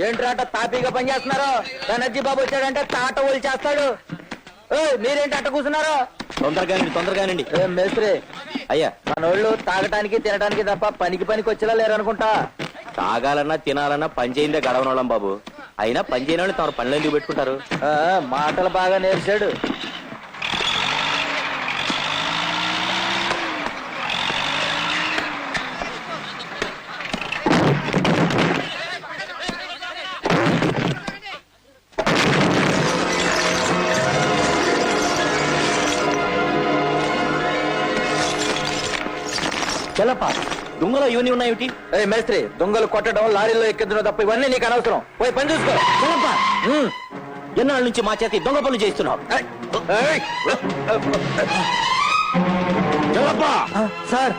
ఏంట్రాట తాపీగా పనిచేస్తున్నారు? బెనర్జీ బాబు వచ్చాడంటే తాట ఓలి చేస్తాడు. మీరేంటి అట్ట కూర్చున్నారు? తొందరగానండి. మేస్త్రి అయ్యా, మనోళ్ళు తాగటానికి తినడానికి తప్ప పనికి వచ్చేలా లేరనుకుంటా. తాగాలన్నా తినాలన్నా పని చేయిందే గడవనోళ్ళం బాబు. అయినా పని చేయని వాళ్ళు తమ పనులు ఎందుకు పెట్టుకుంటారు? మాటలు బాగా నేర్చాడు. చెల్లప్ప, దొంగలో ఇవన్నీ ఉన్నాయేమిటి? మేస్త్రి, దొంగలు కొట్టడం, లారీలో ఎక్కించడం తప్ప ఇవన్నీ నీకు అనవసరం. పోయి పని చూసుకో. ఎన్నాళ్ళ నుంచి మా చేతి దొంగ పనులు చేస్తున్నావు? సార్,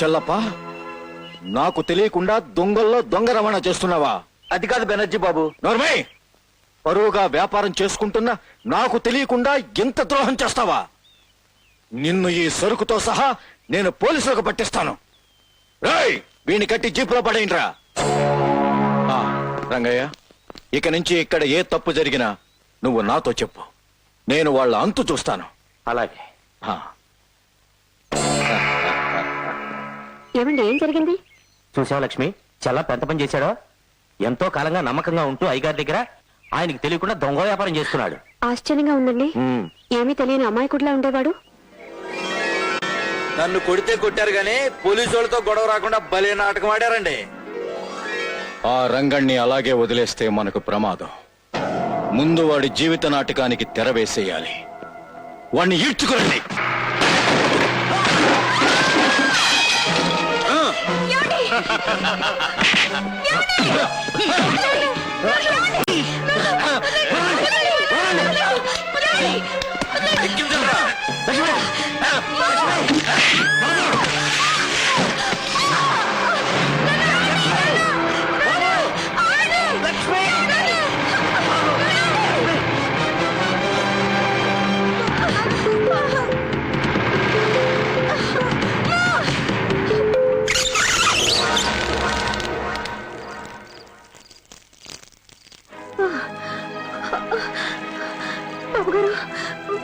చెల్లప్ప, నాకు తెలియకుండా దొంగల్లో దొంగ రవాణా చేస్తున్నావా? అది కాదు బెనర్జీ బాబు. నోర్మై, పరువుగా వ్యాపారం చేసుకుంటున్నా నాకు తెలియకుండా ఎంత ద్రోహం చేస్తావా? నిన్ను ఈ సరుకుతో సహా నేను పోలీసులకు పట్టిస్తాను. రేయ్, వీణ్ణి కట్టి జీపులో పడేయండిరా. రంగయ్య, ఇక నుంచి ఇక్కడ ఏ తప్పు జరిగినా నువ్వు నాతో చెప్పు. నేను వాళ్ళ అంతు చూస్తాను. అలాగే. ఏమండి, ఏం జరిగింది? చూసావా లక్ష్మి, చాలా పెద్ద పని చేశాడో. ఎంతో కాలంగా నమ్మకంగా ఉంటూ అయ్యగారి దగ్గర ఆయనకి తెలియకుండా దొంగ వ్యాపారం చేస్తున్నాడు. ఆశ్చర్యంగా ఉందండి. ఏమీ తెలియని అమాయకుడిలా ఉండేవాడు. నన్ను కొడితే కొట్టారు గానీ పోలీసు వాళ్ళతో గొడవ రాకుండా భలే నాటకం ఆడారండి. ఆ రంగణ్ణి అలాగే వదిలేస్తే మనకు ప్రమాదం. ముందు వాడి జీవిత నాటకానికి తెర వేసేయాలి. వాణ్ణి ఈడ్చుకురండి.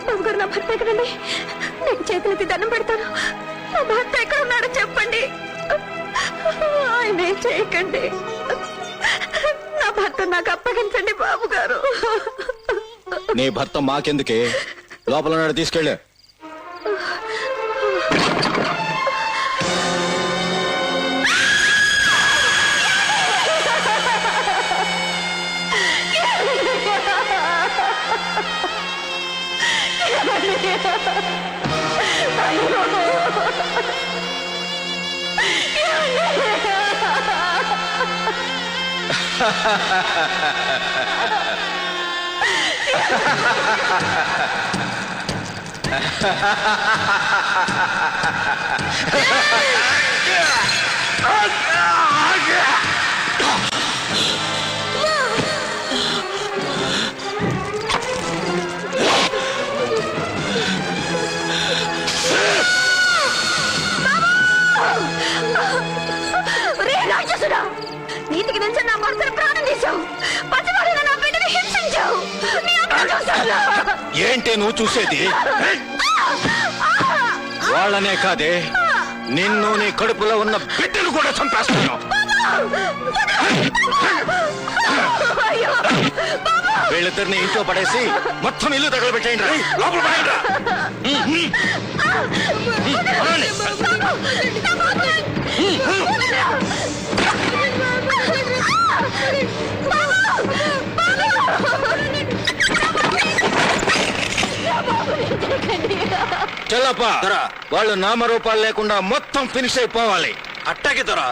బాబు గారు, నా భర్త ఎక్కడండి? నేను చేతులెత్తి దండం పెడతాను. నా భర్త ఎక్కడ ఉన్నాడో చెప్పండి. ఆయన ఏం చేయకండి. నా భర్త నాకు అప్పగించండి బాబు గారు. నీ భర్త మాకెందుకే? లోపల ఉన్నాడు, తీసుకెళ్ళే. నీతికి నుంచి నా భర్తను ప్రాణం తీశావు. పసివాడిన నా బిడ్డను హింసించావు. ఏంటి నువ్వు చూసేది? వాళ్ళనే కాదే, నిన్ను నీ కడుపులో ఉన్న బిడ్డను కూడా చంపేస్తాను. వీళ్ళిద్దరిని ఇంట్లో పడేసి మొత్తం ఇల్లు తగలబెట్టేయండి. లోపల పడేయండి. చెల్లప్ప, వాళ్ళు నామరూపాలు లేకుండా మొత్తం ఫినిష్ అయిపోవాలి. అట్టాకి దొరా.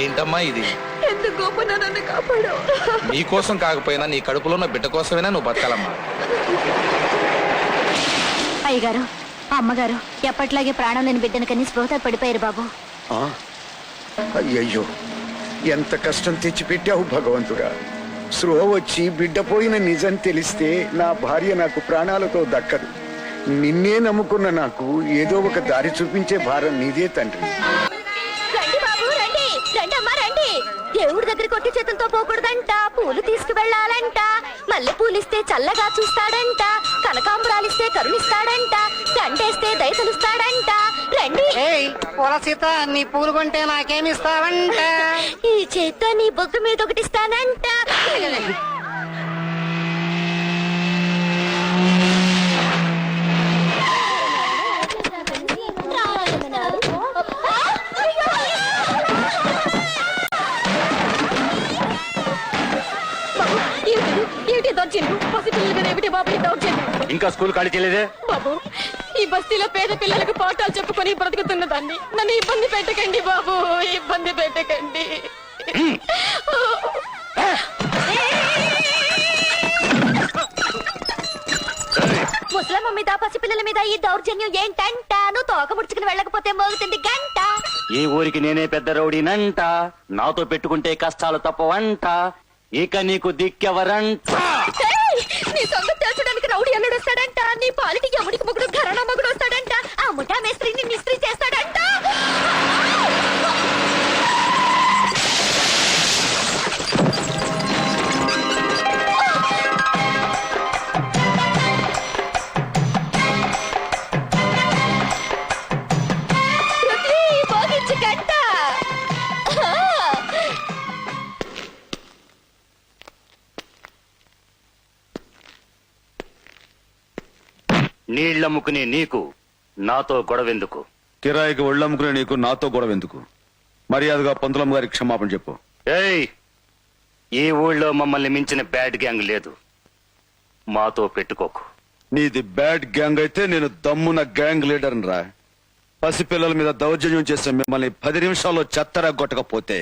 ఏంటమ్మా ఇది? ఎందుకు గోపన్న నన్ను కాపాడావు? నీ కోసం కాకపోయినా నీ కడుపులో ఉన్న బిడ్డ కోసమైనా నువ్వు బతకాలమ్మా. అయ్యగారు అమ్మగారు ఎప్పట్లాగే ప్రాణం లేని బిడ్డను కని స్పృహ పడిపోయారు బాబు. అయ్యయ్యో, ఎంత కష్టం తెచ్చిపెట్టావు భగవంతుడా. స్పృహ వచ్చి బిడ్డ పోయిన నిజం తెలిస్తే నా భార్య నాకు ప్రాణాలతో దక్కదు. నిన్నే నమ్ముకున్న నాకు ఏదో ఒక దారి చూపించే భారం నీదే తండ్రి. రండి బాబు రండి, రండి అమ్మా రండి. దేవుడి దగ్గర కొట్టి చేతులతో పోకూడదంట, పూలు తీసుకువెళ్ళాలంట. మల్లె పూలిస్తే చల్లగా చూస్తాడంట, కనకాంబరాలిస్తే కరుణిస్తాడంట, గంటేస్తే దయతలుస్తాడంట. రండి. సీత నీ పూలు కొంటే నాకేమిస్తావంట? ఈ చేత్తో నీ బొగ్గు మీద ఒకటిస్తానంట. ఏమిటి దౌర్జన్యం? పసిపిల్లలు కదా ఏమిటి బాబు ఈ దౌర్జన్యం? ఇంకా స్కూల్ ఖాళీ చేయలేదే? బాబు, ఈ బస్తీలో పేద పిల్లలకు పాఠాలు చెప్పుకొని బ్రతుకుతున్న దాన్ని నన్ను ఇబ్బంది పెట్టకండి బాబు, ఇబ్బంది పెట్టకండి. ముసలమ్మ మీద పసిపిల్లల మీద ఈ దౌర్జన్యం ఏంటంట? నువ్వు తోక ముడుచుకుని వెళ్ళకపోతే మోగుతుంది గంట. ఈ ఊరికి నేనే పెద్ద రౌడీనంట, నాతో పెట్టుకుంటే కష్టాలు తప్పవంట, ఇక నీకు దిక్కెవరంట. ఏయ్! నీ సంగతి తెలుసడానికి రౌడీ అల్లుడు వస్తాడంట, నీ పాలిటి యముడికి మొగుడు ఘరానా మొగుడు వస్తాడంట, ఆ ముఠా మేస్త్రిని మిస్త్రీ చేస్తాడంట. పృథ్వీ, మోగించు గంట. నీళ్లమ్ముకునే నీకు నాతో గొడవెందుకు? కిరాయికి ఒళ్ళమ్ముకునే నీకు నాతో గొడవ ఎందుకు? మర్యాదగా పంతులమ్మ గారికి క్షమాపణ చెప్పు. ఏయ్, ఈ ఊళ్ళో మమ్మల్ని మించిన బ్యాడ్ గ్యాంగ్ లేదు, మాతో పెట్టుకోకు. నీది బ్యాడ్ గ్యాంగ్ అయితే నేను దమ్మున గ్యాంగ్ లీడర్ రా. పసిపిల్లల మీద దౌర్జన్యం చేసే మిమ్మల్ని 10 నిమిషాల్లో చెత్తరా కొట్టకపోతే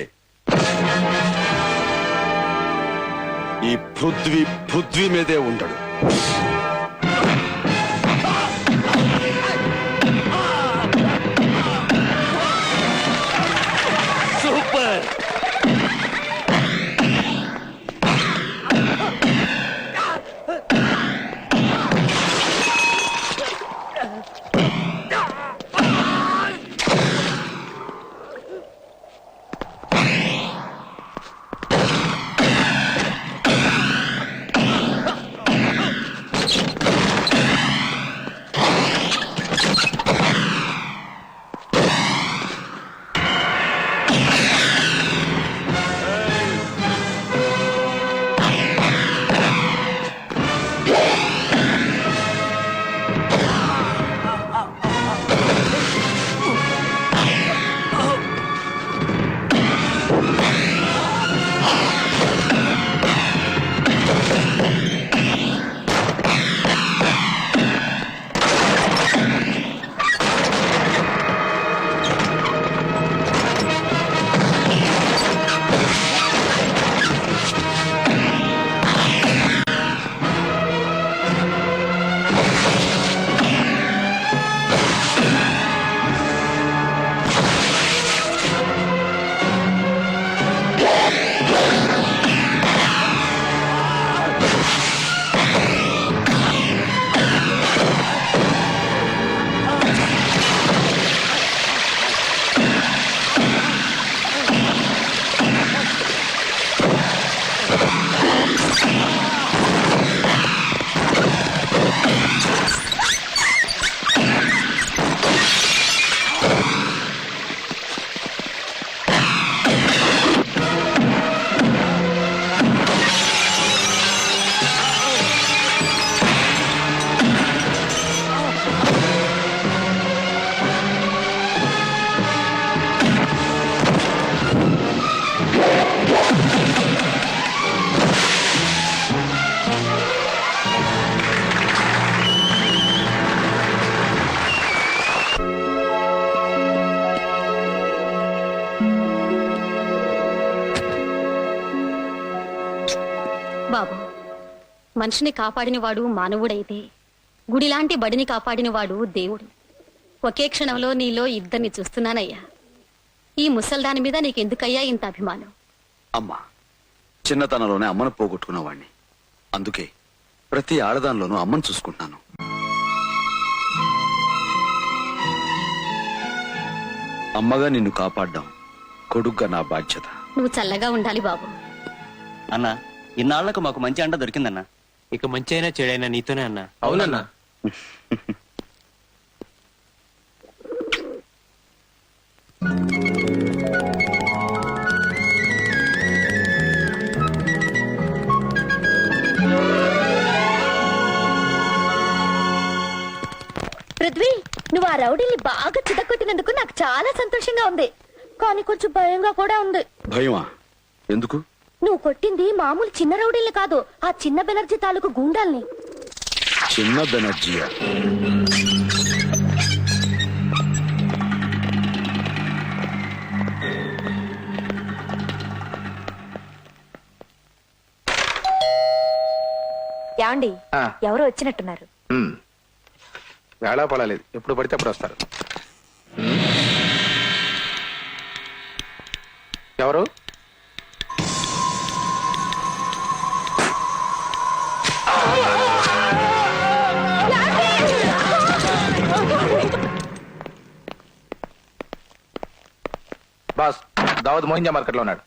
ఈ పృథ్వీ మీదే ఉండడు. సూపర్. బాబు, మనిషిని కాపాడినవాడు మానవుడైతే గుడిలాంటి బడిని కాపాడినవాడు దేవుడు. ఒకే క్షణంలో నీలో ఇద్దరిని చూస్తున్నానయ్యా. ఈ ముసల్దాని మీద నీకెందుకయ్యా ఇంత అభిమానం? అమ్మా, చిన్నతనంలోనే అమ్మను పోగొట్టుకున్నవాణ్ణి. అందుకే ప్రతి ఆడదానిలోనూ అమ్మను చూసుకుంటున్నాను. అమ్మగా నిన్ను కాపాడ్డాం, కొడుగ్గా నా బాధ్యత. నువ్వు చల్లగా ఉండాలి బాబు. అన్నా, ఇన్నాళ్లకు మాకు మంచి అండ దొరికిందన్నా. ఇక మంచి అయినా చెడైనా నీతోనే అన్నా. అవునన్నా. పృథ్వీ, నువ్వు ఆ రౌడీని బాగా చితకొట్టినందుకు నాకు చాలా సంతోషంగా ఉంది, కానీ కొంచెం భయంగా కూడా ఉంది. భయమా? ఎందుకు? నువ్వు కొట్టింది మామూలు చిన్న రౌడీల్ని కాదు, ఆ చిన్న బెనర్జీ తాలూకు గుండాల్ని. చిన్న బెనర్జీయా? యాండి, ఆ. ఎవరు వచ్చినట్టున్నారు. వేళా పడలేదు, ఎప్పుడు పడితే అప్పుడు వస్తారు. ఎవరు? బాస్, దావద్ మోహింజా మార్కెట్ లో ఉన్నాడు.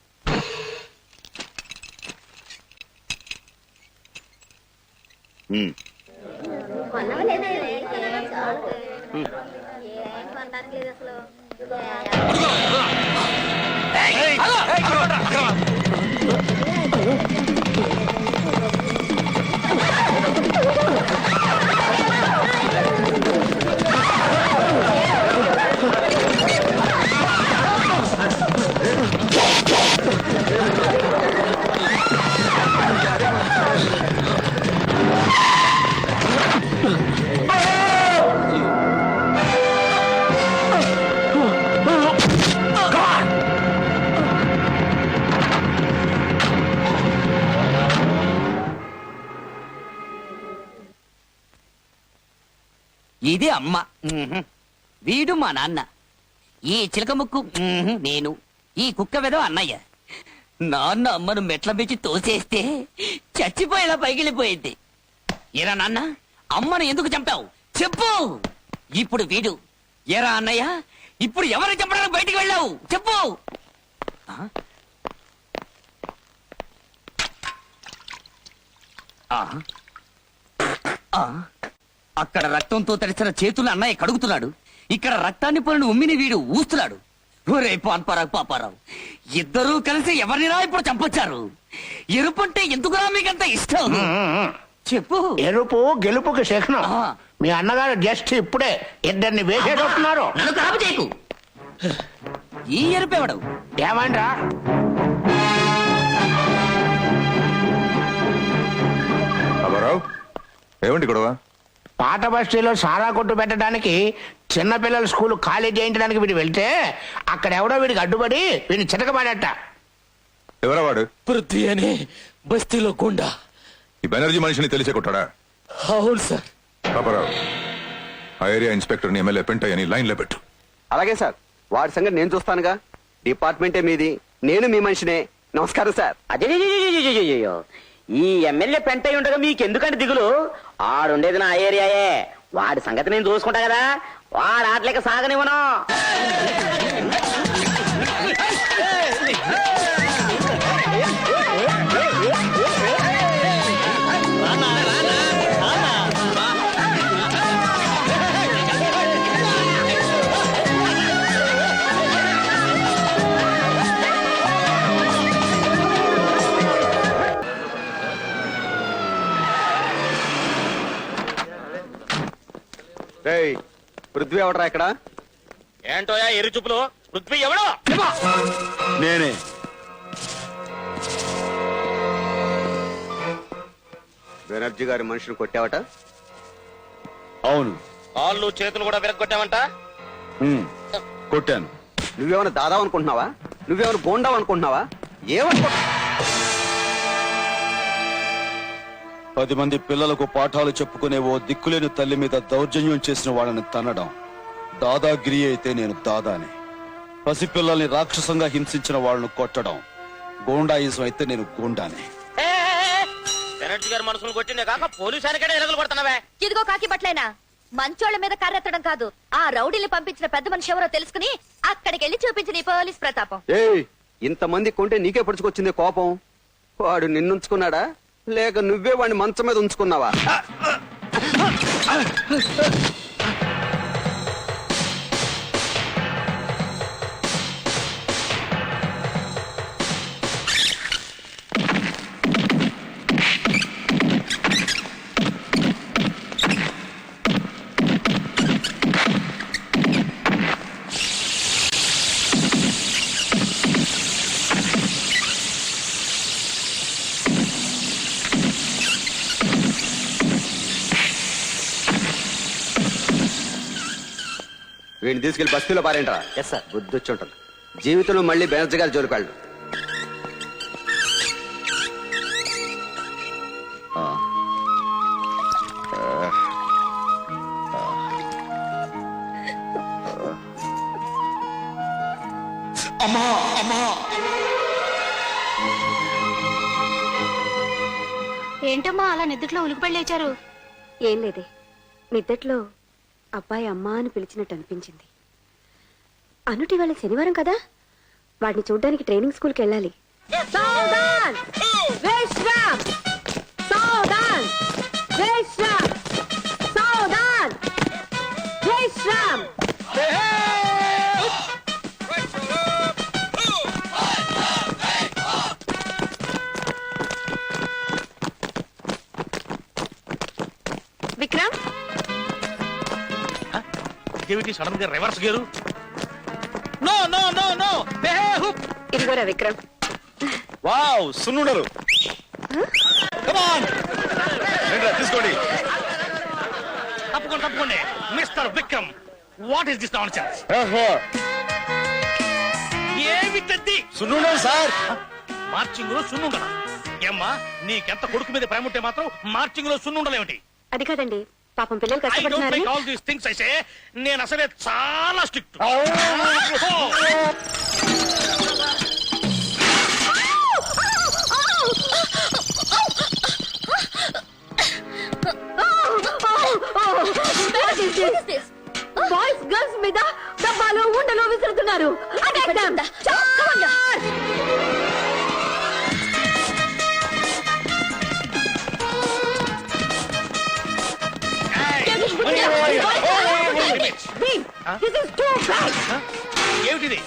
ఉమ్. ఇది అమ్మ, వీడు మా నాన్న, ఈ చిలక ముక్కు నేను, ఈ కుక్క వెదో అన్నయ్య. నాన్న అమ్మను మెట్ల మించి తోసేస్తే చచ్చిపోయేలా పైకిలిపోయింది. ఎరా నాన్న, అమ్మను ఎందుకు చంపావు చెప్పు. ఇప్పుడు వీడు. ఎరా అన్నయ్య, ఇప్పుడు ఎవరు చంపడానికి బయటికి వెళ్ళావు చెప్పు. అక్కడ రక్తంతో తడిసిన చేతులు అన్నయ్య కడుగుతున్నాడు, ఇక్కడ రక్తాన్ని పోలిన ఉమ్మిని వీడు ఊస్తున్నాడు. ఒరే పాన్పరావు పాపారావు, ఇద్దరూ కలిసి ఎవరినిరా ఇప్పుడు చంపొచ్చారు? ఎరుపంటే ఎందుకురా మీకంత ఇష్టం చెప్పు. ఎరుపు గెలుపుకి శకునం. ఆ. మీ అన్నగారు జస్ట్ ఇప్పుడే ఇద్దరిని వేసేటట్టున్నారు. నన్ను కాపు చేయకు. ఈ ఎరుపెవడు? ఏమంటా? అబ్బారావు, ఏమిటి గొడవ? పాత బస్తీలో సారా కొట్టు పెట్టడానికి చిన్నపిల్లల స్కూల్ ఖాళీ చేయించడానికి వీడు వెళ్తే అక్కడ ఎవడో వీడికి అడ్డుపడి వీడిని చితకబడట. ఎవరా వాడు? పృథ్వీ అని బస్తీలో గుండా. ఈ బెనర్జీ మనిషిని తెలిసే కొట్టాడా? అవును సార్. అబ్బారావు, ఆ ఏరియా ఇన్స్పెక్టర్ ని ఎమ్మెల్యే పెంటయ్యని లైన్ లో పెట్టు. అలాగే సార్, వాడి సంగతి నేను చూస్తానుగా. డిపార్ట్మెంటే మీది, నేను మీ మనిషినే. నమస్కారం సార్. అయ్యో, ఈ ఎమ్మెల్యే పెంటై ఉండగా మీకెందుకంటే దిగులు? ఆడుండేది నా ఏరియాయే, వాడి సంగతి నేను చూసుకుంటా కదా. వాడు ఆటలేక సాగనివ్వను. రేయ్ పృథ్వీ ఎవడరా ఇక్కడ? ఏంటోయా ఎరు చూపులు? పృథ్వీ ఎవడో? నేనే. బెనర్జీ గారి మనిషిని కొట్టావట? అవును, కాళ్ళు చేతులు కూడా విరగొట్టామంట. కొట్టాను. నువ్వేమైనా దాదావు అనుకుంటున్నావా? నువ్వేమైనా గోండావు అనుకుంటున్నావా? ఏమనుకో 10 మంది పిల్లలకు పాఠాలు చెప్పుకునే ఓ దిక్కులేని తల్లి మీద దౌర్జన్యం చేసిన వాళ్ళని తన్నడం దాదాగిరి అయితే నేను దాదానే. పసిపిల్లల్ని రాక్షసంగా హింసించిన వాళ్ళను కొట్టడం గోండాయిజం అయితే నేను గోండానే. బెనర్జీ గారి మనసులు కొట్టిందే కాక పోలీసానికైనా ఎలుగులు కొడుతున్నావే. ఇదిగో కాకి బట్లైనా మంచోళ్ళ మీద కర్రెత్తడం కాదు, ఆ రౌడీని పంపించిన పెద్ద మనిషి ఎవరో తెలుసుకుని అక్కడికి వెళ్ళి చూపించిన ఈ పోలీస్ ప్రతాపం. ఏయ్, ఇంతమంది కొంటే నీకే పడుచుకొచ్చింది కోపం. వాడు నిన్నుంచుకున్నాడా లేక నువ్వే వాడిని మంచం మీద ఉంచుకున్నావా? వీడిని తీసుకెళ్లి బస్తీలో పారేంటరా? Yes sir. బుద్ధి వచ్చి ఉంటుంది. జీవితంలో మళ్ళీ బెనర్జీ గారి జోలికి వెళ్ళు. ఏంటమ్మా అలా నిద్రలో ఉలికి లేచారు? ఏం లేదే, నిద్దట్లో అబ్బాయి అమ్మా అని పిలిచినట్టు అనిపించింది. అనుటి వాళ్ళ శనివారం కదా, వాడిని చూడ్డానికి ట్రైనింగ్ స్కూల్కి వెళ్ళాలి. విక్రమ్, సడన్ గా reverse gear. No no no no. ఇదిగోరా విక్రమ్. వావ్, సున్నుండలు. తీసుకోండి. తప్పకుండా తప్పకుండా. Mister Vikram, what is this nonsense? ఏమిటది? సున్నుండలు సార్. మార్చింగ్ లో సున్నుండలా? ఏమ్మా, నీకెంత కొడుకు మీద ప్రేమ ఉంటే మాత్రం మార్చింగ్ లో సున్నుండలేమిటి? అది కాదండి, పాపం పిల్లలు కష్టపడుతున్నారు. ఆల్ దీస్ థింగ్స్ అయితే నేను అసలే చాలా స్ట్రిక్ట్. బాయ్స్ గర్ల్స్ మీద డబ్బాలు ఉండలు విసురుతున్నారు. ఏమిటిది?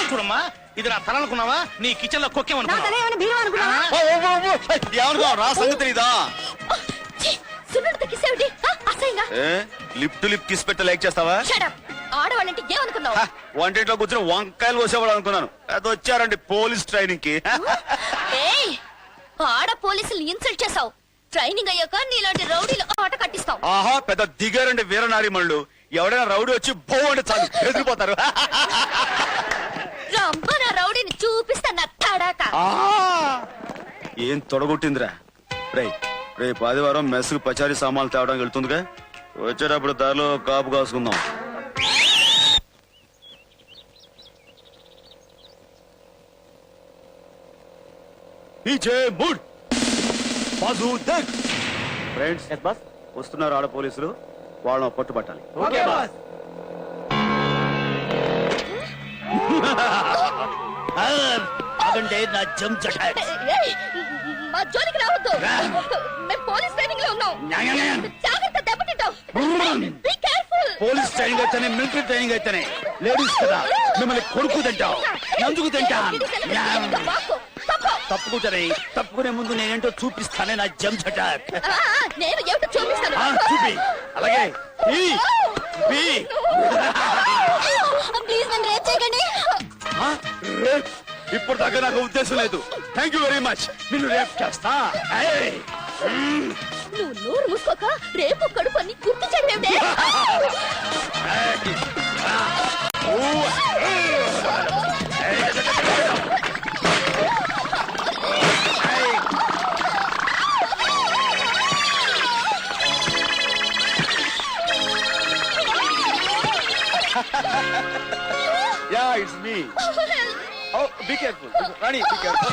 చూడమ్మా, ఇది నా తల అనుకున్నావా? నీ కిచెన్ లో కొక్కేమనుకున్నావా? లిప్ టు లిప్ కిస్ పెట్ట లైక్ చేస్తావా? ఆడవాళ్ళంటే ఏమనుకున్నావు? వంటింట్లో కూర్చొని వంకాయలు కోసేవాడు అనుకున్నాను. అది వచ్చారండి పోలీస్ ట్రైనింగ్ కి. ఆడ పోలీసులు ఇన్సల్ట్ చేసావు. ట్రైనింగ్ అయ్యాక నీలాంటి రౌడీలు ఆట కట్టిస్తాం. ఆహా, పెద్ద దిగారండి వీరనారిమణులు. ఎవడైనా రౌడీ వచ్చి బో అంటే చాలు ఎదిరిపోతారు. రంపన రౌడీని చూపిస్తా నా తడాక. ఏం తొడగొట్టిందిరా? రేపు ఆదివారం మెస్కు పచారీ సామాన్లు తేవడానికి వెళ్తుందిగా, వచ్చేటప్పుడు దారిలో కాపు కాసుకుందాం. ఫ్రెండ్స్, వస్తున్నారు ఆడ పోలీసులు, వాళ్ళని పట్టుబట్టాలి. నా చెంచా మా జోలికి రావద్దు. మేము పోలీస్ ట్రైనింగ్ లో ఉన్నాం. జాగ్రత్త, దెబ్బతింటాం. Be careful. పోలీస్ ట్రైనింగ్ అయితేనే మిలిటరీ ట్రైనింగ్ అయితేనే లేడీస్ కదా, మిమ్మల్ని కొడుకు తింటాం, నందుకు తింటాం. బాకు, తప్ప. తప్పుకుంటారే తప్పుకునే ముందు నేనేంటో చూపిస్తానే నా జంఝటాక్. నేను ఏమిటో చూపిస్తాను. చూపి అలాగే ప్లీజ్ నన్ను రేప్ చేయకండి. ఇప్పుడు దాకా నాకు ఉద్దేశం లేదు. Thank you very much. నిన్ను రేప్ చేస్తా. నువ్వు నోరు మూసుకోక రేపు కడుపు అని గుర్తు చేయలేదే. Yeah, it's me. Oh, be careful. Rani, be careful.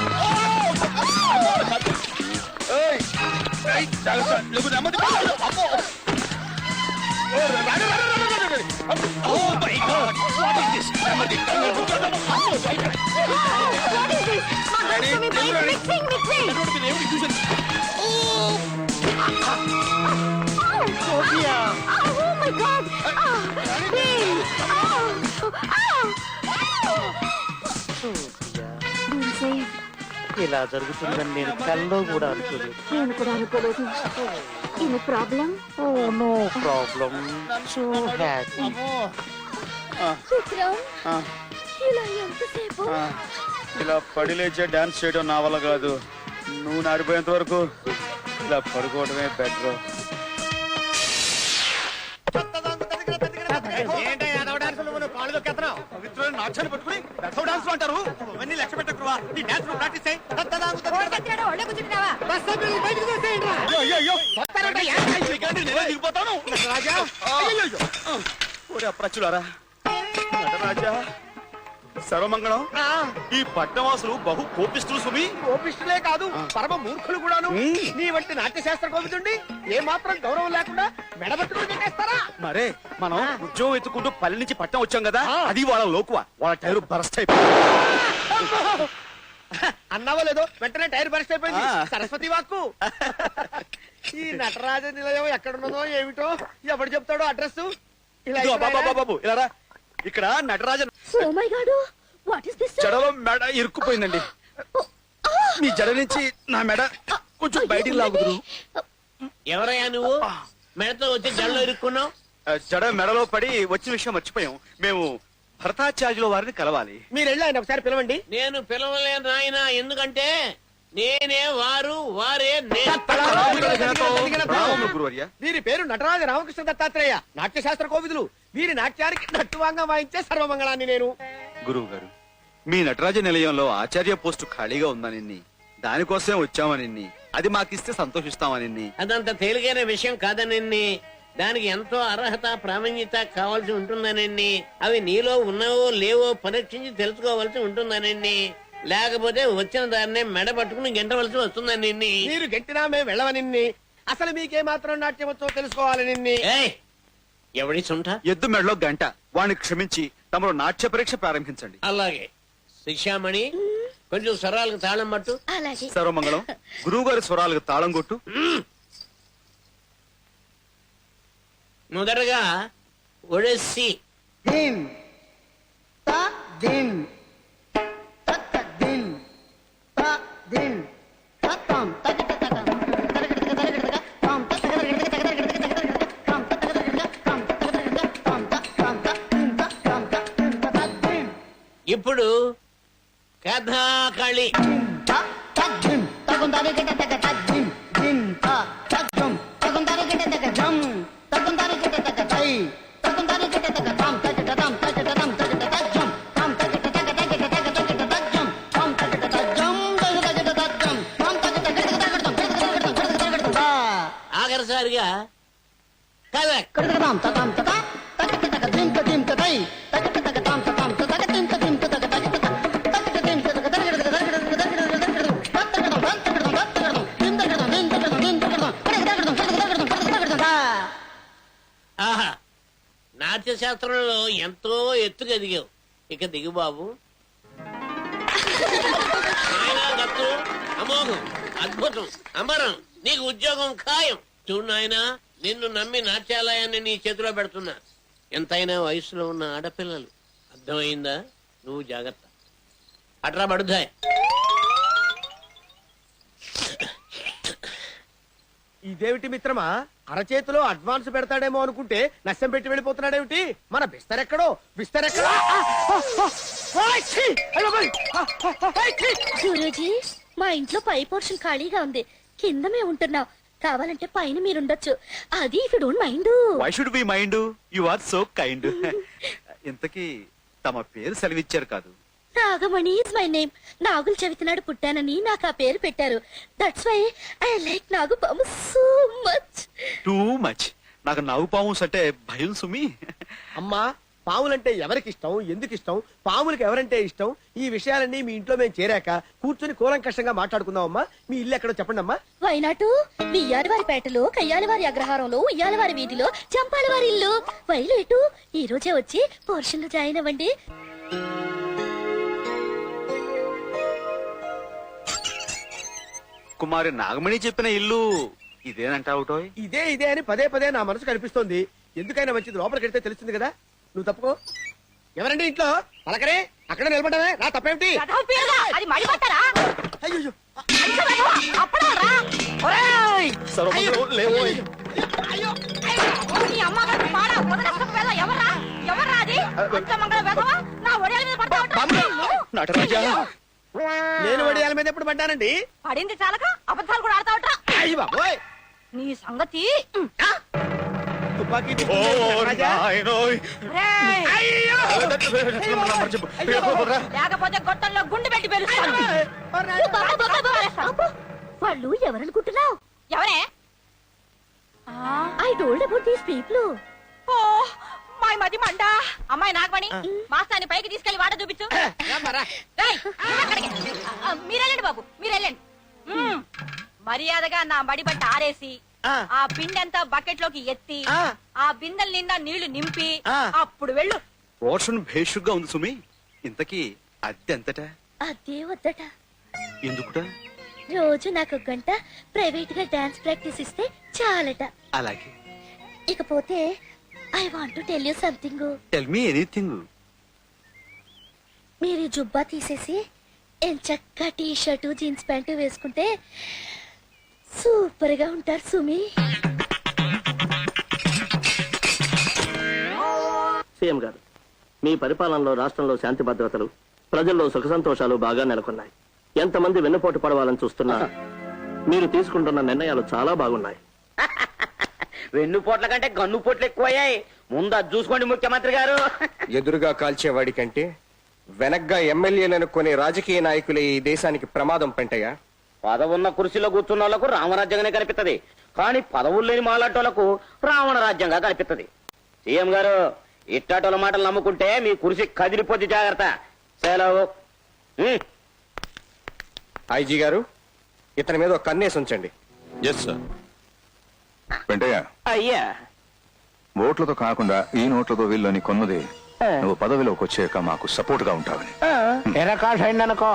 Hey, hey, జాగ్రత్త. లేకు నెమ్మది. అమ్మో. Oh my God. What is this? నెమ్మది. What is this? My girl's coming by. Mixing. Sophia. Oh my God. Please. ఇలా జరుగుతుందని నేను కల్లో కూడా అనుకోలేదు. నేను కూడా అనుకోలేదు. ఇది problem. Oh no problem. So happy. Vikram, ఇలా ఎంతసేపు? ఇలా పడి లేచే డాన్స్ చేయడం నా వల్ల కాదు. నువ్వు నాడిపోయేంత వరకు ఇలా పడుకోవడమే బెటర్. నాట్యాన్ని పట్టుకుని డాన్స్ అంటారు. ఇవన్నీ లెక్క పెట్టకువా. ఈ డాన్స్ ప్రాక్టీస్ చేయి. దిగిపోతాను అప్రచులారా. నటరాజా సర్వమంగళం. ఈ పట్టణవాసులు బహు కోపిస్తులు సుమి. కోపిష్టులే కాదు, పరమ మూర్ఖులు కూడాను. నీ వంటి నాట్యశాస్త్ర కోవిదుండి ఏ మాత్రం గౌరవం లేకుండా మెడబెట్టుకుని పెట్టేస్తారా? మరే మనం ఉద్యోగం ఎత్తుకుంటూ పల్లె నుంచి పట్టణం వచ్చాం కదా, అది వాళ్ళ లోకువా. వాళ్ళ టైరు బరస్ట్ అయిపోయింది. అన్నావో లేదో వెంటనే టైర్ బరస్ట్ అయిపోయింది. సరస్వతి వాక్కు. ఈ నటరాజ నిలయం ఎక్కడున్నదో ఏమిటో ఎవడు చెప్తాడో అడ్రస్. బాబు ఇలా ఇక్కడ Nataraja Oh my God. What is this? జడలో మెడ ఇరుక్కుపోయిందండి. మీ జడ నుంచి నా మెడ కొంచెం బయటికి లాగుదురు. ఎవరయ్యా నువ్వు? మెడతో వచ్చి జడలో ఇరుక్కున్నావు. జడ మెడలో పడి వచ్చిన విషయం మర్చిపోయాం. మేము భరతాచార్యుల వారిని కలవాలి. మీరు వెళ్ళి ఆయన ఒకసారి పిలవండి. నేను పిలవలేను ఆయన, ఎందుకంటే నేనే వారు, వారే గురువర్య. వీరి పేరు నటరాజ రామకృష్ణ దత్తాత్రేయ, నాట్యశాస్త్ర కోవిదులు. వీరి నాట్యానికి నట్టువాంగా వాయించే సర్వమంగళాన్ని నేను. గురువు గారు, మీ నటరాజ నిలయంలో ఆచార్య పోస్టు ఖాళీగా ఉందని, దానికోసమే వచ్చామని, అది మాకిస్తే సంతోషిస్తామని. అదంత తేలికైన విషయం కాదనండి. దానికి ఎంతో అర్హత, ప్రావీణ్యత కావాల్సి ఉంటుందనండి. అవి నీలో ఉన్నావో లేవో పరీక్షించి తెలుసుకోవాల్సి ఉంటుందనండి. లేకపోతే వచ్చిన దాన్నే మెడ పట్టుకుని గెంటవలసి వస్తుందని. మీరు గెంటినా మేము వెళ్ళవని. అసలు మీకే మాత్రం నాట్యం వచ్చో తెలుసుకోవాలని. ఎవడి చుంట? ఎద్దు మెడలో గంట. వాడిని క్షమించి తమరు నాట్య పరీక్ష ప్రారంభించండి. అలాగే. శిక్షామణి, కొంచెం స్వరాలకు తాళం పట్టు. అలాగే. సర్వమంగళం. గురువు గారి స్వరాలకు తాళం కొట్టు. మొదటగా ఒడెస్సి. ఇప్పుడు కథాకళి. ఆఖరిసారిగా కథక్. ఆహా, నాట్య శాస్త్రంలో ఎంతో ఎత్తుకు ఎదిగావు. ఇక దిగు బాబు. నాయనా దత్తు, అమోఘం, అద్భుతం, అమరం. నీకు ఉద్యోగం ఖాయం. చూడు నాయనా, నిన్ను నమ్మి నాట్యాలయాన్ని నీ చేతిలో పెడుతున్నా. ఎంతైనా వయసులో ఉన్న ఆడపిల్లలు. అర్థమైందా? నువ్వు జాగ్రత్త. అట్రా బడుద్దాయ్. ఇదేమిటి మిత్రమా, అరచేతిలో అడ్వాన్స్ పెడతాడేమో అనుకుంటే నష్టం పెట్టి వెళ్ళిపోతున్నాడేమిటి? మన బిస్తరెక్కడో బిస్తరెక్కడో. గురూజీ, మా ఇంట్లో పై పోర్షన్ ఖాళీగా ఉంది, కింద మేము ఉంటున్నాం. కావాలంటే పైన మీరుండొచ్చు. అది if you don't mind. Why should be mind? You are so kind. ఇంతకీ తమ పేరు సెలవిచ్చారు కాదు? Nagamani is my name. నాగుల చవితి నాడు పుట్టానని నాకు ఆ పేరు పెట్టారు. దట్స్ వై ఐ లైక్ నాగుపాము సో మచ్. Too much. నాకు నాగుపాము అంటే భయం సుమి. అమ్మా, పాములంటే ఎవరికి ఇష్టం, ఎందుకు ఇష్టం, పాములకు ఎవరంటే ఇష్టం, ఈ విషయాలన్నీ మీ ఇంట్లో మేము చేరాక కూర్చొని కూలంకషంగా మాట్లాడుకుందాం. అమ్మా, మీ ఇల్లు ఎక్కడో చెప్పండి అమ్మా. వైనాటు వియ్యాలవారి పేటలో, కయ్యాలవారి అగ్రహారంలో, ఉయ్యాలవారి వీధిలో, చంపాలవారి ఇల్లు. వైలేటు ఈ రోజే వచ్చి పోర్షన్ లో జాయిన్ అవ్వండి. కుమారి నాగమణి చెప్పిన ఇల్లు ఇదేనంటావుటో? ఇదే ఇదే అని పదే పదే నా మనసు కనిపిస్తోంది. ఎందుకైనా మంచిది లోపలికి వెళ్తే తెలుస్తుంది కదా. నువ్వు తప్పుకో. ఎవరండి ఇంట్లో? పలకరే, అక్కడ నిలబడ్డావే, నా తప్పేమిటి? అది మడిపట్టారా? అయ్యో, నటరాజా, నేను వడియాల మీద ఎప్పుడు పడ్డానండి? పడింది చాలక అబద్ధాలు కూడా ఆడతావట్రా. అయ్యి బాబోయ్, నీ సంగతి తుపాకీ లేకపోతే గొట్టంలో గుండె పెట్టి పేలుస్తాను. వాళ్ళు ఎవరనుకుంటున్నావు? ఎవరే? I told about these people. Oh my మది మండ. అమ్మాయి నాగమణి, మాస్తాన్ని పైకి తీసుకెళ్లి వాట చూపించు. మీరెళ్ళండి బాబు, మీరెళ్ళండి. మర్యాదగా నా మడి బట్ట ఆరేసి ఆ పిండంతా బకెట్ లోకి ఎత్తి ఆ బిందెల నిండా నీళ్లు నింపి అప్పుడు వెళ్ళు. పోర్షన్ భేషుగ్గా ఉంది సుమి. ఇంతకీ అద్దె ఎంతట? అదే వద్దట. ఎందుకుట? రోజు నాకు ఒక గంట ప్రైవేట్ గా డాన్స్ ప్రాక్టీస్ ఇస్తే చాలట. అలాగే. ఇకపోతే I want to tell you something. Tell me anything. మీరు ఈ జుబ్బా తీసేసి ఎంచక్క టీ షర్టు జీన్స్ ప్యాంటు వేసుకుంటే సూపర్ గా ఉంటారు సుమి. సీఎం గారు, మీ పరిపాలనలో రాష్ట్రంలో శాంతి భద్రతలు, ప్రజల్లో సుఖ సంతోషాలు బాగా నెలకొన్నాయి. ఎంతమంది వెన్నుపోటు పడవాలని చూస్తున్నా మీరు తీసుకుంటున్న నిర్ణయాలు చాలా బాగున్నాయి. వెన్నుపోట్ల కంటే గన్నుపోట్లు ఎక్కువయ్యాయి. ముందు అది చూసుకోండి ముఖ్యమంత్రి గారు. ఎదురుగా కాల్చేవాడి కంటే వెనగ్గా ఎమ్మెల్యేలను కొనే రాజకీయ నాయకులే ఈ దేశానికి ప్రమాదం పెంటయ్యా. పదవున్న కుర్చీలో కూర్చున్న వాళ్ళకు రామరాజ్యంగానే కనిపిస్తది, కానీ పదవులు లేని మాలాటోళ్లకు రావణ రాజ్యంగా కనిపిస్తది. సీఎం గారు, ఇట్టాటోల మాటలు నమ్ముకుంటే మీ కుర్చీ కదిలిపోద్ది, జాగ్రత్త. సెలవు. ఐజీ గారు, ఇతని మీద ఒక కన్నేసి ఉంచండి. Yes sir. వెంటయ్య, అయ్యా, ఓట్లతో కాకుండా ఈ నోట్లతో వీళ్ళని కొన్నది నువ్వు పదవిలోకి వచ్చాక మాకు సపోర్ట్ గా ఉంటావని. ఎరకాష్ అయిందనుకో,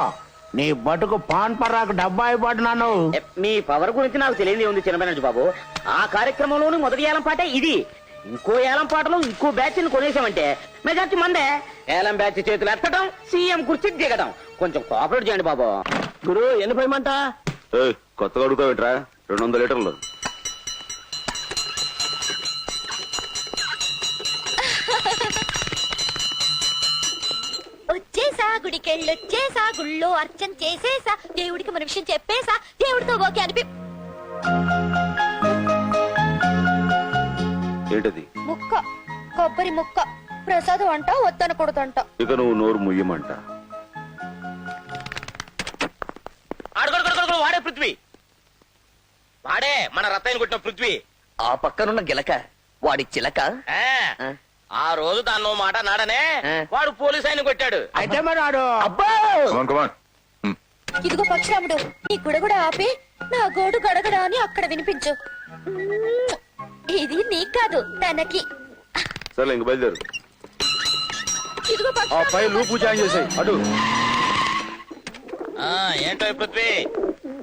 నీ బతుకు పాన్ పర్రాకు డబ్బా అయిపోతున్నాను. మీ పవర్ గురించి నాకు తెలియదు ఉంది చిన్నపేనండి బాబు. ఆ కార్యక్రమంలోని మొదటి ఏలం పాటే ఇది. ఇంకో ఏలం పాటలో ఇంకో బ్యాచ్ ని కొనేసామంటే మెజార్టీ మందే. ఏలం బ్యాచ్ చేతులు ఎత్తడం, సీఎం కుర్చీ దిగడం. కొంచెం కోఆపరేట్ చేయండి బాబు. గురు, ఎన్ని పోయమంట? కొత్తగా అడుగుతావేట్రా? 200 లీటర్లు. వచ్చేసా గుడికెళ్ళొచ్చేసా, గుళ్ళో అర్చన చేసేసా, దేవుడికి మన విషయం చెప్పేసా, దేవుడితో ఓకే అనిపి. ఏంటది? ముక్క, కొబ్బరి ముక్క. ప్రసాదం అంట, వద్దనకూడదంట. ఇక నువ్వు నోరు ముయ్యమంట. అడుగు వాడే పృథ్వీ, వాడే మన రత్తాయిని కొట్టిన పృథ్వీ. ఆ పక్కనున్న గిలక వాడి చిలక. ఆ రోజు దాన్నో మాట నాడనే వాడు పోలీసు ఆయన కొట్టాడు. అయితే మరి ఆడు ఇదిగో పక్షరాముడు, నీ గుడ కూడా ఆపి నా గోడు గడగడా అని అక్కడ వినిపించు. ఇది నీకు కాదు, తనకి. సరే, ఇంక బయలుదేరు. ఇదిగో ఆ పై లూపు జాయిన్ చేసాయి. అటు ఏంటో పృథ్వీ,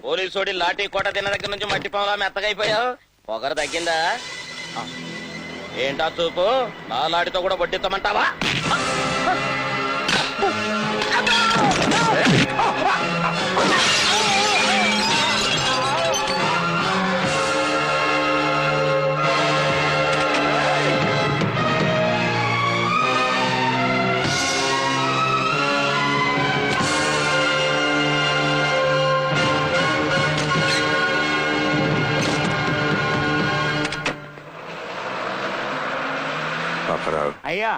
పోలీసోడి లాఠీ కోట తిన్న దగ్గర నుంచి మట్టి పాములా మెత్తగైపోయావు. పొగరు తగ్గిందా? ఏంటా చూపు, నా లాఠీతో కూడా వడ్డిస్తామంటావా? పాపారావు అయ్యా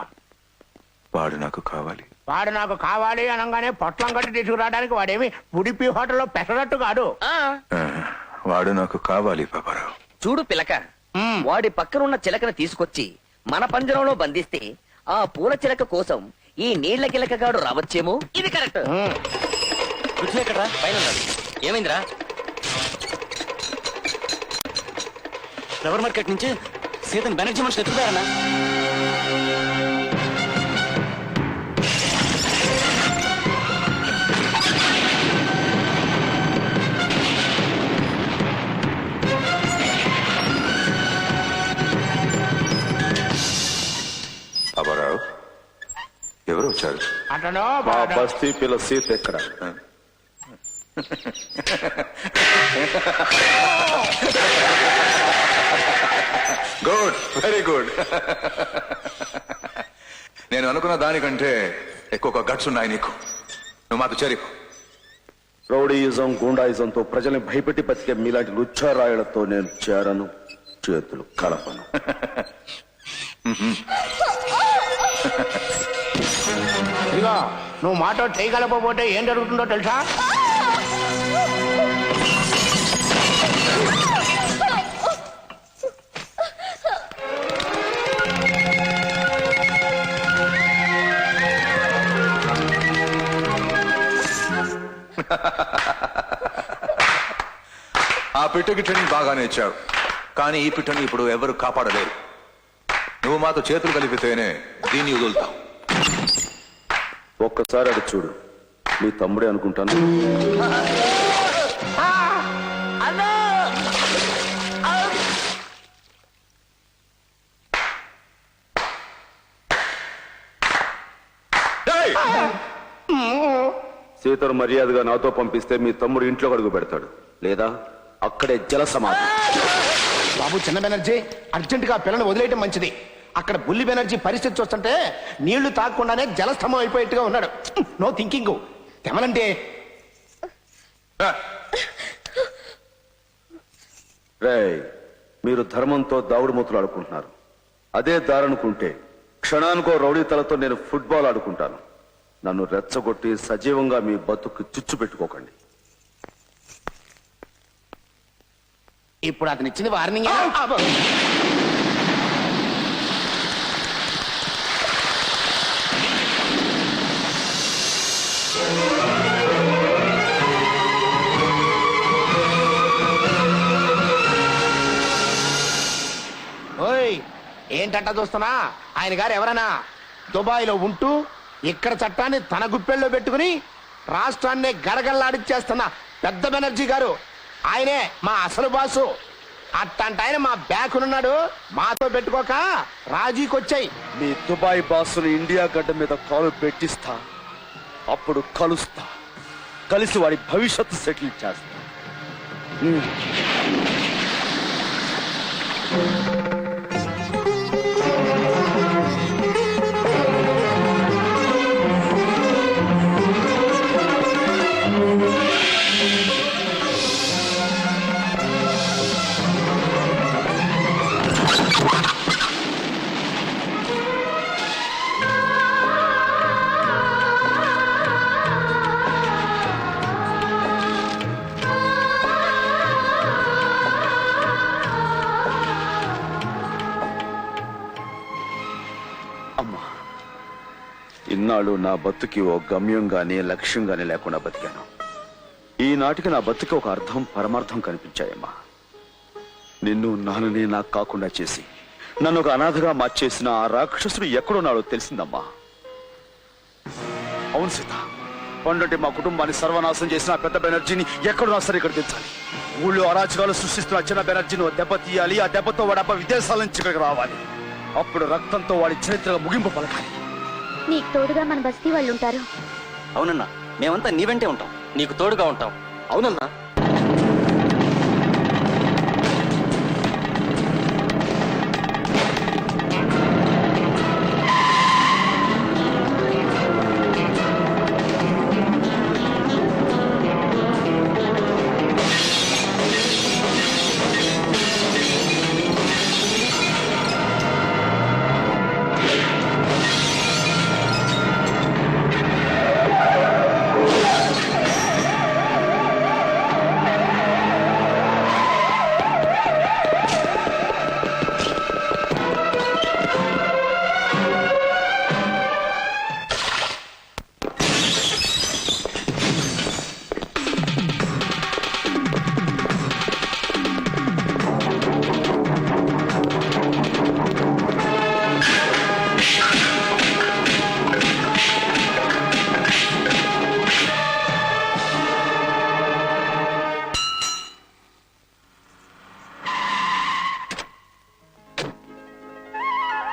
వాడు నాకు కావాలి. వాడు నాకు కావాలి అనగానే పొట్లం కట్టి తీసుకురావడానికి వాడేమి ఉడిపి హోటల్లో పెసరట్టు కాడు. వాడు నాకు కావాలి పాపారావు. చూడు పిలక, వాడి పక్కనున్న చిలకను తీసుకొచ్చి మన పంజరంలో బంధిస్తే ఆ పూల చిలక కోసం ఈ నీళ్ల గిలకగాడు రావచ్చేమో. ఇది కరెక్ట్. ఎక్కడా పైన ఏమైందిరా? ఫ్లవర్ మార్కెట్ నుంచి సీతన్ బెనర్జీ మనుషులు ఎత్తుతారన్నా. పాపారావు ఎవరు వచ్చారు? అతను మా బస్తీ పిల్ల సీత ఎక్కడ? Good, very good. నేను అనుకున్న దానికంటే ఎక్కువ గట్స్ ఉన్నాయి నీకు. నువ్వు మాతో చేరిపో. రౌడీయిజం, గూండాయిజంతో ప్రజల్ని భయపెట్టి బతికే మీలాంటి లుచ్చారాయులతో నేను చేరను, చేతులు కలపను. ఇదిగో నువ్వు మాతో చేయగలపోతే ఏం జరుగుతుందో తెలుసా? ఆ పిట్టకి ట్రైనింగ్ బాగానే ఇచ్చావు, కానీ ఈ పిట్టని ఇప్పుడు ఎవరు కాపాడలేరు. నువ్వు మాతో చేతులు కలిపితేనే దీన్ని వదులుతావు. ఒక్కసారి అడు చూడు, మీ తమ్ముడే అనుకుంటాను. సీతను మర్యాదగా నాతో పంపిస్తే మీ తమ్ముడు ఇంట్లో అడుగు పెడతాడు, లేదా అక్కడే జల సమాధి. బాబు చిన్న బెనర్జీ, అర్జెంట్ గా పిల్లని వదిలేయటం మంచిది. అక్కడ బుల్లి బెనర్జీ పరిస్థితి చూస్తుంటే నీళ్లు తాగకుండానే జలస్తంభం అయిపోయేట్టుగా ఉన్నాడు. No thinking. తెమలంటే రేయ్, మీరు ధర్మంతో దావుడు మూతలు ఆడుకుంటున్నారు. అదే దారనుకుంటే క్షణానికో రౌడీ తలతో నేను ఫుట్బాల్ ఆడుకుంటాను. నన్ను రెచ్చగొట్టి సజీవంగా మీ బతుకు చిచ్చు పెట్టుకోకండి. ఇప్పుడు అతను ఇచ్చింది వార్నింగ్. ఓయ్, ఏంటంట చూస్తున్నా? ఆయన గారు ఎవరన్నా దుబాయ్లో ఉంటూ ఇక్కడ చట్టాన్ని తన గుప్పెల్లో పెట్టుకుని రాష్ట్రాన్నే గడగల్లాడిచ్చేస్తున్న పెద్ద బెనర్జీ గారు. ఆయనే మా అసలు బాసు. అట్టంట ఆయన మా బ్యాకునున్నాడు. మాతో పెట్టుకోక రాజీకొచ్చాయి. మీ దుబాయ్ బాసులు ఇండియా గడ్డ మీద కాలు పెట్టిస్తా, అప్పుడు కలుస్తా, కలిసి వాడి భవిష్యత్తు సెటిల్ చేస్తా. అమ్మా, ఇన్నాళ్ళు నా బతుకి ఓ గమ్యం గాని లక్ష్యం గాని లేకుండా బతికాను. ఈనాటికి నా బతుకి ఒక అర్థం పరమార్థం కనిపించాయమ్మా. నిన్ను నాన్నని నాకు కాకుండా చేసి నన్ను ఒక అనాథగా మార్చేసిన ఆ రాక్షసుడు ఎక్కడున్నాడో తెలిసిందమ్మా. అవును సీత, పండంటే మా కుటుంబాన్ని సర్వనాశనం చేసిన పెద్ద బెనర్జీని ఎక్కడున్నా సరే ఇక్కడ తెచ్చాలి. ఊళ్ళో అరాచకాలు సృష్టిస్తున్న చిన్న బెనర్జీని దెబ్బ తీయాలి. ఆ దెబ్బతో వాడి అబ్బ విదేశాల నుంచి ఇక్కడికి రావాలి. అప్పుడు రక్తంతో వాడి చరిత్ర ముగింపు పలకాలి. నీకు తోడుగా మన బస్తీ వాళ్ళు ఉంటారు. అవునన్నా, మేమంతా నీ వెంటే ఉంటాం, నీకు తోడుగా ఉంటాం. అవునన్నా.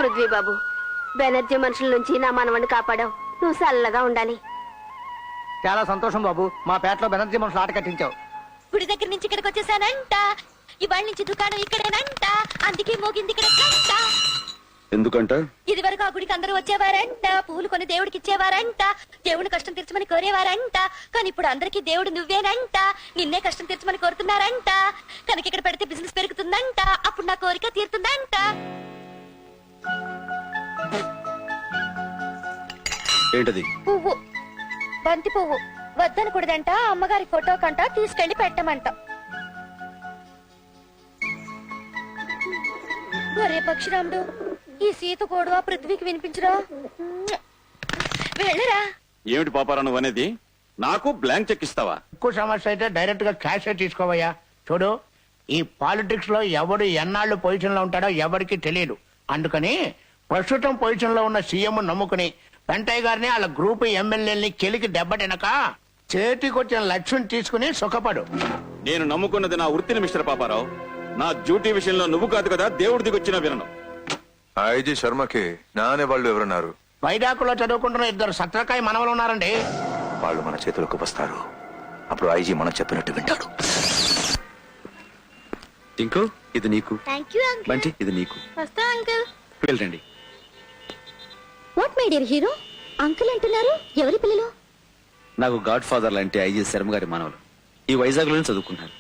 పృథ్వీ బాబు, బెనర్జీ మనుషుల నుంచి నా మనవణ్ణి కాపాడావు. నువ్వు చల్లగా ఉండాలి. చాలా సంతోషం బాబు, మా పేటలో బెనర్జీ మనుషులు ఆట కట్టించావు. గుడి దగ్గర నుంచి ఇక్కడికి వచ్చేసానంట. ఇవాళ నుంచి దుకాణం ఇక్కడేనంట. అందుకే మోగింది ఇక్కడ గంట. ఎందుకంట? ఇది వరకు ఆ గుడికి అందరూ వచ్చేవారంట, పూలు కొని దేవుడికి ఇచ్చేవారంట, దేవుని కష్టం తీర్చమని కోరేవారంట. కానీ ఇప్పుడు అందరికీ దేవుడు నువ్వేనంట, నిన్నే కష్టం తీర్చమని కోరుతున్నారంట. కనుక ఇక్కడ పెడితే బిజినెస్ పెరుగుతుందంట, అప్పుడు నా కోరిక తీరుతుందంట. ఏంటది? పువ్వు, బంతి పువ్వు వద్దనకూడదంట, అమ్మగారి ఫోటో కంట తీసుకెళ్లి పెట్టమంట. ఒరే పక్షిరాముడు, ఈ సీత గోడవ పృథ్వీకి వినిపించరా? వెళ్ళరా. ఏమిటి పాపారా నువ్వు అనేది? నాకు బ్లాంక్ చెక్ ఇస్తావా? ఎక్కువ సమస్య అయితే డైరెక్ట్ గా క్యాష్ తీసుకోవయ్యా. చూడు, ఈ పాలిటిక్స్ లో ఎవడు ఎన్నాళ్ళు పొజిషన్ లో ఉంటాడో ఎవరికి తెలియదు. అందుకని ప్రస్తుతం పొజిషన్ లో ఉన్న సీఎం నమ్ముకుని వెంటయ్య గారిని వాళ్ళ గ్రూప్ ఎమ్మెల్యేని కెలికి దెబ్బతినక చేతికొచ్చిన లక్ష్యం తీసుకుని సుఖపడు. నేను నమ్ముకున్నది నా వృత్తిని మిస్టర్ పాపారావు. నా డ్యూటీ విషయంలో నువ్వు కాదు కదా దేవుడి దిగొచ్చిన వినను. ఐజీ శర్మకి నానే వాళ్ళు ఎవరున్నారు? వైడాకులో చదువుకుంటున్న 2 సత్రకాయ మనవలు ఉన్నారండి. వాళ్ళు మన చేతులకు వస్తారు. అప్పుడు ఐజీ మనం చెప్పినట్టు వింటాడు. టింకు, ఇది నీకు. Thank you uncle. బంటి, ఇది నీకు. వస్తా అంకుల్. వెళ్ళండి. What my dear hero, uncle అంటున్నారు? ఎవరి పిల్లలు? నాకు గాడ్ ఫాదర్ లాంటి ఐజీ శర్మ గారి మనవలు. ఈ వైజాగ్ లోనే చదువుకున్నారు.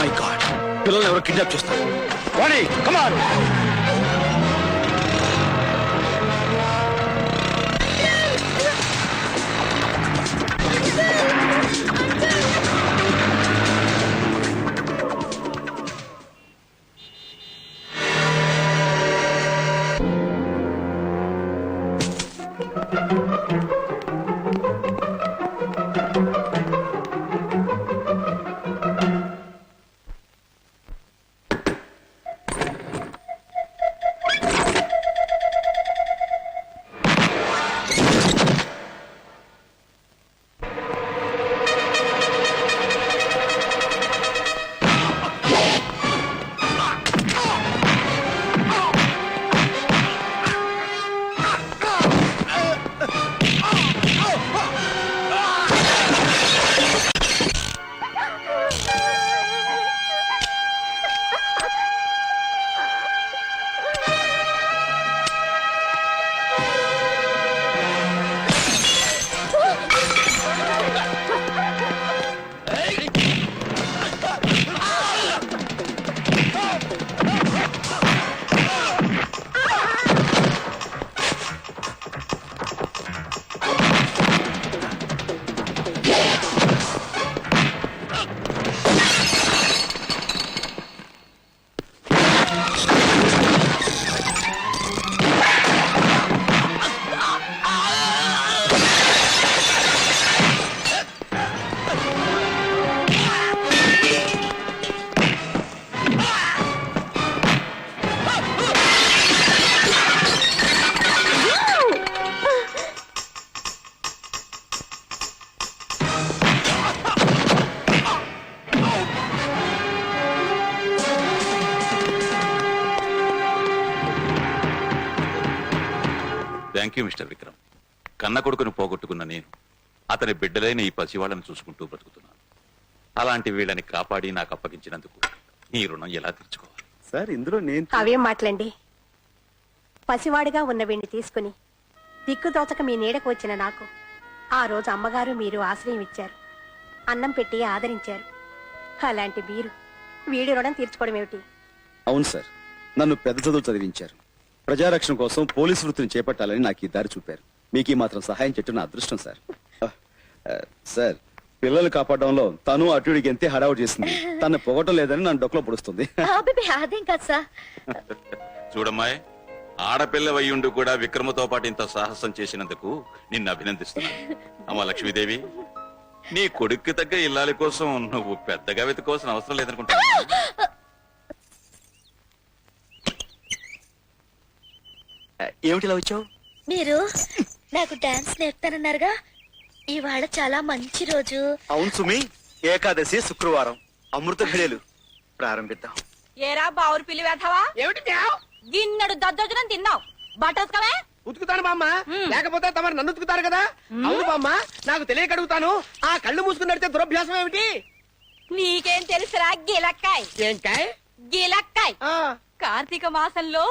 మై గాడ్, పిల్లల్ని ఎవరు కిడ్నాప్ చేస్తారు? Vani, come on. Thank you mister Vikram. కన్న కొడుకును పోగొట్టుకున్న నేను అతని బిడ్డలైన ఈ పసివాళ్ళని చూసుకుంటూ బ్రతుకుతున్నాను. అలాంటి వీళ్ళని కాపాడి నాకు అప్పగించినందుకు నీ రుణం ఎలా తీర్చుకోవాలి? సార్, ఇందులో నేను అవేం మాటలండి. పసివాడిగా ఉన్న వీణ్ణి తీసుకుని దిక్కుదోచక మీ నీడకు వచ్చిన నాకు ఆ రోజు అమ్మగారు మీరు ఆశ్రయం ఇచ్చారు, అన్నం పెట్టి ఆదరించారు. అలాంటి మీరు వీడి రుణం తీర్చుకోవడం ఏమిటి? అవును సార్, నన్ను పెద్ద చదువు చదివించారు. ప్రజారక్షణ కోసం పోలీసు వృత్తిని చేపట్టాలని నాకు ఈ దారి చూపారు. మీకు ఈ మాత్రం సహాయం చేయటం నా అదృష్టం సార్. సార్, పిల్లలు కాపాడడంలో తను అటుడికి ఎంతే హడావుడి చేసింది. తను పొగటం లేదని నన్ను డొక్కలో పొడుస్తుంది. అదేం కాదు సార్. చూడమ్మాయి, ఆడపిల్ల వయ్యుండు కూడా విక్రమతో పాటు ఇంత సాహసం చేసినందుకు నిన్ను అభినందిస్తున్నాను. అమ్మ లక్ష్మీదేవి, నీ కొడుక్కి తగ్గ ఇల్లాలి కోసం నువ్వు పెద్దగా వెతుకోవాల్సిన అవసరం లేదనుకుంటా. ఏమిటిలా వచ్చావు? మీరు నాకు డాన్స్ నేర్పుతానన్నారుగా, ఇవాళ చాలా మంచి రోజు. అవును సుమి, ఏకాదశి శుక్రవారం, అమృత ఘడియలు. ప్రారంభిద్దాం. ఏరా బావురు పిల్లి వేధవా, ఏమిటి మ్యావ్? గిన్నెడు దద్దోజనం తిన్నావు, బట్టోసుకోవే. ఉతుకుతాను బామ్మ, లేకపోతే తమరు నన్ను ఉతుకుతారు కదా. అవును బామ్మ, నాకు తెలియక అడుగుతాను, ఆ కళ్ళు మూసుకుని నడితే దురభ్యాసం ఏమిటి? నీకేం తెలుసురా గిలక్కాయ్? ఏంకాయ్? గిలక్కాయ్. ఆ, కార్తీక మాసంలో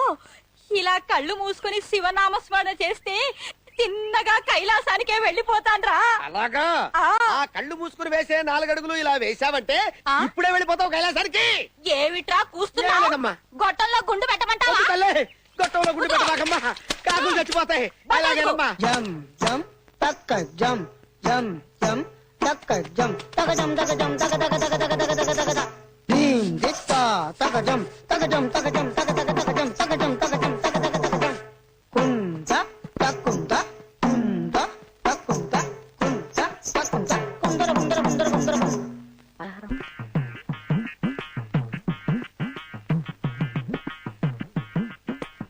ఇలా కళ్ళు మూసుకొని శివనామస్మరణ చేస్తే తిన్నగా కైలాసానికే వెళ్ళిపోతాన్రా. అలాగా? ఆ. ఆ కళ్ళు మూసుకుని వేసే 4 అడుగులు ఇలా వేసావంటే ఇప్పుడే వెళ్ళిపోతావు కైలాసానికి. ఏమిట్రా కూస్తున్నా? ఏం లేదమ్మా. గొట్టంలో గుండు పెట్టమంటావా? వద్దు తల్లే, గొట్టంలో గుండు పెట్టమాకమ్మా, కాకులు చచ్చిపోతాయి. అలాగేనమ్మా.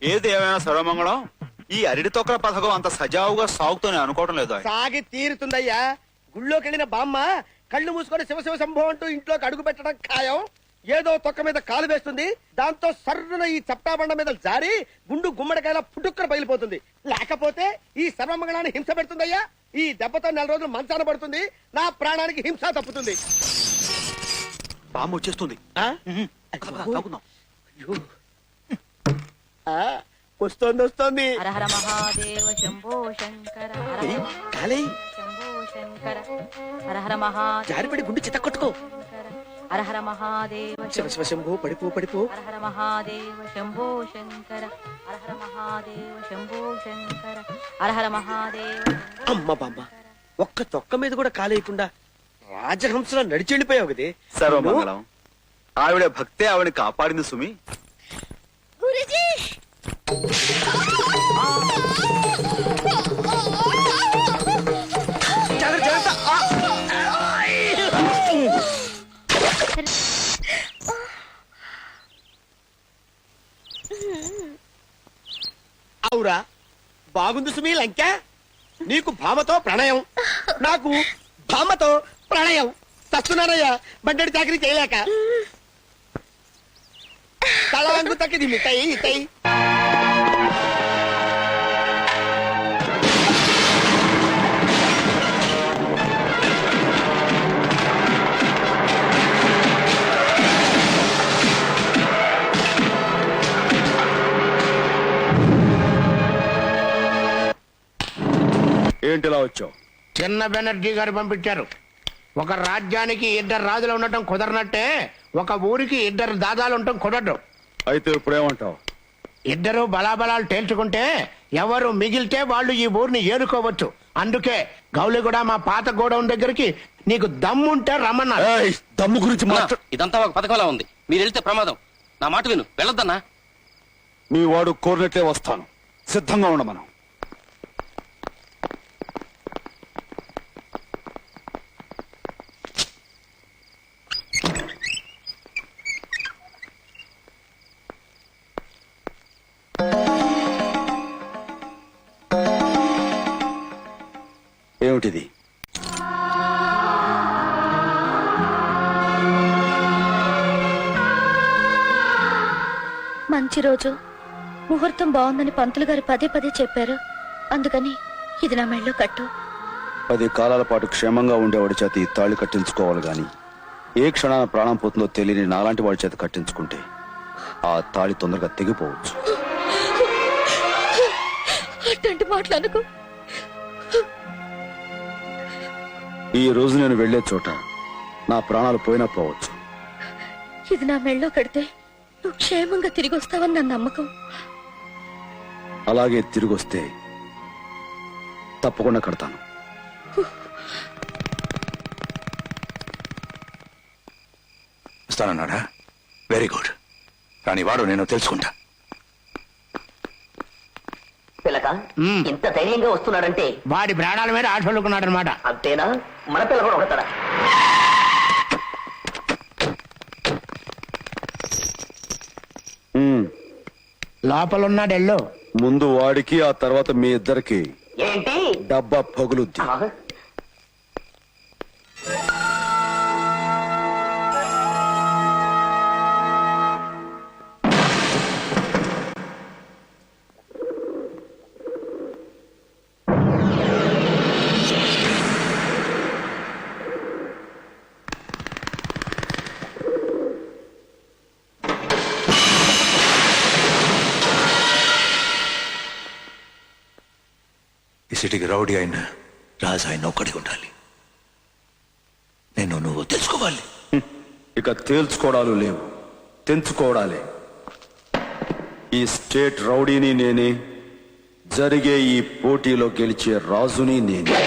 ఏది ఏమైనా సర్వమంగళం, ఈ అరిడి తొక్కల పథకం అంత సజావుగా సాగుతూనే అనుకోవటం లేదు. సాగి తీరుతుందయ్యా. గుళ్ళోకి వెళ్ళిన బామ్మ కళ్ళు మూసుకొని శివ శివ శంభో అంటూ ఇంట్లోకి అడుగు పెట్టడం ఖాయం. ఏదో తొక్క మీద కాలు వేస్తుంది, దాంతో సర్రున ఈ చప్టాబండ మీద జారి గుండు గుమ్మడికాయల పుట్టుక్కన పగిలిపోతుంది. లేకపోతే ఈ సర్వమంగళాన్ని హింస పెడుతుందయ్యా. ఈ దెబ్బతో 4 రోజులు మంచాన పడుతుంది, నా ప్రాణానికి హింస తప్పుతుంది. బామ్మ వచ్చేస్తుంది. ఆ? తాగుదాం. ఆ, వస్తోంది వస్తోంది. హర హర మహాదేవ శంభో శంకర, హర హర కాలే శంభో శంకర, హర హర మహాదేవ జారిపడి గుండు చిత్త కొట్టుకో. హర హర మహాదేవ శివ శివ శంభో, పడిపో పడిపో. హర హర మహాదేవ శంభో శంకర, హర హర మహాదేవ శంభో శంకర, హర హర మహాదేవ. అమ్మ బామ్మ, ఒక్క తొక్క మీద కూడా కాలేయకుండా రాజహంసలో నడిచి వెళ్ళిపోయావు కదే. సర్వమంగళం, ఆవిడ భక్తే ఆవిడ కాపాడింది సుమి. గురుజీ, అవురా, బాగుంది సుమీ లంక. నీకు భామతో ప్రణయం, నాకు భామతో ప్రణయం. చస్తున్నానయ్యా బండెడి చాకరీ చేయలేక. తలవంగు తక్కిది మిఠాయి ఇతయి. ఏంటిలా వచ్చావు? చిన్న బెనర్జీ గారు పంపించారు. ఒక రాజ్యానికి 2 రాజులు ఉండటం కుదరనట్టే ఒక ఊరికి 2 దాదాలు ఉండటం కుదరదు. అయితే ఇప్పుడేమంటావు? 2 బలాబలాలు తేల్చుకుంటే ఎవరు మిగిలితే వాళ్ళు ఈ ఊరిని ఏరుకోవచ్చు. అందుకే గౌలిగూడ మా పాత గోడౌన్ దగ్గరికి నీకు దమ్ముంటే రమ్మన్నారు. దమ్ము గురించి ఇదంతా ఒక పథకంలా ఉంది, మీరు వెళ్తే ప్రమాదం. నా మాట విను, వెళ్ళొద్దన్నా. మీ వాడు కోరినట్లే వస్తాను, సిద్ధంగా ఉండమను. ఏమిటిది? మంచి రోజు, ముహూర్తం బాగుందని పంతులు గారు పదే పదే చెప్పారు. అందుకని ఇది నా మెళ్ళో కట్టు. 10 కాలాల పాటు క్షేమంగా ఉండేవాడి చేత ఈ తాళి కట్టించుకోవాలి గాని ఏ క్షణాన ప్రాణం పోతుందో తెలియని నాలాంటి వాడి చేత కట్టించుకుంటే ఆ తాళి తొందరగా తెగిపోవచ్చు. అట్లాంటి మాటలకు ఈ రోజు నేను వెళ్లే చోట నా ప్రాణాలు పోయినా పోవచ్చు. ఇది నా మెళ్ళో కడితే నువ్వు క్షేమంగా తిరిగి వస్తావని నా నమ్మకం. అలాగే తిరిగొస్తే తప్పకుండా కడతాను. ఇస్తానన్నాడా? Very good. కానీ వాడు నేను తెలుసుకుంటా. పిల్లక ఇంత ధైర్యంగా వస్తున్నాడంటే వాడి ప్రాణాల మీద ఆశలుకున్నాడు అనమాట. అంతేనా? మన పిల్ల కూడా ఒకతారా? లోపలున్నాడెల్లో. ముందు వాడికి, ఆ తర్వాత మీ ఇద్దరికి ఏంటి? డబ్బా పగులుద్ది. ఈ సిటీకి రౌడీ అయిన రాజు ఆయన ఒక్కడికి ఉండాలి. నువ్వు తెలుసుకోవాలి. ఇక తేల్చుకోవడాలు లేవు, తెంచుకోవడాలే. ఈ స్టేట్ రౌడీని నేనే, జరిగే ఈ పోటీలో గెలిచే రాజుని నేనే.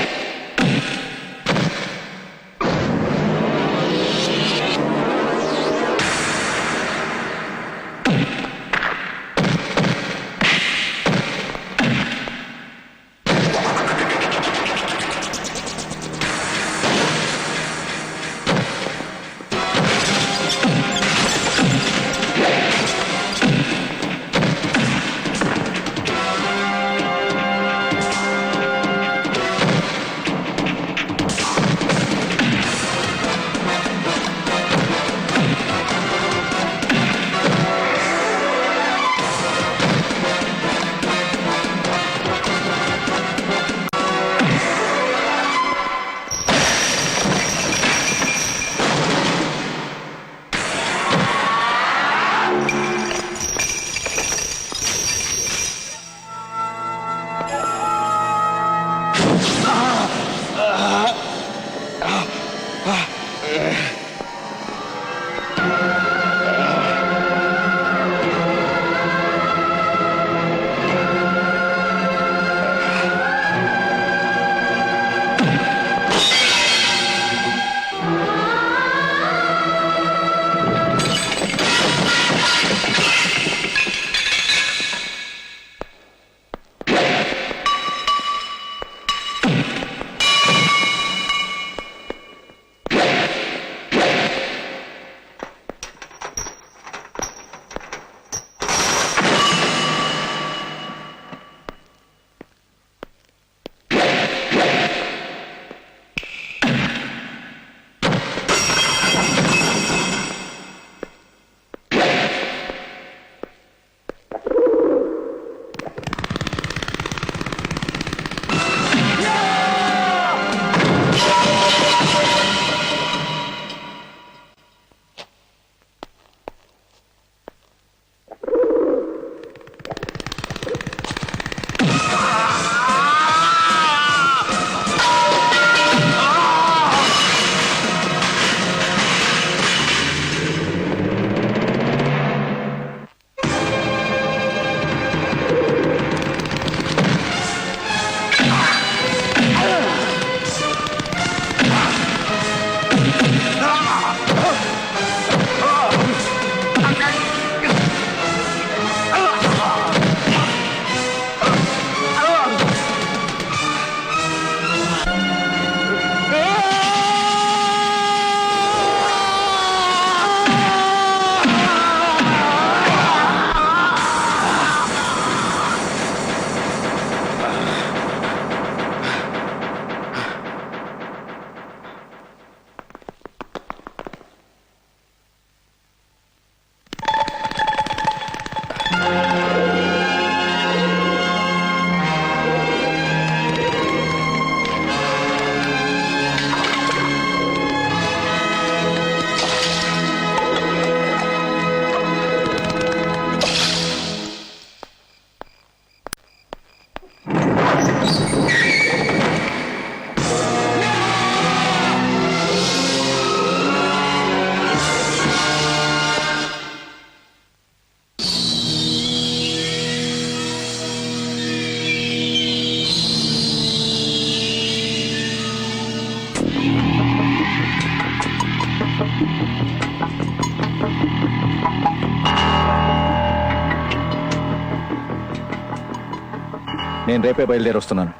నేను రేపే బయలుదేరి వస్తున్నాను.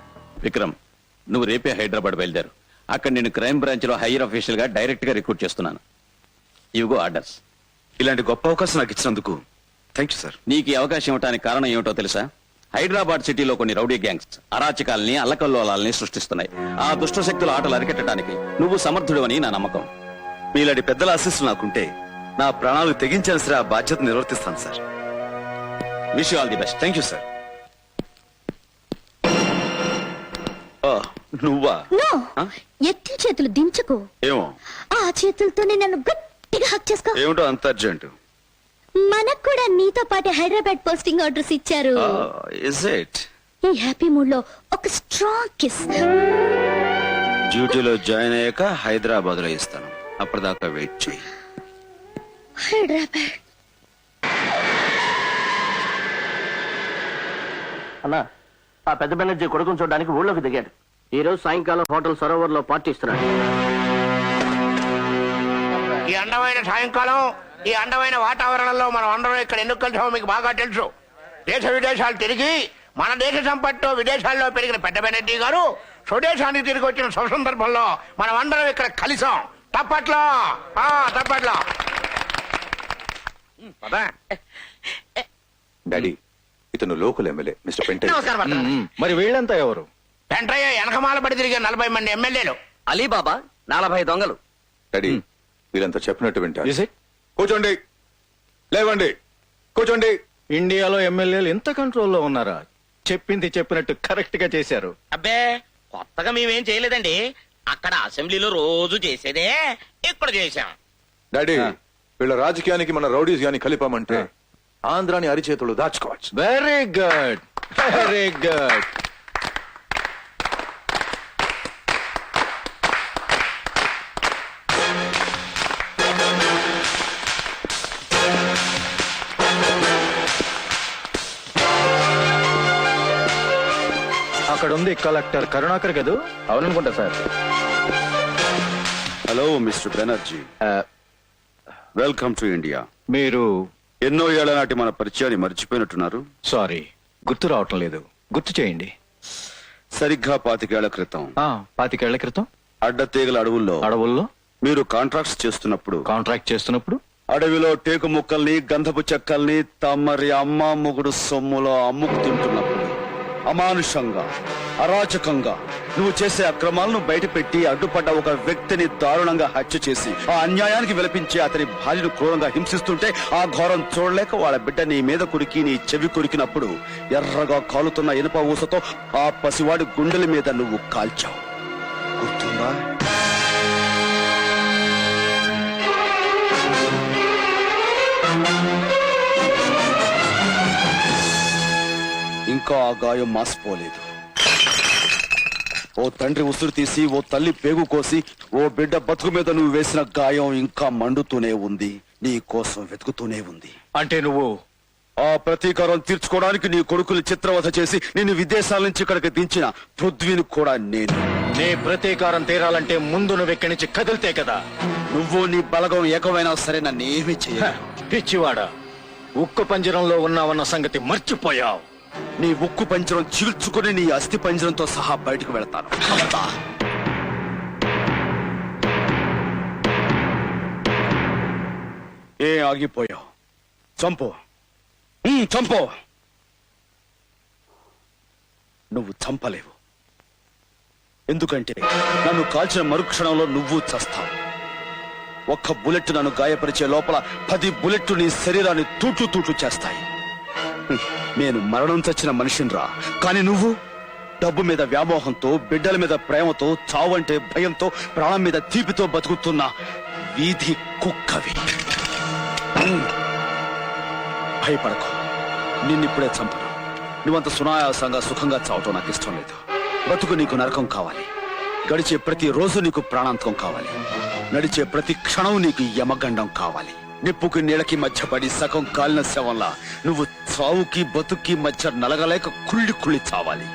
విక్రమ్, నువ్వు రేపే హైదరాబాద్ బయలుదేరు. అక్కడ నేను క్రైమ్ బ్రాంచ్ లో హైయర్ అఫీషియల్ గా డైరెక్ట్ గా రిక్రూట్ చేస్తున్నాను. ఇవిగో ఆర్డర్స్. ఇలాంటి గొప్ప అవకాశం నాకు ఇచ్చినందుకు థ్యాంక్ యూ సార్. నీకు ఈ అవకాశం ఇవ్వడానికి కారణం ఏమిటో తెలుసా? హైదరాబాద్ సిటీలో కొన్ని రౌడీ గ్యాంగ్స్ అరాచకాల్ని అల్లకల్లోలాల్ని సృష్టిస్తున్నాయి. ఆ దుష్ట శక్తుల ఆటలు అరికట్టడానికి నువ్వు సమర్థుడు అని నా నమ్మకం. మీలాంటి పెద్దల ఆశీస్సులు నాకుంటే నా ప్రాణాలు తెగించాల్సిన ఆ బాధ్యత నిర్వర్తిస్తాను sir. Wish you all the best. Thank you sir. నువ్వా? ఎత్తి చేతులు దించుకో. ఏమో ఆ చేతులతోనే నన్ను గట్టిగా హక్ చేసుకో. ఏమిటో అంత అర్జెంట్? మనకు కూడా నీతో పాటు హైదరాబాద్ పోస్టింగ్ ఆర్డర్స్ ఇచ్చారు. Is it? ఈ హ్యాపీ మూడ్ లో ఒక స్ట్రాంగ్ కిస్. డ్యూటీలో జాయిన్ అయ్యాక హైదరాబాద్ లో ఇస్తాను, అప్పటిదాకా వెయిట్ చేయి. హైదరాబాద్. అన్నా, ఆ పెద్ద బెనర్జీ కొడుకుని చూడడానికి ఊళ్ళోకి దిగాడు. ఈ రోజు సాయంకాలం హోటల్ సరోవర్ లో పార్టీ ఇస్తున్నాడు. ఈ అందమైన సాయంకాలం, ఈ అందమైన వాతావరణంలో మనం అందరం ఇక్కడ ఎందుకు కలిసామో మీకు బాగా తెలుసు. దేశ విదేశాలు తిరిగి మన దేశ సంపత్తో విదేశాల్లో పెరిగిన పెద్ద బెనర్జీ గారు స్వదేశానికి తిరిగి వచ్చిన శుభ సందర్భంలో మనం అందరం ఇక్కడ కలిసాం. తప్పట్లో తప్పట్లో. డాడీ, ఇతను లోకల్ ఎమ్మెల్యే మిస్టర్ పెంటయ్య. నమస్కారం. మరి వీళ్ళంతా ఎవరు? వెంటయ్య వెనకమాల పడి తిరిగే 40 మంది ఎమ్మెల్యేలు. అలీబాబా 40 దొంగలు. డాడీ, వీళ్ళంతా చెప్పినట్టు వింటారు. Is it? కూర్చోండి, లేవండి, కూర్చోండి. ఇండియాలో ఎమ్మెల్యేలు ఇంత కంట్రోల్లో ఉన్నారా? చెప్పింది చెప్పినట్టు కరెక్ట్ గా చేశారు. అబ్బే, కొత్తగా మేమేం చేయలేదండి. అక్కడ అసెంబ్లీలో రోజు చేసేదే ఇక్కడ చేశాం. డాడీ, వీళ్ళ రాజకీయానికి మన రౌడీస్ గాని కలిపామంటే ఆంధ్రాని అరిచేతులు దాచుకోవచ్చు. Very good, very good. అక్కడ ఉంది కలెక్టర్ కరుణాకర్ కదూ? అవుననుకుంటా sir. Hello mister Banerjee, welcome to India. మీరు ఎన్నో ఏళ్ల నాటి మన పరిచయాన్ని మర్చిపోయినట్టున్నారు. సారీ, గుర్తు రావటం లేదు. గుర్తు చేయండి. సరిగ్గా 25 ఏళ్ల క్రితం 25 ఏళ్ల క్రితం అడ్డతీగల అడవుల్లో మీరు కాంట్రాక్ట్స్ చేస్తున్నప్పుడు కాంట్రాక్ట్ చేస్తున్నప్పుడు అడవిలో టేకు ముక్కల్ని, గంధపు చెక్కల్ని తమరి అమ్మ మొగుడు సొమ్ములో అమ్ముకు తింటున్నప్పుడు అమానుషంగా, అరాచకంగా నువ్వు చేసే అక్రమాలను బయటపెట్టి అడ్డుపడ్డ ఒక వ్యక్తిని దారుణంగా హత్య చేసి ఆ అన్యాయానికి విలపించి అతని భార్యను క్రూరంగా హింసిస్తుంటే ఆ ఘోరం చూడలేక వాళ్ళ బిడ్డ నీ మీద కురికి, నీ చెవి కురికినప్పుడు ఎర్రగా కాలుతున్న ఇనుప ఊసతో ఆ పసివాడి గుండెల మీద నువ్వు కాల్చావు. గుర్తుందా? ఇంకా ఆ గాయం మాసిపోలేదు. ఓ తండ్రి ఉసురు తీసి, ఓ తల్లి పేగు కోసి, ఓ బిడ్డ బతుకు మీద నువ్వు వేసిన గాయం ఇంకా మండుతూనే ఉంది, నీ కోసం వెతుకుతూనే ఉంది. అంటే నువ్వు ఆ ప్రతీకారం తీర్చుకోవడానికి నీ కొడుకులు చిత్రవధ చేసి నిన్ను విదేశాల నుంచి ఇక్కడికి దించిన పృథ్వీని కూడా నేను. నీ ప్రతీకారం తీరాలంటే ముందు నువ్వు ఇక్కడి నుంచి కదిలితే కదా. నువ్వు నీ బలగం ఏకమైనా సరే నన్నేమీ చెయ్యను. పిచ్చివాడా, ఉక్కు పంజరంలో ఉన్నావన్న సంగతి మర్చిపోయావు. నీ ఉక్కు పంజరం చీల్చుకుని నీ అస్థి పంజరంతో సహా బయటకు వెళతాను. ఏ ఆగిపోయావు? చంపు, చంపు. నువ్వు చంపలేవు, ఎందుకంటే నన్ను కాల్చిన మరుక్షణంలో నువ్వు చస్తావు. ఒక్క బుల్లెట్ నన్ను గాయపరిచే లోపల 10 బుల్లెట్లు నీ శరీరాన్ని తూట్లు తూట్లు చేస్తాయి. నేను మరణం చచ్చిన మనిషినిరా, కానీ నువ్వు డబ్బు మీద వ్యామోహంతో, బిడ్డల మీద ప్రేమతో, చావంటే భయంతో, ప్రాణం మీద తీపితో బతుకుతున్న వీధి కుక్కవి. భయపడకు, నిన్నిప్పుడే చంపను. నువ్వంత సునాయాసంగా సుఖంగా చావటం నాకు ఇష్టం లేదు. బతుకు నీకు నరకం కావాలి, గడిచే ప్రతి రోజు నీకు ప్రాణాంతకం కావాలి, నడిచే ప్రతి క్షణం నీకు యమగండం కావాలి. నిప్పుకి నీళ్ళకి మధ్య పడి సగం కాలిన శవంలా నువ్వు చావుకి బతుక్కి మధ్య నలగలేక కుళ్ళి కుళ్ళి చావాలి.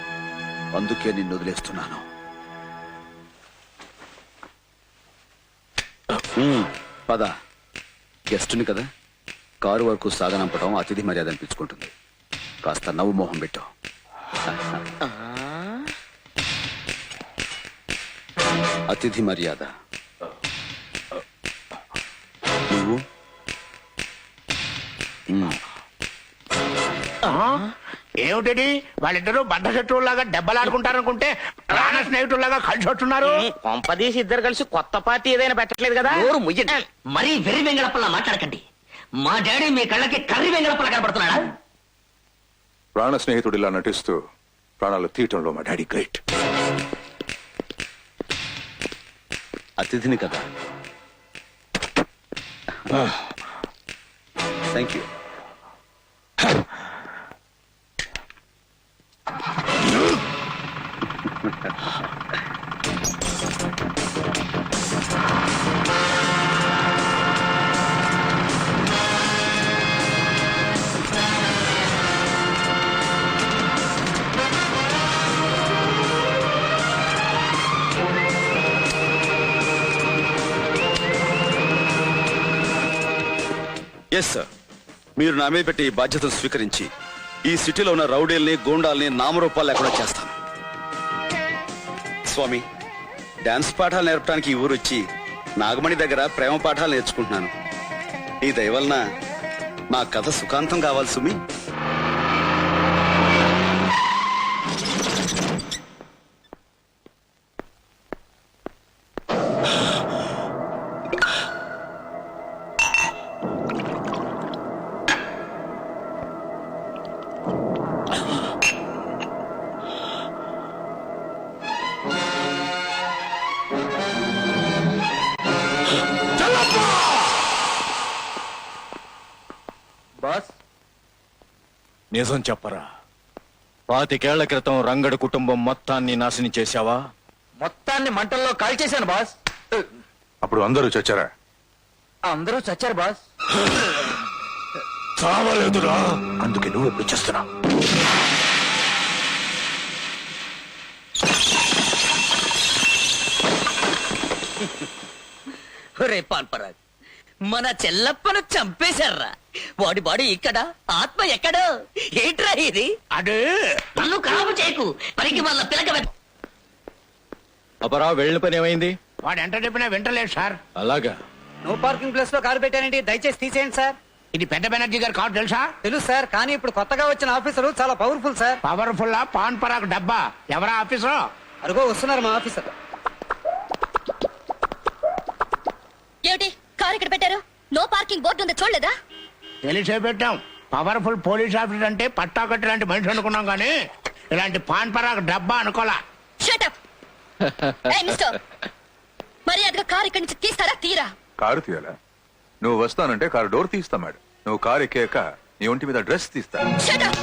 అందుకే నిన్ను వదిలేస్తున్నాను. పద, గెస్టుని కదా, కారు వరకు సాగనంపడం అతిథి మర్యాద అనిపించుకుంటుంది. కాస్త నవ్వు మోహం పెట్టావు. అతిథి మర్యాద. నువ్వు ఏమిటది? వాళ్ళిద్దరూ బద్ద శత్రువులాగా దెబ్బలాడుకుంటారనుకుంటే ప్రాణ స్నేహితుల్లాగా కలిసి వస్తున్నారు. కొంపదీసి ఇద్దరు కలిసి కొత్త పార్టీ ఏదైనా పెట్టట్లేదు కదా? మరీ వెర్రి వెంగళప్పలా మాట్లాడకండి. మా డాడీ మీ కళ్ళకి కర్రీ వెంగళప్పలా కనపడుతున్నాడా? ప్రాణ స్నేహితుడిలా నటిస్తూ ప్రాణాలు తీయటంలో మా డాడీ గ్రేట్. అతిథిని కదా. Thank you. ఎస్ సార్, మీరు నా మీద పెట్టి ఈ బాధ్యతను స్వీకరించి ఈ సిటీలో ఉన్న రౌడీల్ని గూండాల్ని నామరూపాలు లేకుండా చేస్తాను. స్వామి, డాన్స్ పాఠాలు నేర్పడానికి ఈ ఊరు వచ్చి నాగమణి దగ్గర ప్రేమ పాఠాలు నేర్చుకుంటున్నాను. ఈ దయ వలన నా కథ సుఖాంతం కావాలి సుమి. బాస్, నిజం చెప్పరా, 25 ఏళ్ల క్రితం రంగడు కుటుంబం మొత్తాన్ని నాశనం చేశావా? మొత్తాన్ని మంటల్లో కాల్చేశాను బాస్. అప్పుడు అందరూ చచ్చారా? అందరూ చచ్చారు బాస్. చావలేదురా. అందుకే నువ్వు ఎప్పుడు చేస్తున్నావు? రే పాన్పరాగ్, మన చెల్లప్పను చంపేశారా? వాడి బాడీ ఇక్కడ, ఆత్మ ఎక్కడో. ఏంట్రా ఇది? అదే నన్ను కాపు చేయకు, పనికి వాళ్ళ పిలక. అపరా, వెళ్ళిన పని ఏమైంది? వాడు ఎంత చెప్పినా వింటలేదు సార్. అలాగా? నో పార్కింగ్ ప్లేస్ లో కారు పెట్టానండి, దయచేసి తీసేయండి సార్. ఇది పెద్ద బెనర్జీ గారి కారు తెలుసా? తెలుసు సార్, కానీ ఇప్పుడు కొత్తగా వచ్చిన ఆఫీసరు చాలా powerful sir. Powerful pan Parag డబ్బా. ఎవరా ఆఫీసర్? అరుగో వస్తున్నారు మా ఆఫీసర్. ఏమిటి కారు ఇక్కడ పెట్టారు? నో పార్కింగ్ బోర్డు ఉంది, చూడలేదా? తెలిసే పెట్టాం. పవర్ఫుల్ పోలీస్ ఆఫీసర్ అంటే పట్టాకట్టి లాంటి మనిషి అనుకున్నాం కానీ ఇలాంటి పాన్ పరాక్ డబ్బా అనుకోలా. Shut up. ఏయ్ మిస్టర్, మర్యాదగా కారు ఇక్కడి నుంచి తీస్తారా? తీరా. కారు తీయాలా? నువ్వు వస్తానంటే కారు డోర్ తీస్తా మేడం. నువ్వు కారు ఎక్కాక నీ ఒంటి మీద డ్రెస్ తీస్తా. Shut up.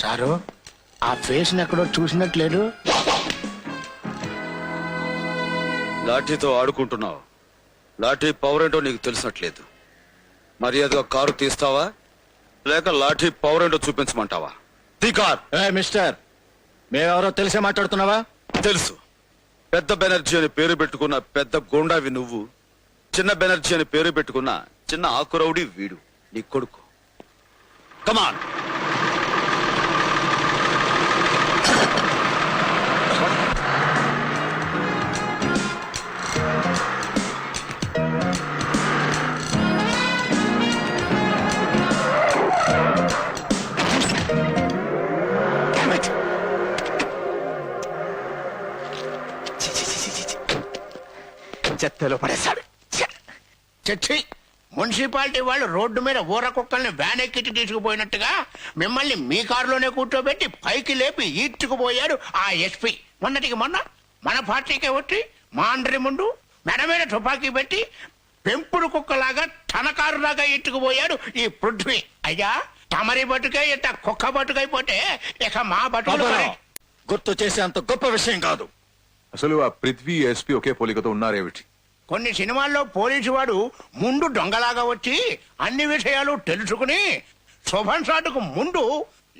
సారు, ఆ ఫేస్ ఎక్కడో చూసినట్లేదు. లాఠీతో ఆడుకుంటున్నావు. లాఠీ పవర్ ఏంటో నీకు తెలిసినట్లేదు. మర్యాదగా కారు తీస్తావా లేక లాఠీ పవర్ ఏంటో చూపించమంటావా? తీ కార్. మిస్టర్, మేమెవరో తెలిసే మాట్లాడుతున్నావా? తెలుసు. పెద్ద బెనర్జీ అని పేరు పెట్టుకున్న పెద్ద గోండావి నువ్వు, చిన్న బెనర్జీ అని పేరు పెట్టుకున్న చిన్న ఆకురౌడి వీడు, నీ కొడుకు. కమాన్. చెత్తలో పడేశాడు. చచ్చి, మున్సిపాలిటీ వాళ్ళు రోడ్డు మీద ఊర కుక్కల్ని వ్యాన్ ఎక్కించి తీసుకుపోయినట్టుగా మిమ్మల్ని మీ కారులోనే కూర్చోబెట్టి పైకి లేపి ఈడ్చుకుపోయాడు ఆ ఎస్పీ. మొన్నటికి మొన్న మన పార్టీకే వచ్చి మాండ్రి ముందు మెడ మీద తుపాకీ పెట్టి పెంపుడు కుక్కలాగా తన కారులాగా ఈడ్చుకుపోయాడు ఈ పృథ్వీ. అయ్యా, తమరి బతుకే ఇంత కుక్క బతుకైపోతే ఇక మా బతుకులు గుర్తు చేసే అంత గొప్ప విషయం కాదు. అసలు ఆ పృథ్వీ ఎస్పీ ఒకే పోలికతో ఉన్నారేమిటి? కొన్ని సినిమాల్లో పోలీసు వాడు ముందు దొంగలాగా వచ్చి అన్ని విషయాలు తెలుసుకుని శుభం షాటుకు ముందు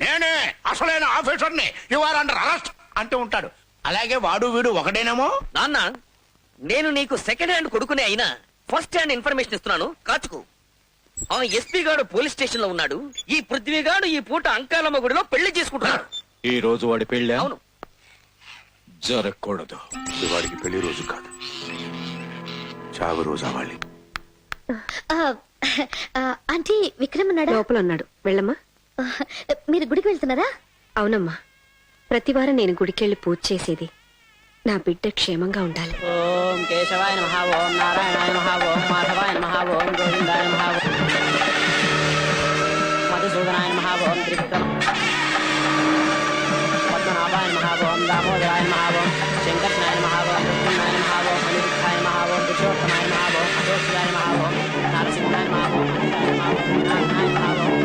నేనే అసలైన ఆఫీసర్ని, యు ఆర్ అండర్ అరెస్ట్ అంటూ ఉంటాడు. అలాగే వాడు వీడు ఒకటేనేమో. నాన్న, నేను నీకు సెకండ్ హ్యాండ్ కొడుకునే అయినా ఫస్ట్ హ్యాండ్ ఇన్ఫర్మేషన్ ఇస్తున్నాను, కాచుకు. ఆ ఎస్పీ గారు పోలీస్ స్టేషన్ లో ఉన్నాడు. ఈ పృథ్వీ గారు ఈ పూట అంకాలమ్మ గుడిలో పెళ్లి చేసుకుంటున్నాడు. ఈ రోజు వాడి పెళ్ళి అవును. జరగకూడదు. ఇది వాడికి పెళ్లి రోజు కాదు, చావు రోజు అవ్వాలి. ఆంటీ, విక్రమ్ ఉన్నాడా? లోపల ఉన్నాడు, వెళ్ళమ్మా. మీరు గుడికి వెళ్తున్నారా? అవునమ్మా, ప్రతివారం నేను గుడికెళ్ళి పూజ చేసేది నా బిడ్డ క్షేమంగా ఉండాలి. ఓం కేశవాయ నమః, ఓం నారాయణాయ నమః, ఓం మాధవాయ నమః, ఓం గోవిందాయ నమః, మధుసూదనాయ నమః, ఓం త్రివిక్రమ మహేశ్వరాయ నమః ఓం నరసింహాయ నమః ఓం నారాయణాయ నమః ఓం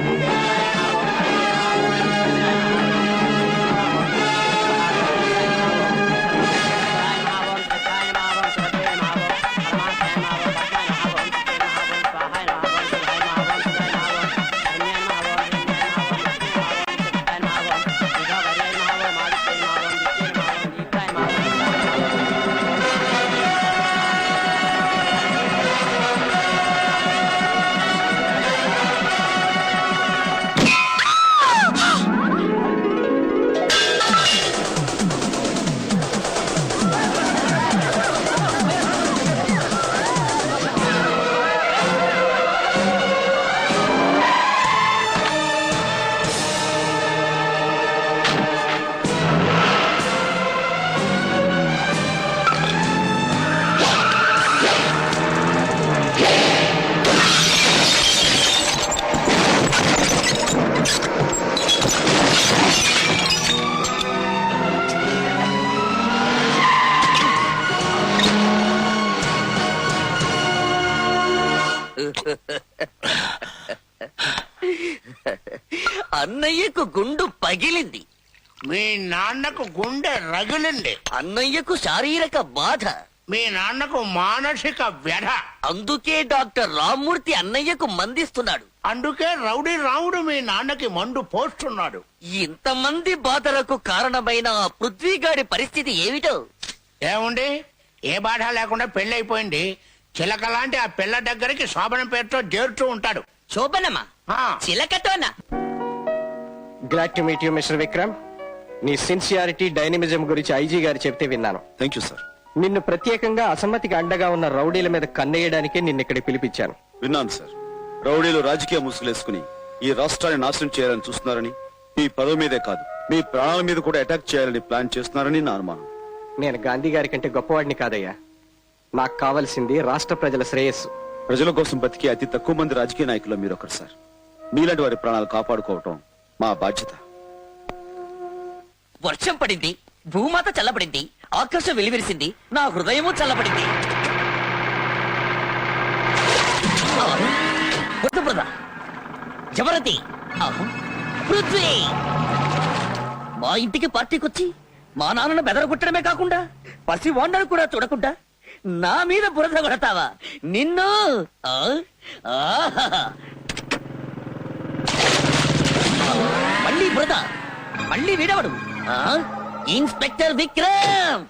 అన్నయ్యకు గుండు పగిలింది. మీ నాన్నకు గుండె రగిలింది. అన్నయ్యకు శారీరక బాధ. మీ నాన్నకు మానసిక వ్యధ. అందుకే డాక్టర్ రామ్మూర్తి అన్నయ్యకు మందిస్తున్నాడు. అందుకే రౌడీ రాముడు మీ నాన్నకి మందు పోస్తున్నాడు. ఇంతమంది బాధలకు కారణమైన ఆ పృథ్వీగాడి పరిస్థితి ఏమిటో? ఏముంది, ఏ బాధ లేకుండా పెళ్ళైపోయింది. చిలక లాంటి ఆ పిల్ల దగ్గరికి శోభనం పేరుతో చేరుతూ ఉంటాడు. శోభనమా? చిలకతోనా? Glad to meet you mister Vikram. నీ సిన్సియారిటీ డైనమిజం గురించి ఐజీ గారు చెప్తే విన్నాను. Thank you sir. నిన్ను ప్రత్యేకంగా అసమ్మతికి అండగా ఉన్న రౌడీల మీద కన్నేయడానికే నిన్నిక్కడికి పిలిపించాను. విన్నాను సార్. రౌడీలు రాజకీయ ముసుగులేసుకుని ఈ రాష్ట్రాన్ని నాశనం చేయాలని చూస్తున్నారని, మీ పదవి మీదే కాదు మీ ప్రాణాల మీద కూడా అటాక్ చేయాలని ప్లాన్ చేస్తున్నారని నా అనుమానం. నేను గాంధీ గారి కంటే గొప్పవాడిని కాదయ్యా. నాకు కావలసింది రాష్ట్ర ప్రజల శ్రేయస్సు. ప్రజల కోసం బతికే అతి తక్కువ మంది రాజకీయ నాయకులు మీరు ఒకరు సార్. మీలాంటి వారి ప్రాణాలు కాపాడుకోవటం మా బాధ్యత. వర్షం పడింది, భూమాత చల్లబడింది, ఆకాశం వెలివిరిసింది, నా హృదయము చల్లబడింది. ఎవరది? పృథ్వీ మా ఇంటికి పార్టీకొచ్చి మా నాన్నను బెదరగొట్టడమే కాకుండా పసి వాండను కూడా చూడకుండా నా మీద బురద కొడతావా? నిన్ను మళ్ళీ బురద, మళ్ళీ వీడవడు. ఇన్స్పెక్టర్ విక్రమ్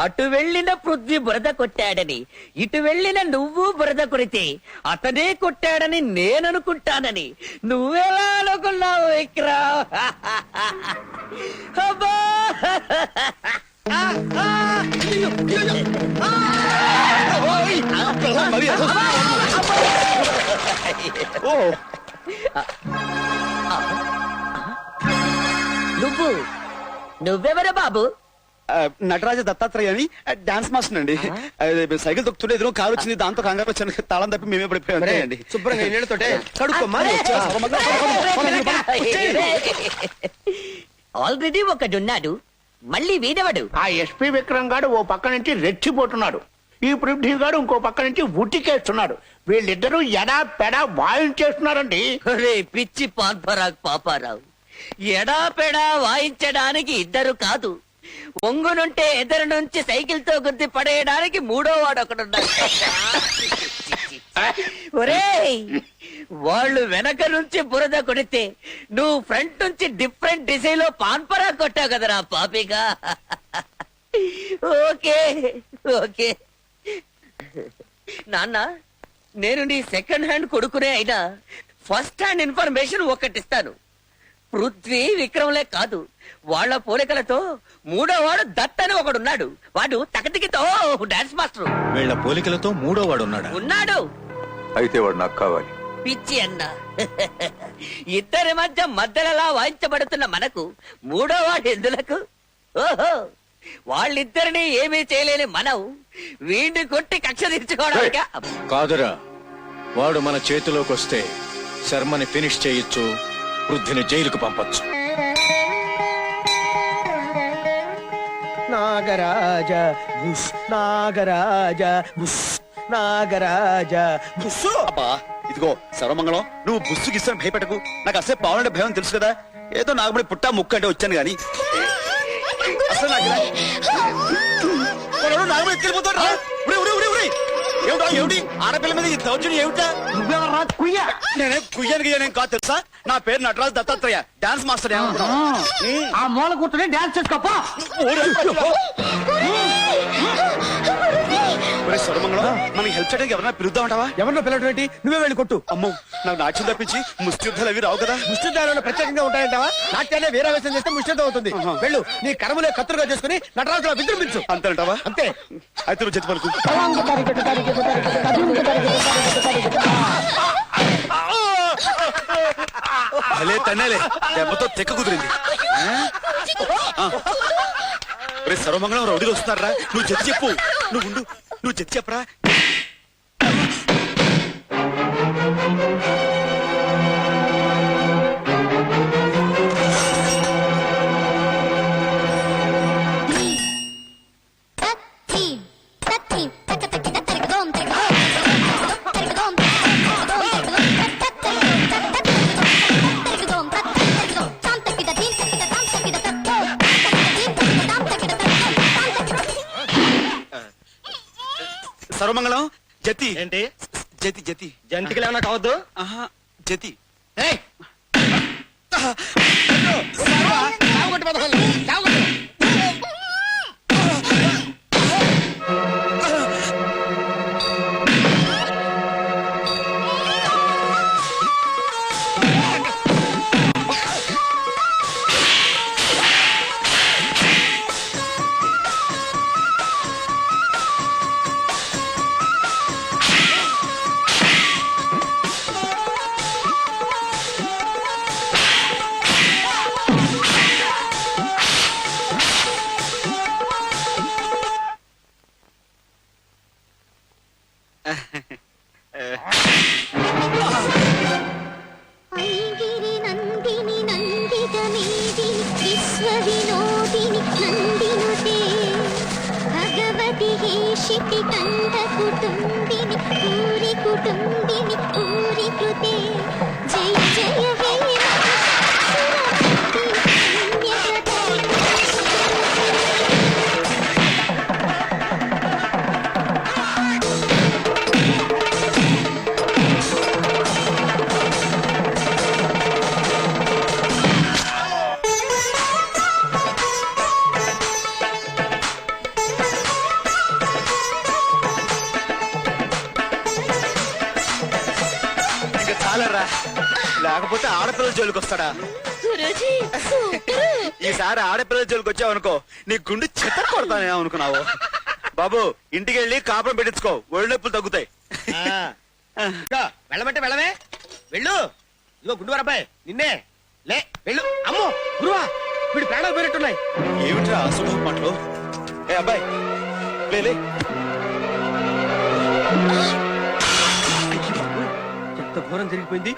అటు వెళ్ళిన పృథ్వీ బురద కొట్టాడని, ఇటు వెళ్ళిన నువ్వు బురద కొడితే అతనే కొట్టాడని నేననుకుంటానని నువ్వెలా అనుకున్నావు విక్రమ్? అబ్బా! నువ్వెవరు బాబు? నటరాజ దత్తాత్రేయ అని డాన్స్ మాస్టర్ అండి. సైకిల్ తొక్కుతుంటే ఎదురు కారు వచ్చింది, దాంతో కంగారు వచ్చాను, తాళం తప్పి మేమే పడిపోయామండి. శుభ్రంగా నీళ్ళతోటే కడుక్కోమ్మా. ఆల్రెడీ ఒకడున్నాడు, మళ్ళీ వీడవడు. ఆ ఎస్పీ విక్రమ్ గాడు ఓ పక్క నుంచి రెచ్చిపోతున్నాడు, ఈ పృథ్వీ గాడు ఇంకో పక్క నుంచి ఉట్టికేస్తున్నాడు. వీళ్ళిద్దరూ ఎడా పెడా వాయించేస్తున్నారండి. పిచ్చి పాన్పరాగ్ పాపారావు, ఎడా పెడా వాయించడానికి ఇద్దరు కాదు, ఒంగునుంటే ఎదురు నుంచి సైకిల్ తో గుద్ది పడేయడానికి మూడో వాడు ఒకడున్నాడు. ఒరేయ్, వాళ్ళు వెనక నుంచి బురద కొడితే నువ్వు ఫ్రంట్ నుంచి డిఫరెంట్ డిజైన్ లో పాన్పరా కొట్టావు కదరా పాపిగా. ఓకే ఓకే నాన్న, నేను నీ సెకండ్ హ్యాండ్ కొడుకునే అయినా ఫస్ట్ హ్యాండ్ ఇన్ఫర్మేషన్ ఒకటిస్తాను. పృథ్వీ విక్రమ్లే కాదు, వాళ్ళ పోలికలతో మూడో వాడు దత్ అని ఒకడున్నాడు. వాడు తకతికితో డాన్స్ మాస్టర్. వీళ్ళ పోలికలతో మూడో వాడు ఉన్నాడు. అయితే వాడు నాకు కావాలి. పిచ్చి అన్న, ఇద్దరి మధ్య మధ్యలో వాయించబడుతున్న మనకు మూడో వాడు ఎందులకు? ఓహో, వాళ్ళిద్దరిని ఏమీ చేయలేని మనం వీడిని కొట్టి కక్ష తీర్చుకోవడానికి కాదురా. వాడు మన చేతిలోకి వస్తే శర్మని ఫినిష్ చేయొచ్చు, పృథ్వీని జైలుకు పంపొచ్చు. నా నాగరాజ బుస్ నాగరాజ బుస్ నాగరాజ బుస్సు. అబ్బా ఇదిగో సర్వమంగళం, నువ్వు బుస్సు గిస్సుని భయపెట్టకు. నాకు అసలే పావులంటే భయం తెలుసు కదా. ఏదో నాగబడి పుట్టా ముక్క అంటే వచ్చాను గాని అసలు నాకు నాగబడి ఎత్తిపోతాడు. ఏమిటి ఆడపిల్ల మీద ఈ దౌర్జన్యం ఏమిటా? నువ్వెవరా కుయ్య? నేనే కుయ్యానికి నేను కాదు తెలుసా. నా పేరు నటరాజు దత్తాత్రేయ, డాన్స్ మాస్టర్. ఆ మూల కూర్చొని డాన్స్ చేసుకోపా. సర్వమంగళం, మనకి హెల్ప్ చేయడానికి ఎవరైనా పిలుద్దామంటావా? ఎవరినో పిల్లటువంటి నువ్వే వెళ్ళి కొట్టు. అమ్మో, నాకు నాట్యం తప్పించి ముష్టి యుద్ధాలు అవి రావు కదా. ముష్టిదారులు ప్రత్యేకంగా ఉంటాయంటావా? నాట్యాన్ని వీరావేశం చేస్తే ముష్టితో అవుతుంది. వెళ్ళు, నీ కరములే కత్తులుగా చేసుకుని నటరాజులో విజృంభించు. అంతేంటావా? అంతే. అయితే నువ్వు చెత్తి పలుకు. భలే తన్నేలే, దెబ్బతో తెక్క కుదిరింది. సర్వమంగళం రౌడీలు వస్తున్నారా? నువ్వు చెత్తి చెప్పు. నువ్వు ఉండు, నువ్వు చెత్తి చెప్పరా. సర్వమంగళం, జతి ఏంటి? జతి జతి జంతికలు ఏమన్నా కావద్దు. ఆహా, జతి. ఐగిరి నందిని నందిత మేదిని విశ్వ వినోదిని నందినుతే భగవతి హేషితి కంఠ కుటుంబిని పూరి కుటుంబిని పూరి కృతే జయ జయ హే ఇంకా చాలరా, లేకపోతే ఆడపిల్లల జోలికి వస్తాడా? గురూజీ సూపర్. ఈసారి ఆడపిల్లల జోలికి వచ్చావు అనుకో, నీ గుండె చెత్త కొడతానే అనుకున్నావు. బాబు, ఇంటికి వెళ్ళి కాపురం పెట్టించుకో, ఒళ్ళు నొప్పులు తగ్గుతాయి. వెళ్ళమంటే వెళ్ళవే. వెళ్ళు. ఇదిగో గుండువారబ్బాయి, నిన్నే. లే వెళ్ళు. అమ్మో గురువా, వీడి ప్రాణాలు పోయినట్టున్నాయి. ఏమిట్రా అసలు మాటలు? ఏ అబ్బాయి, లే. ఎంత ఘోరం జరిగిపోయింది.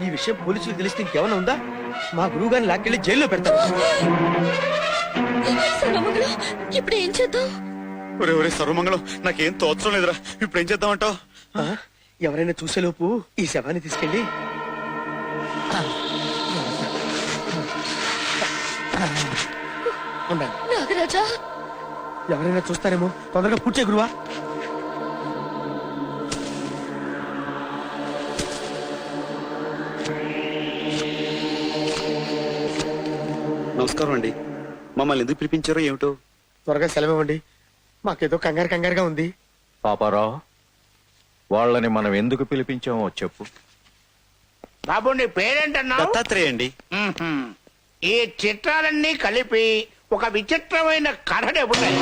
ఈ విషయం పోలీసులకు తెలిస్తే ఇంకేమైనా ఉందా? మా గురువు గారిని లాక్కెళ్ళి జైల్లో పెడతారు. సర్వమంగళం, ఇప్పుడు ఏం చేద్దాం? ఒరే ఒరే సర్వమంగళం, నాకేం తోచడం లేదురా. ఇప్పుడు ఏం చేద్దామంటావు? ఎవరైనా చూసేలోపు ఈ శవాన్ని తీసుకెళ్ళి ఉండండి. నాగరాజా, ఎవరైనా చూస్తారేమో, తొందరగా పూడ్చే గురువా. నమస్కారం అండి. మమ్మల్ని ఎందుకు పిలిపించారో ఏమిటో? త్వరగా సెలవివ్వండి, మాకేదో కంగారుగా ఉంది. పాపారావు, వాళ్ళని మనం ఎందుకు పిలిపించామో చెప్పు. బాబు నీ పేరేంటన్నావు? దత్తాత్రేయ అండి. ఈ చిత్రాలన్నీ కలిపి ఒక విచిత్రమైన కథ చెబుతాయి.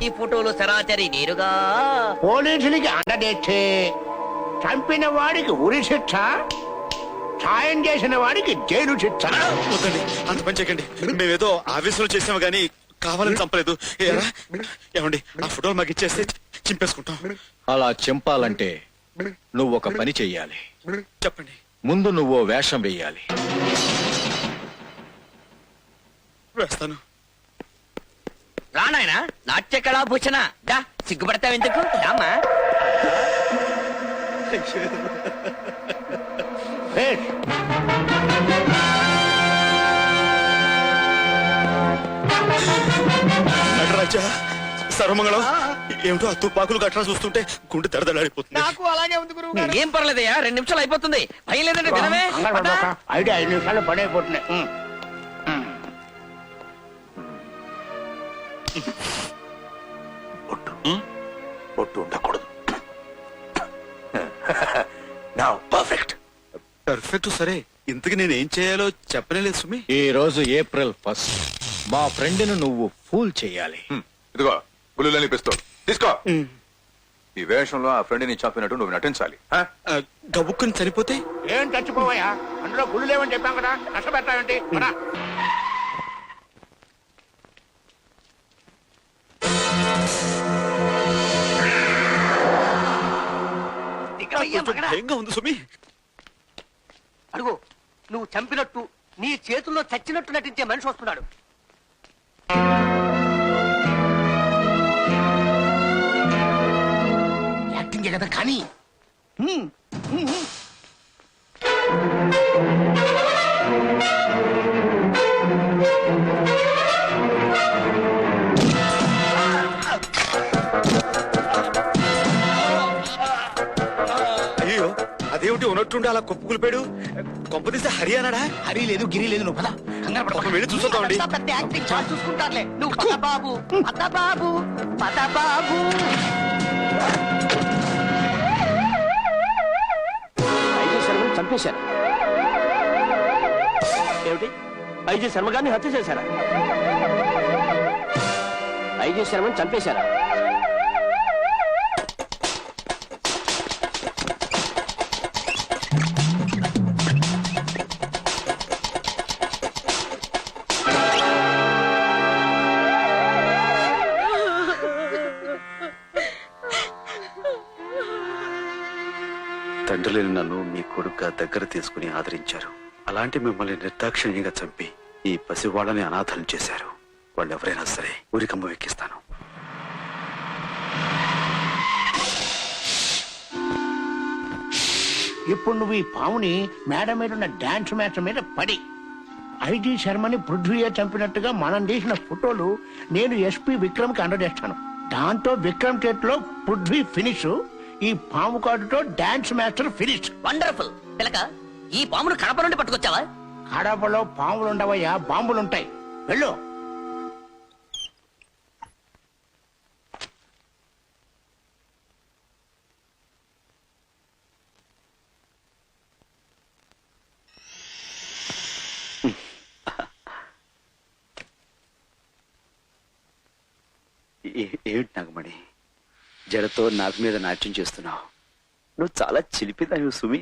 ఈ ఫోటోలు సరాసరి నేరుగా పోలీసులకి అండదేస్తే చంపిన వాడికి ఉరి శిక్ష, సాయం చేసిన వాడికి జైలు శిక్ష. వద్దండి, అంత పని చేయకండి. మేమేదో ఆవేశంలో చేసాము గానీ కావాలని చంపలేదు ఏమండి ఆ ఫోటోలు మాకు ఇచ్చేస్తే చింపేసుకుంటాం. అలా చెంపాలంటే నువ్వు ఒక పని చెయ్యాలి. చెప్పండి. ముందు నువ్వు వేషం వెయ్యాలి. వేస్తాను. రానాయన నాట్య కళాభూషణ దా సిగ్గుపడతావెందుకు రామా. నటరాజా సర్వమంగళం. ఏమిటో ఆ తుపాకులు గట్రా చూస్తుంటే గుండె దడదలాడిపోతుంది. నాకు అలాగే ఉంది గురువు. ఏం పర్లేదయ్యా 2 నిమిషాలు అయిపోతుంది. భయం లేదంటే వినమే. ఐడియా 5 నిమిషాలు పని అయిపోతున్నాయి. ఒట్టు ఉండకూడదు. నా పర్ఫెక్ట్. పర్ఫెక్ట్ సరే, ఇంతకు నేనేం చేయాలో చెప్పలేదు సుమి. ఈ రోజు April 1st మా ఫ్రెండ్ ను నువ్వు ఫూల్ చెయ్యాలి. ఇదిగో పులులని పిస్తోల్ తీసుకో. ఈ వేషంలో ఆ ఫ్రెండ్ ని చంపినట్టు నువ్వు నటించాలి. గబుక్కుని చనిపోతే ఏం చచ్చిపోవయ్యా, అందులో గుళ్ళు లేవని చెప్పాం కదా, కష్టపెడతావేంటి? భయంగా ఉంది సుమి. అడుగు నువ్వు చంపినట్టు నీ చేతుల్లో చచ్చినట్టు నటించే మనిషి వస్తున్నాడు. యాక్టింగ్ కదా కానీ అయ్యో అదేమిటి ఉన్నట్టుండి అలా కుప్పకులిపాడు. కొంపదీస్తే హరి అన్నాడా? హరి లేదు గిరి లేదు, నువ్వు పద. కంగారు పడకు. ఒక వెళ్ళి చూస్తుంటామండి. పెద్ద యాక్టింగ్ చాలా చూసుకుంటారులే. నువ్వు పద బాబు, పద బాబు, పద బాబు. చంపేశారు. ఏమిటి ఐజీ శర్మ గారిని హత్య చేశారా? ఐజీ శర్మని చంపేశారా? తండ్రి లేని నన్ను మీ కొడుకుగా దగ్గర తీసుకుని ఆదరించారు. అలాంటి మిమ్మల్ని నిర్దాక్షిణ్యంగా చంపి ఈ పసివాళ్ళని అనాథలు చేశారు. వాళ్ళు ఎవరైనా సరే ఊరికమ్మ ఎక్కిస్తాను. ఇప్పుడు నువ్వు ఈ పాముని మేడ మీద ఉన్న డాన్స్ మ్యాచ్ మీద పడి ఐజీ శర్మని పృథ్వీయే చంపినట్టుగా మనం తీసిన ఫోటోలు నేను ఎస్పీ విక్రమ్ కి అందజేస్తాను. దాంతో విక్రమ్ చేతిలో పృథ్వీ ఫినిష్, ఈ పాము కార్డుతో డాన్స్ మాస్టర్ ఫినిష్. వండర్ఫుల్. పిలక ఈ పామును కడప నుండి పట్టుకొచ్చావా? కడపలో పాములు ఉండవయ్యా, బాంబులుంటాయి. వెళ్ళు. ఏమిటి నాగమణి, జడతో నాకు మీద నాట్యం చేస్తున్నావు? నువ్వు చాలా చిలిపిదావు సుమి.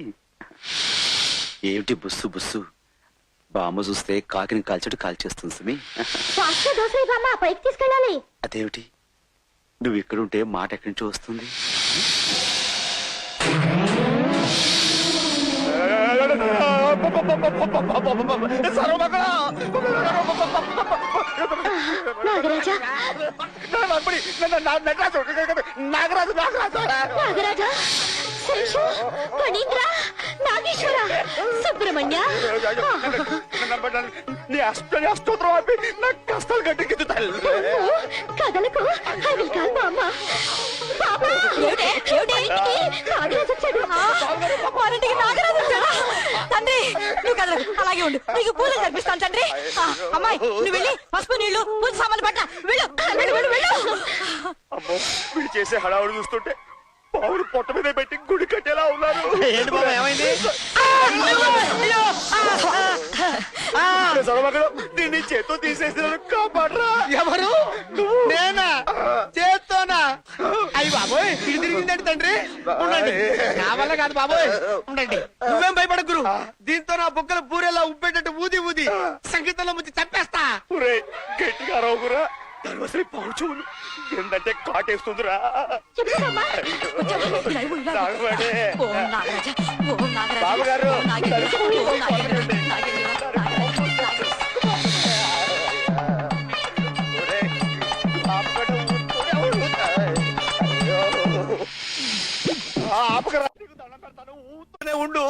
ఏమిటి బుస్సు బుస్సు? బామ్మ చూస్తే కాకిని కాల్చడు కాల్చేస్తుంది సుమి. పైకి తీసుకెళ్ళాలి. అదేమిటి, నువ్వు ఇక్కడుంటే మాట ఎక్కడి నుంచి వస్తుంది? నాగరాజా, నాగరాజా, శేషు, ఫణీంద్ర, నాగేశ్వర, సుబ్రహ్మణ్య. నీ అష్టోత్రం ఆపి నాకు కష్టాలు గట్టెక్కించుతాయి. కథలకు అవి కాదు బామ్మ. తండ్రి నువ్వు కదలకు, అలాగే ఉండు. నీకు పూజలు జరిపిస్తాను తండ్రి. అమ్మాయి నువ్వు వెళ్ళి పసుపు నీళ్లు పూజ సామాన్లు పట్ల వెళ్ళు, వెళ్ళు, వెళ్ళు, వెళ్ళు. అమ్మో, వీడు చేసే హడావుడు చూస్తుంటే పావులు పొట్ట మీద పెట్టి గుడి కట్టేలా ఉన్నారు. ఏంటి బాబా, ఏమైంది? దీన్ని చేత్తో తీసేసిన కాపాడరా. ఎవరు? నేనా? చేత్తోనా? అయ్యి బాబోయ్, ఇది తిరిగిందండి తండ్రి. ఉండండి, నా వల్ల కాదు బాబోయ్, ఉండండి. నువ్వేం భయపడకు గురు. దీంతో నా బుక్కలు పూరేలా ఉబ్బేటట్టు ఊది ఊది సంగీతంలో ముంచి చంపేస్తా. గట్టిగా రావురా. అసలు పావు చెవులు ఏంటంటే కాటేస్తుందిరా. బాబుగారు ఆపకరా, దండం పెడతాను, ఊతూనే ఉండు.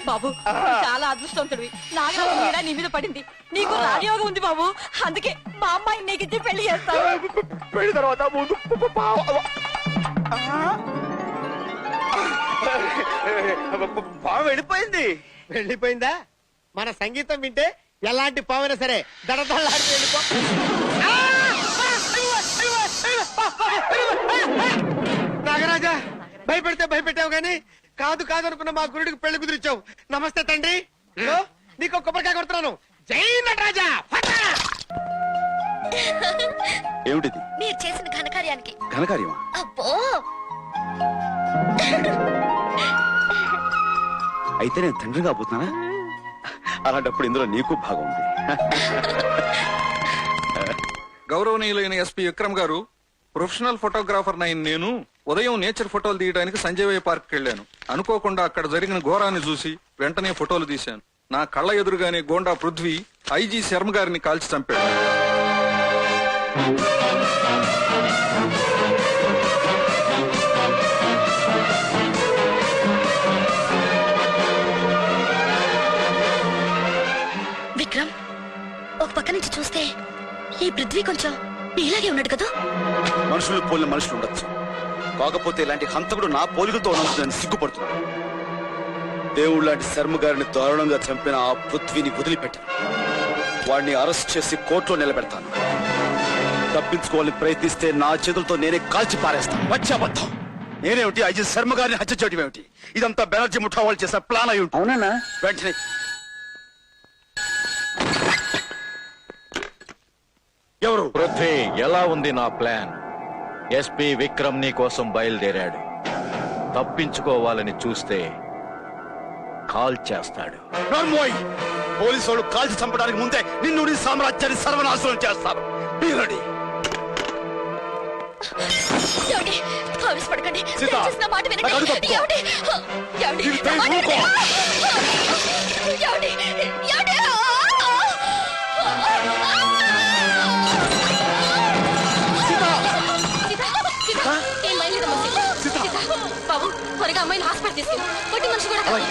బాబు చాలా అదృష్టవంతుడివి. నాగరాజు కూడా నీ మీద పడింది. నీకు రాజయోగం ఉంది బాబు. అందుకే మా అమ్మాయి నీకిచ్చి పెళ్లి చేస్తాను. పెళ్లి తర్వాత ముందు పాము వెళ్ళిపోయింది. వెళ్ళిపోయిందా? మన సంగీతం వింటే ఎలాంటి పావైనా సరే దడదళ్ళాడి వెళ్ళిపో. నాగరాజా, భయపెడితే భయపెట్టావు గాని కాదు కాదు అనుకున్న మా గురుడికి పెళ్లి కుదిరిచావు. నమస్తే తండ్రి. నీకు కొబ్బరికాయ కొడుతున్నాను. జై నటరాజా. ఏమిటిది? మీరు చేసిన ఘనకార్యానికి. ఘనకార్యమా? అబ్బో, అయితే నేను తండ్రి కాబోతున్నానా? అలాంటప్పుడు ఇందులో నీకు భాగం ఉంది. గౌరవనీయులైన ఎస్పీ విక్రమ్ గారు, ప్రొఫెషనల్ ఫోటోగ్రాఫర్ నైన్ నేను ఉదయం నేచర్ ఫోటోలు తీయడానికి సంజయ్ పార్క్ వెళ్ళాను. అనుకోకుండా అక్కడ జరిగిన ఘోరాన్ని చూసి వెంటనే ఫోటోలు తీశాను. నా కళ్ళ ఎదురుగానే గోండా పృథ్వీ ఐజీ శర్మ గారిని కాల్చి చంపాడు. విక్రమ్, ఒక పక్క నుంచి చూస్తే ఈ పృథ్వీ కొంచెం నీలాగే ఉన్నాడు కదా. మనుషులు పోలిన మనుషులు ఉండొచ్చు, కాకపోతే ఇలాంటి హంతకుడు నా పోలికలతో ఉన్నందుకు నేను సిగ్గుపడుతున్నాను. దేవుడు లాంటి శర్మ గారిని దారుణంగా చంపిన ఆ పృథ్వీని వదిలిపెట్టాను. వాడిని అరెస్ట్ చేసి కోర్టులో నిలబెడతాను. తప్పించుకోవాలని ప్రయత్నిస్తే నా చేతులతో నేనే కాల్చి పారేస్తాను. వచ్చాబద్ధం. నేనేమిటి ఐజీ శర్మ గారిని హత్య చేయడం ఏమిటి? ఇదంతా బెనర్జీ ముఠా వాళ్ళు చేసిన ప్లాన్ అయి ఉంటుంది. అవునా? వెంటనే ఎవరు? పృథ్వీ, ఎలా ఉంది నా ప్లాన్? ఎస్పీ విక్రమ్ నీ కోసం బయలుదేరాడు. తప్పించుకోవాలని చూస్తే కాల్ చేస్తాడు. పోలీసు వాళ్ళు కాల్చి చంపడానికి ముందే నిన్ను నీ సామ్రాజ్యాన్ని సర్వనాశనం చేస్తారు. పడకండి. సీత, మాట వినండి. నాకు అడుగు తప్పుకో. బాబు, త్వరగా అమ్మాయిని హాస్పిటల్ తీసుకెళ్ళి. కొట్టి మనిషి కూడా కాదు.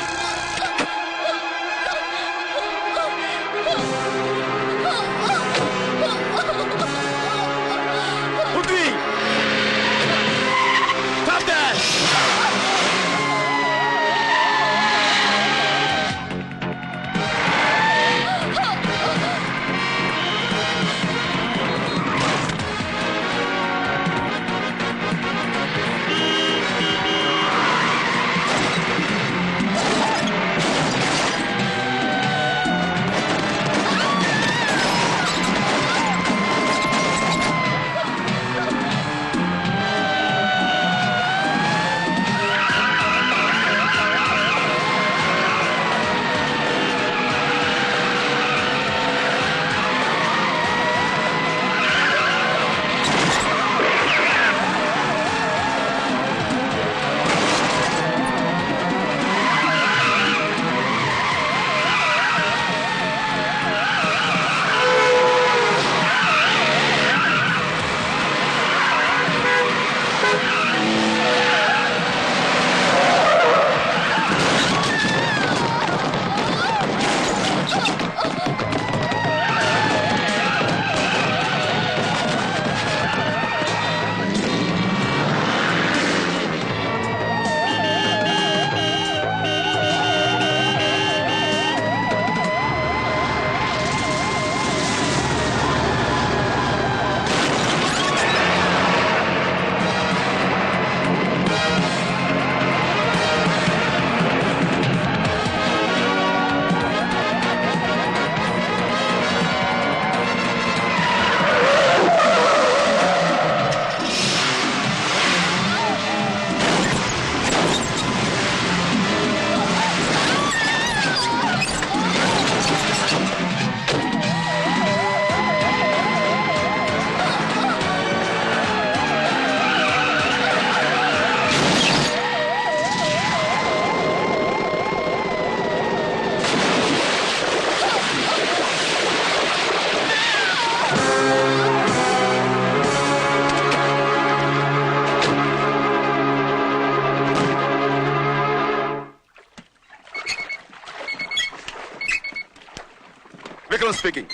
Vikram speaking.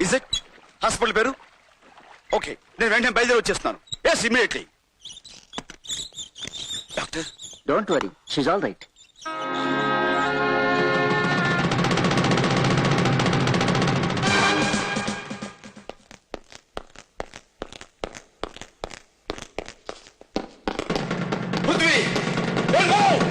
Is it hospital పేరు? ఓకే, నేను వెంటనే బయలుదేరి వచ్చేస్తున్నాను. Yes, immediately. Doctor, don't worry, she's all right. Prithvi, don't move!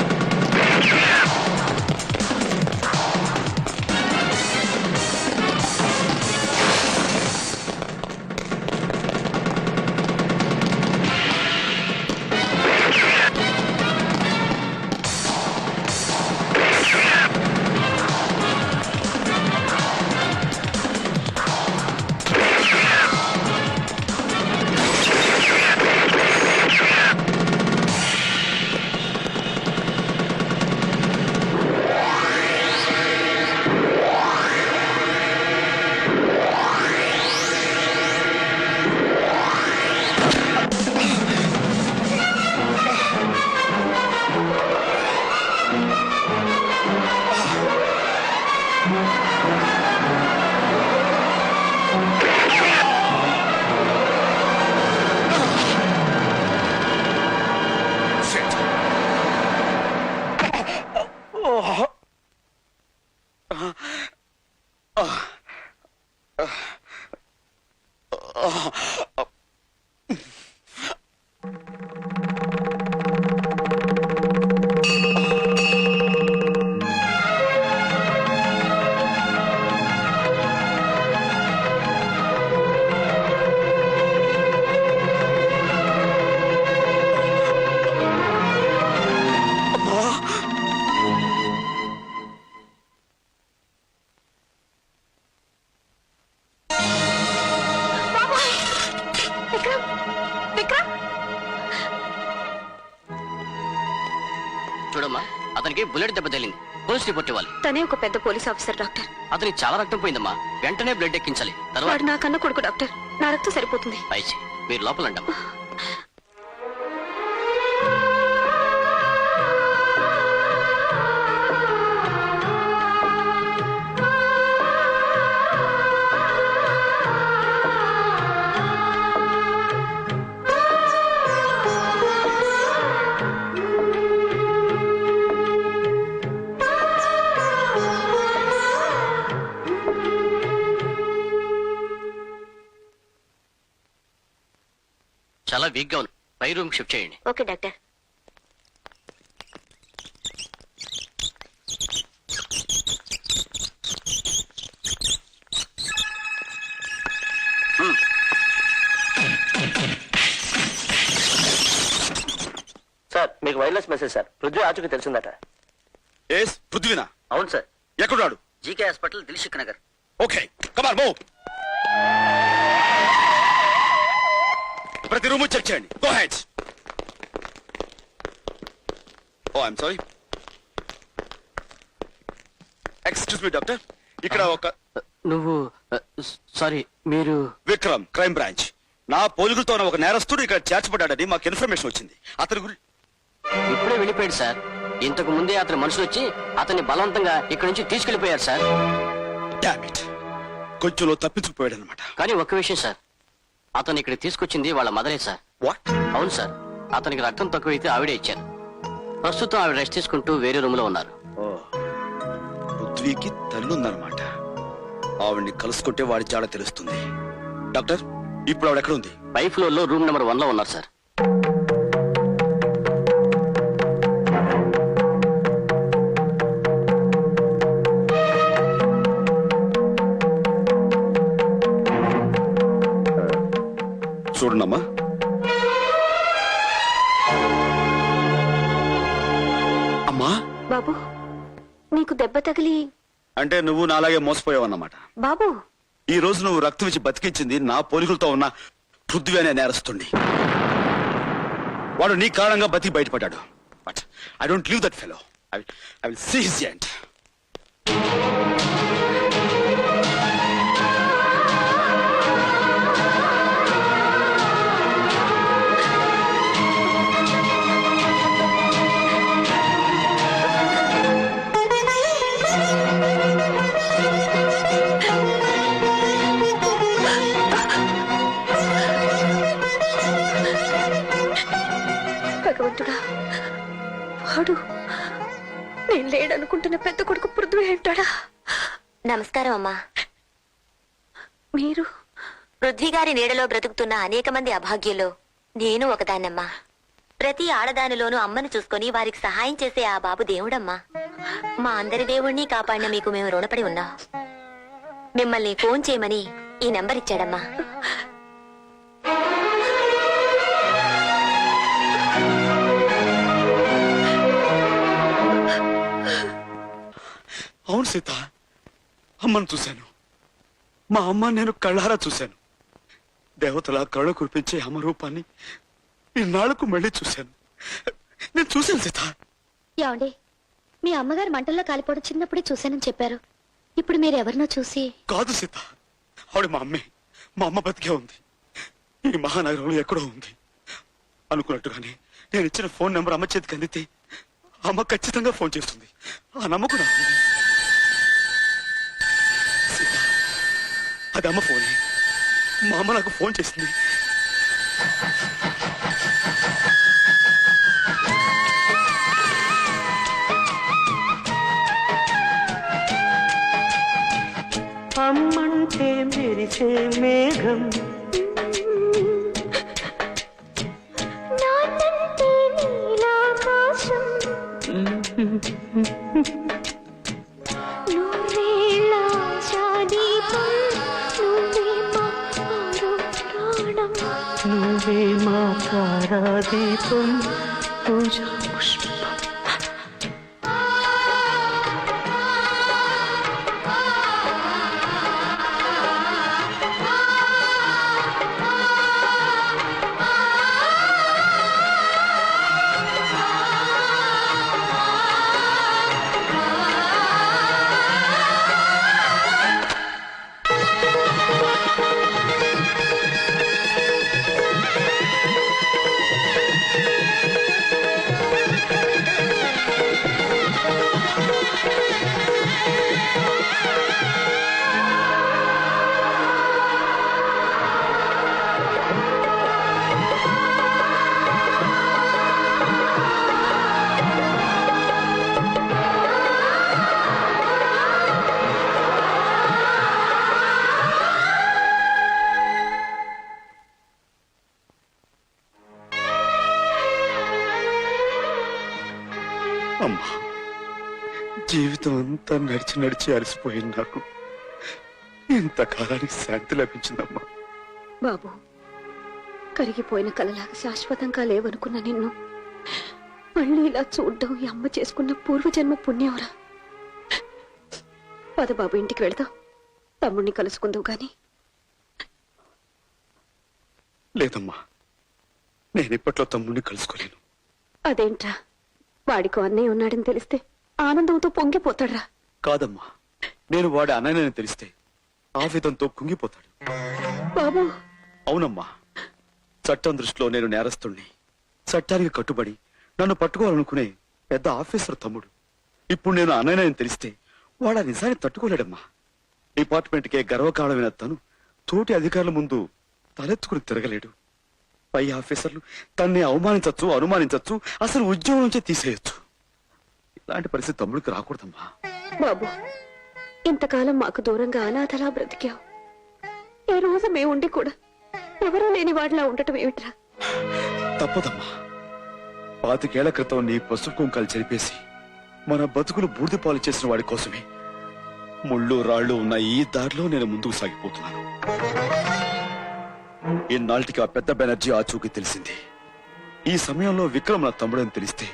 చూడమ్మా, అతనికి బుల్లెట్ దెబ్బ తగిలింది. పోలీస్ రిపోర్ట్ ఇవ్వాలి. తనే ఒక పెద్ద పోలీస్ ఆఫీసర్ డాక్టర్. అతనికి చాలా రక్తం పోయిందమ్మా. వెంటనే బ్లడ్ ఎక్కించాలి. తర్వాత వాడు నా కన్న కొడుకు డాక్టర్. నా రక్తం సరిపోతుంది. పైచి మీరు లోపల అండమ్మా. చాలా వీక్ గా ఉంది. పై రూమ్ షిఫ్ట్ చేయండి. Okay doctor. సార్, మీకు వైర్లెస్ మెసేజ్ సార్. పృథ్వీ ఆచూకీ తెలిసిందట. ఎస్, పృథ్వీనా? అవును సార్. ఎక్కడున్నాడు? GK hospital, Dilsukh Nagar. Okay, come on, move. ప్రతి రూమ్ చెక్ చేయండి. Go ahead. Oh, I'm sorry. Excuse me doctor, ఇక్కడ ఒక నువ్వు సారీ, మీరు విక్రమ్, క్రైమ్ బ్రాంచ్. నా పోలికలతో ఒక నేరస్తుడు ఇక్కడ చేర్చబడ్డాడని మాకు ఇన్ఫర్మేషన్ వచ్చింది. అతని గురించి ఇప్పుడే వెళ్ళిపోయాడు సార్. ఇంతకు ముందే అతని మనుషులు వచ్చి అతన్ని బలవంతంగా ఇక్కడి నుంచి తీసుకెళ్లిపోయారు సార్. డామ్ ఇట్, కొంచెంలో తప్పించుకుపోయాడు అనమాట. కానీ ఒక్క విషయం సార్, అతను ఇక్కడ తీసుకొచ్చింది వాళ్ళ మదరే సార్. వాట్? అవును సార్. అతనికి రక్తం తక్కువైతే ఆవిడే ఇచ్చారు. ప్రస్తుతం ఆవిడ రెస్ట్ తీసుకుంటూ వేరే రూమ్ లో ఉన్నారు. పృథ్వీకి తల్లుందనమాట. ఆవిడ్ని కలుసుకుంటే వాడి జాడ తెలుస్తుంది. డాక్టర్, ఇప్పుడు ఆవిడ ఎక్కడ ఉంది? పై ఫ్లోర్ లో రూమ్ నెంబర్ 1 లో ఉన్నారు సార్. చూడండమ్మా. అమ్మా. బాబు, నీకు దెబ్బ తగిలి. అంటే నువ్వు నాలాగే మోసపోయావన్నమాట. బాబు, ఈ రోజు నువ్వు రక్తం ఇచ్చి బతికించింది నా పోలికలతో ఉన్న పృథ్వీ అనే నేరస్తుడిని. వాడు నీ కారణంగా బతికి బయటపడ్డాడు. But I don't leave that fellow. I will see his end. అనుకుంటున్న పెద్ద కొడుకు పృథ్వీ అంటాడా? నమస్కారం అమ్మా. మీరు పృథ్వీ గారి నీడలో బ్రతుకుతున్న అనేక మంది అభాగ్యుల్లో నేను ఒకదాన్నమ్మా. ప్రతి ఆడదానిలోనూ అమ్మను చూసుకొని వారికి సహాయం చేసే ఆ బాబు దేవుడమ్మా. మా అందరి దేవుణ్ణి కాపాడిన మీకు మేము రుణపడి ఉన్నాం. మిమ్మల్ని ఫోన్ చేయమని ఈ నంబర్ ఇచ్చాడమ్మా. అవును సీత, అమ్మను చూశాను. మా అమ్మ నేను కళ్ళారా చూశాను. దేవతల కళ్ళు కురిపించే అమ్మ రూపాన్ని ఇన్నాళ్లకు మళ్ళీ చూశాను. నేను చూశాను సీత. ఏమండి, మీ అమ్మగారు మంటల్లో కాలిపోవడం చిన్నప్పుడే చూశానని చెప్పారు. ఇప్పుడు మీరు ఎవరినో చూసి... కాదు సీత, ఆవిడ మా అమ్మే. మా అమ్మ బతికే ఉంది. ఈ మహానగరంలో ఎక్కడో ఉంది. అనుకున్నట్టుగానే నేను ఇచ్చిన ఫోన్ నెంబర్ అమ్మ చేతికి అందితే అమ్మ ఖచ్చితంగా ఫోన్ చేస్తుంది. ఆ నమ్మకం నాకు ఉంది. సీత, అది అమ్మ ఫోనే. మా అమ్మ నాకు ఫోన్ చేసింది. అమ్మంటే మెరిసే మేఘం, నువ్వే మా తారాదీపం, పూజా పుష్పం. అమ్మా, జీవితం అంతా నడిచి నడిచి అలసిపోయింది. నాకు ఇంతకాలానికి శాంతి లభించిందమ్మా. బాబు, కరిగిపోయిన కలలాగా శాశ్వతంగా లేవనుకున్న నిన్ను మళ్ళీ ఇలా చూడ్డం ఈ అమ్మ చేసుకున్న పూర్వజన్మ పుణ్యంరా. పద బాబు, ఇంటికి వెళ్దాం. తమ్ముడిని కలుసుకుందావు గాని. లేదమ్మా, నేను ఇప్పట్లో తమ్ముడిని కలుసుకోలేను. అదేంట్రా, వాడికో అన్నయ్య ఉన్నాడని తెలిస్తే ఆనందంతో పొంగిపోతాడ్రా. కాదమ్మా, నేను వాడి అన్నయ్యని తెలిస్తే ఆవేదంతో కుంగిపోతాడు. బాబు, అవునమ్మా, చట్టం దృష్టిలో నేను నేరస్తుణ్ణి. చట్టానికి కట్టుబడి నన్ను పట్టుకోవాలనుకునే పెద్ద ఆఫీసర్ తమ్ముడు. ఇప్పుడు నేను అన్నయ్యని తెలిస్తే వాడు ఆ నిజాన్ని తట్టుకోలేడమ్మా. డిపార్ట్మెంట్కే గర్వకారణమైన తను తోటి అధికారుల ముందు తలెత్తుకుని తిరగలేడు. పై ఆఫీసర్లు తన్ని అవమానించచ్చు, అనుమానించచ్చు, అసలు ఉద్యోగం నుంచే తీసేయచ్చు. ఇలాంటి పరిస్థితి తమ్ముడికి రాకూడదమ్మా. బాబు, ఇంతకాలం మాకు దూరంగా అనాథలా బ్రతికావు. ఏ రోజు మేముండి కూడా ఎవరూ లేని వాడిలా ఉండటం ఏమిట్రా? తప్పదమ్మా. 25 ఏళ్ల క్రితం నీ పసుపు కుంకాలు చెరిపేసి మన బతుకులు బూడిద పాలు చేసిన వాడి కోసమే ముళ్ళు రాళ్లు ఉన్న ఈ దారిలో నేను ముందుకు సాగిపోతున్నాను. ఇన్నాళ్ళకి ఆ పెద్ద బెనర్జీ ఆచూకీ తెలిసింది. ఈ సమయంలో విక్రమ్ నా తమ్ముడని తెలిస్తే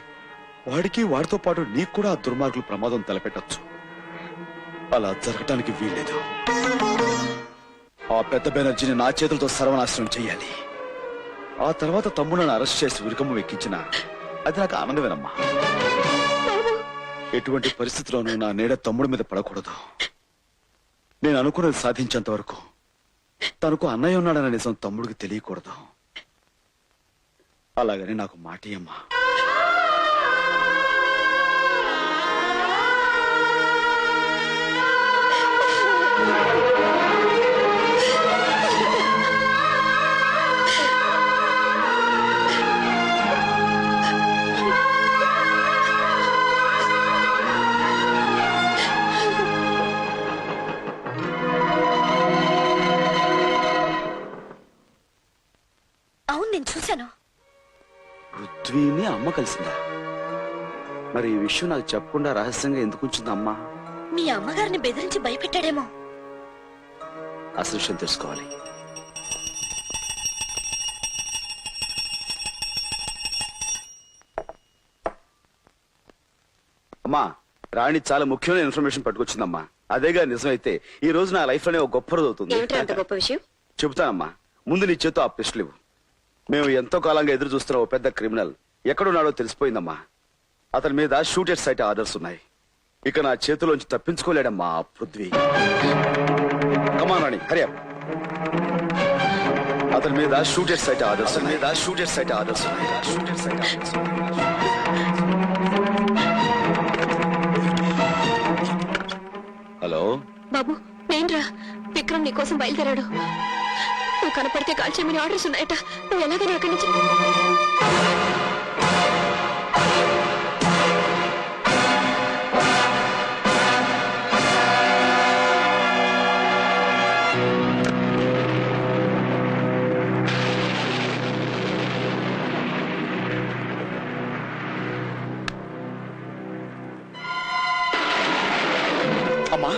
వాడికి, వాడితో పాటు నీకు కూడా ఆ దుర్మార్గులు ప్రమాదం తలపెట్టచ్చు. అలా జరగటానికి వీల్లేదు. ఆ పెద్ద బెనర్జీని నా చేతులతో సర్వనాశనం చెయ్యాలి. ఆ తర్వాత తమ్ముడని అరెస్ట్ చేసి ఉరికమ్మ ఎక్కించిన అది నాకు ఆనందమేనమ్మా. ఎటువంటి పరిస్థితిలోనూ నా నీడ తమ్ముడి మీద పడకూడదు. నేను అనుకున్నది సాధించేంత వరకు తనకు అన్నయ్య ఉన్నాడన్న నిజం తమ్ముడికి తెలియకూడదు. అలాగని నాకు మాటియమ్మా. నేను చూశాను. పృథ్వీని అమ్మ కలిసిందా? మరి ఈ విషయం నాకు చెప్పకుండా రహస్యంగా ఎందుకు ఉంచింది అమ్మ? మీ అమ్మగారిని బెదిరించి భయపెట్టాడేమో. అసలు విషయం తెలుసుకోవాలి. అమ్మా, రాణి చాలా ముఖ్యమైన ఇన్ఫర్మేషన్ పట్టుకొచ్చిందమ్మా. అదేగా నిజమైతే ఈ రోజు నా లైఫ్ లోనే ఒక గొప్ప రోజు అవుతుంది. గొప్ప విషయం చెబుతానమ్మా, ముందు నీ చేతో ఆ పిస్టల్ ఇవ్వు. మేము ఎంతో కాలంగా ఎదురు చూస్తున్న ఓ పెద్ద క్రిమినల్ ఎక్కడున్నాడో తెలిసిపోయిందమ్మా. అతని మీద షూటెడ్ సైట్ ఆర్డర్స్ ఉన్నాయి. ఇక నా చేతిలోంచి తప్పించుకోలేడమ్మా ఆ పృథ్వీ. కమాన్ రాణి, హరి అప్. అతని మీద షూటెడ్ సైట్ ఆర్డర్స్ ఉన్నాయి. హలో బాబు, నేనురా. విక్రమ్ నీ కోసం బయలుదేరాడు. నువ్వు కనపడితే కాల్చేమని ఆర్డర్స్ ఉన్నాయట. నువ్వు ఎలాగైనా అక్కడి నుంచి అమ్మా.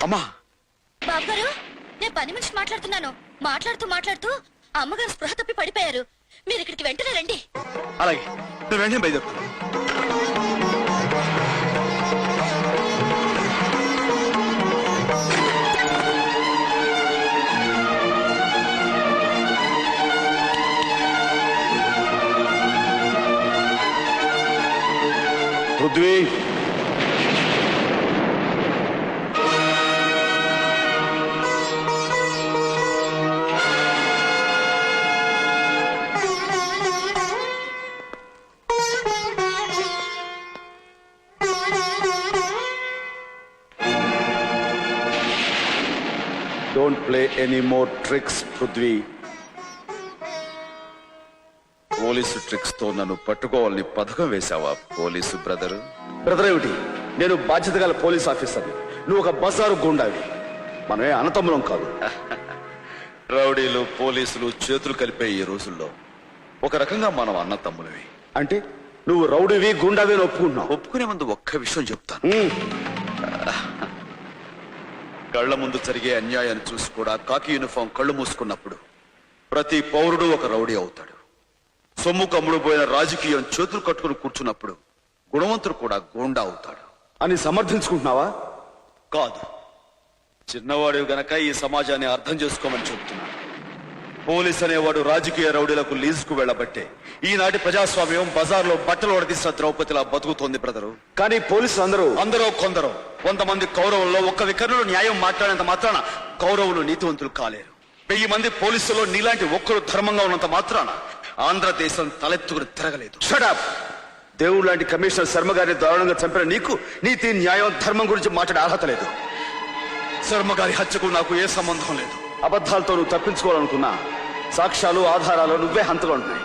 అమ్మా, బాబు గారు, నేను పని మనిషి మాట్లాడుతున్నాను. మాట్లాడుతూ అమ్మగారు స్పృహ తప్పి పడిపోయారు. మీరు ఇక్కడికి వెంటనే రండి. అలాగే నేను వెంటనే బయలుదేరుతాను. Prithvi, don't play any more tricks Prithvi. Police tricks తో నన్ను పట్టుకోవాలని పథకం వేశావా పోలీసు బ్రదర్? బ్రదర్ ఏమిటి? నేను బాధ్యత గల పోలీస్ ఆఫీసర్. నువ్వు ఒక బజారు గుండావి. మనమే అన్నతమ్ములం కాదు. రౌడీలు పోలీసులు చేతులు కలిపే ఈ రోజుల్లో ఒక రకంగా మనం అన్నతమ్ములవి. అంటే నువ్వు రౌడీవి గుండావి అని ఒప్పుకుంటున్నావు? ఒప్పుకునే ముందు ఒక్క విషయం చెప్తాను. కళ్ల ముందు జరిగే అన్యాయాన్ని చూసి కూడా కాకి యూనిఫామ్ కళ్ళు మూసుకున్నప్పుడు ప్రతి పౌరుడు ఒక రౌడీ అవుతాడు. సొమ్ము కమ్ముడు పోయిన రాజకీయం చేతులు కట్టుకుని కూర్చున్నప్పుడు గుణవంతుడు కూడా గోండా అవుతాడు అని సమర్థించుకుంటున్నావా? కాదు, చిన్నవాడు గనక ఈ సమాజాన్ని అర్థం చేసుకోమని చెబుతున్నాను. పోలీస్ అనేవాడు రాజకీయ రౌడీలకు లీజుకు వెళ్లబట్టే ఈనాటి ప్రజాస్వామ్యం బజార్లో బట్టలు వడదీసిన ద్రౌపదిలా బతుకుతోంది బ్రదరు. కానీ పోలీసులు అందరూ కొందరు 100 మంది కౌరవుల్లో ఒక్క వికర్ణులు న్యాయం మాట్లాడేంత మాత్రాన కౌరవులు నీతివంతులు కాలేరు. 1000 మంది పోలీసుల్లో నీలాంటి ఒక్కరు ధర్మంగా ఉన్నంత మాత్రాన ఆంధ్రదేశం తలెత్తుకుని తిరగలేదు. షటప్! దేవుడు లాంటి కమిషనర్ శర్మ గారిని దారుణంగా చంపిన నీకు నీతి న్యాయం ధర్మం గురించి మాట్లాడే అర్హత లేదు. శర్మ గారి హత్యకు నాకు ఏ సంబంధం లేదు. అబద్ధాలతో నువ్వు తప్పించుకోవాలనుకున్నా సాక్ష్యాలు ఆధారాలు నువ్వే హంతగా ఉంటున్నాయి.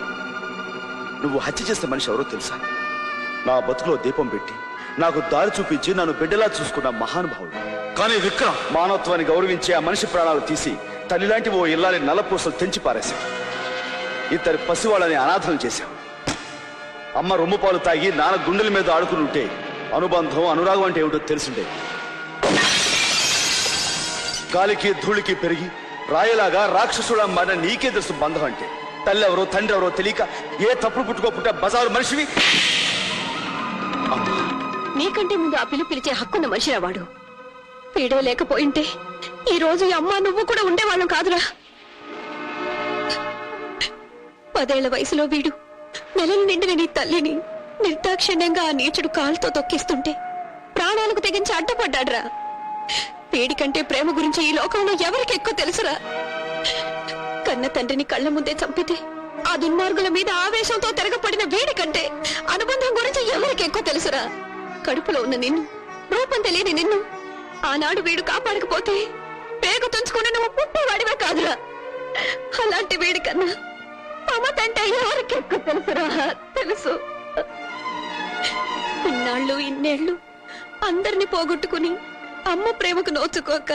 నువ్వు హత్య చేసిన మనిషి ఎవరో తెలుసా? నా బతుకులో దీపం పెట్టి నాకు దారి చూపించి నన్ను బిడ్డలా చూసుకున్న మహానుభావుడు. కానీ విక్రమ్ మానవత్వాన్ని గౌరవించి ఆ మనిషి ప్రాణాలు తీసి తల్లిలాంటి ఓ ఇల్లాలి నల్లపూసలు తెంచి పారేశావు. ఇద్దరు పసివాళ్ళని అనాథం చేశావు. అమ్మ రొమ్ము పాలు తాగి నాన్న గుండెల మీద ఆడుకుని అనుబంధం అనురాగం అంటే ఏమిటో తెలుసుండే. గాలికి ధూళికి పెరిగి రాయలాగా రాక్షసుడా మారిన నీకే తెలుసు బంధం అంటే. తల్లి ఎవరో తండ్రి ఎవరో తెలియక ఏ తప్పుడు పుట్టుకోకుండా బజారు మనిషివి. నీకంటే ముందు ఆ పిలిచే హక్కున్న మనిషిరా వాడు. పీడే లేకపోయింటే ఈ రోజు ఈ అమ్మ నువ్వు కూడా ఉండేవాళ్ళం కాదురా. 10 ఏళ్ల వయసులో వీడు నెలలు నిండిన నీ తల్లిని నిర్దాక్షిణ్యంగా ఆ నీచుడు కాలుతో తొక్కిస్తుంటే ప్రాణాలకు తెగించి అడ్డపడ్డాడ్రా. వీడికంటే ప్రేమ గురించి ఈ లోకంలో ఎవరికి ఎక్కువ తెలుసురా? కన్న తండ్రిని కళ్ళ ముందే చంపితే ఆ దుర్మార్గుల మీద ఆవేశంతో తిరగపడిన వీడికంటే అనుబంధం గురించి ఎవరికి ఎక్కువ తెలుసురా? కడుపులో ఉన్న నిన్ను, రూపం తెలియని నిన్ను ఆనాడు వీడు కాపాడకపోతే పేగు తుంచుకుని నువ్వు పుట్టేవాడివే కాదురా. అలాంటి వీడి కన్నా మమతంటే ఎవరికి ఎక్కువ తెలుసురా? తెలుసు. ఇన్నేళ్లు అందరినీ పోగొట్టుకుని అమ్మ ప్రేమకు నోచుకోక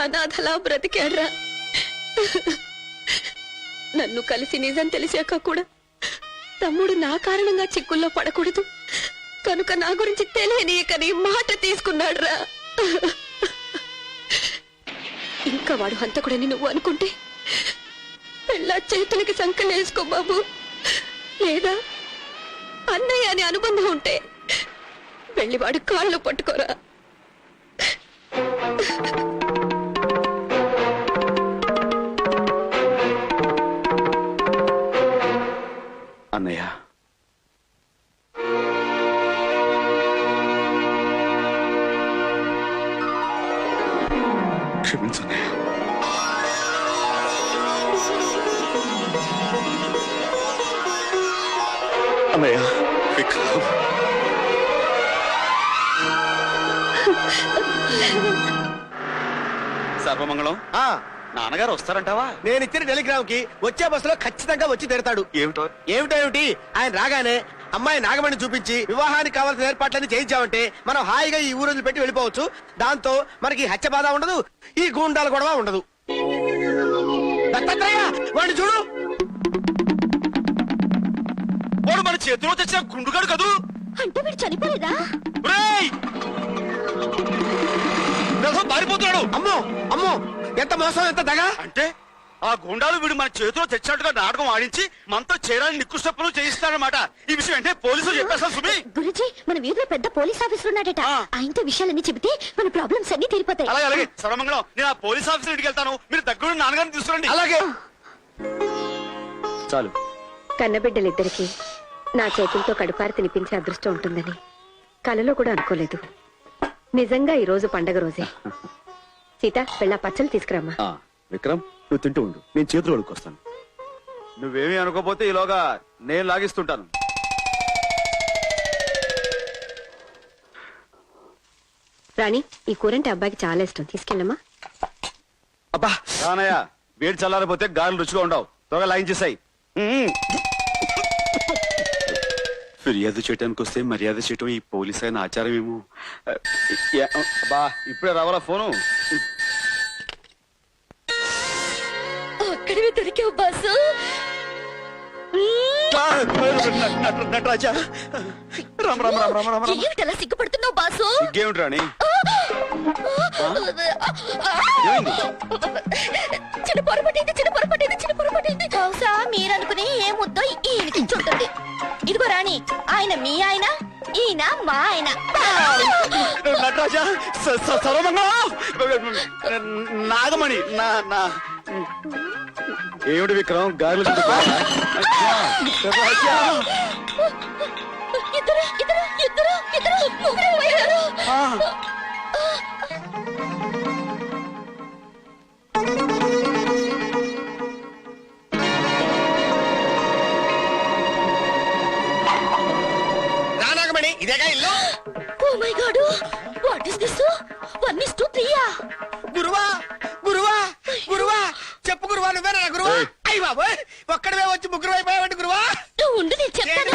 అనాథలా బ్రతికాడ్రా. నన్ను కలిసి నిజం తెలిసాక కూడా తమ్ముడు నా కారణంగా చిక్కుల్లో పడకూడదు కనుక నా గురించి తెలియనీయకని మాట తీసుకున్నాడు రా. ఇంకా వాడు హంతకుడని నువ్వు అనుకుంటే పెళ్ళా చేతులకి సంకలేసుకో బాబు. లేదా అన్నయ్య అని అనుబంధం ఉంటే వెళ్ళి వాడు కాళ్ళు పట్టుకోరా. అన్నయ్య, క్షమించన్నయ్య. అన్నయ్య, విక్రమ్. సర్వమంగళం. నాన్నగారు వస్తారంటావా? నేను ఇచ్చిన టెలిగ్రామ్ కి వచ్చే బస్సులో ఖచ్చితంగా వచ్చి తీరతాడు. ఏమిటి ఆయన రాగానే అమ్మాయి నాగమణి చూపించి వివాహానికి కావాల్సిన ఏర్పాట్లన్నీ చేయించామంటే మనం హాయిగా ఈ ఊరు పెట్టి వెళ్ళిపోవచ్చు. దాంతో మనకి హత్య బాధ ఉండదు, ఈ గూండాల గొడవ ఉండదు. దత్తాత్రేయ, వాడిని చూడు. వాడు మన చేతిలో తెచ్చిన గుండుగాడు కదూ. అంటే వీడు చనిపోలేదా? పారిపోతున్నాడు. అమ్మో అమ్మో, ఎంత మోసం, ఎంత దగా. అంటే ఆ గుండాలు వీడు మన చేతిలో తెచ్చినట్టుగా నాటకం ఆడించి మనతో చేరాలని నిక్కు స్టెప్పులు చేయిస్తాడనమాట. ఈ విషయం అంటే పోలీసులు చెప్పేస్తారు. సుమి, గురుజీ, మన వీధిలో పెద్ద పోలీస్ ఆఫీసర్ ఉన్నాడట. ఆయనతో విషయాలన్నీ చెబితే మన ప్రాబ్లమ్స్ అన్ని తీరిపోతాయి. అలాగే అలాగే. సర్వమంగళం, నేను ఆ పోలీస్ ఆఫీసర్ ఇంటికి వెళ్తాను. మీరు దగ్గర నాన్నగారిని తీసుకురండి. అలాగే. చాలు. కన్నబిడ్డలిద్దరికి నా చేతులతో కడుపారి తినిపించే అదృష్టం ఉంటుందని కలలో కూడా అనుకోలేదు. నిజంగా ఈ రోజు పండగ రోజే. సీత, వెళ్ళ పచ్చళ్ళు తీసుకురమ్మా. విక్రమ్, నువ్వు తింటూ ఉండు, నేను చేతులు అడుక్కొస్తాను. నువ్వేమీ అనుకోపోతే ఈలోగా నేను లాగిస్తుంటాను. రాణి, ఈ కూరంటే అబ్బాయికి చాలా ఇష్టం, తీసుకెళ్ళమ్మా. అబ్బా రానయ్య, వేడి చల్లారిపోతే గారెలు రుచిగా ఉండవు. త్వరగా లాగించేసాయి. ఫిర్యాదు చేయడానికి వస్తే మర్యాద చేయటం ఈ పోలీస్ అయిన ఆచారం ఏమో. అబ్బా, ఇప్పుడే రావాలా ఫోను? అక్కడివి దొరికావు బాసు. నటరాజా, రామ్ రామ్ రామ్ రామ్ రామ్. ఏమిటలా సిగ్గుపడుతున్నావు బాసు? ఇంకేమిటి రాణి? చిన్న పొరపాటైంది. బహుశా మీరనుకుని ఏ ముద్దో ఈయనకి చుంటుంది. ఇదిగో రాణి, ఆయన మీ ఆయన, ఈయన మా ఆయన. నటరాజా, సర్వమంగళం, నాగమణి, ఏమిటి విక్రమ్ గారెలు ఇద్దరు ముగ్గురు అయ్యారు. నాగమణి, ఇదేగా ఇల్లు. Oh my god, what is this? 1:3. గురువా గురువా గురువా, చెప్పు గురువా, నువ్వేనా గురువా? అయ్యి బాబోయ్, ఒక్కడవే వచ్చి ముగ్గురు అయిపోయావంటి గురువా. ఉండు, నేను చెప్తాను.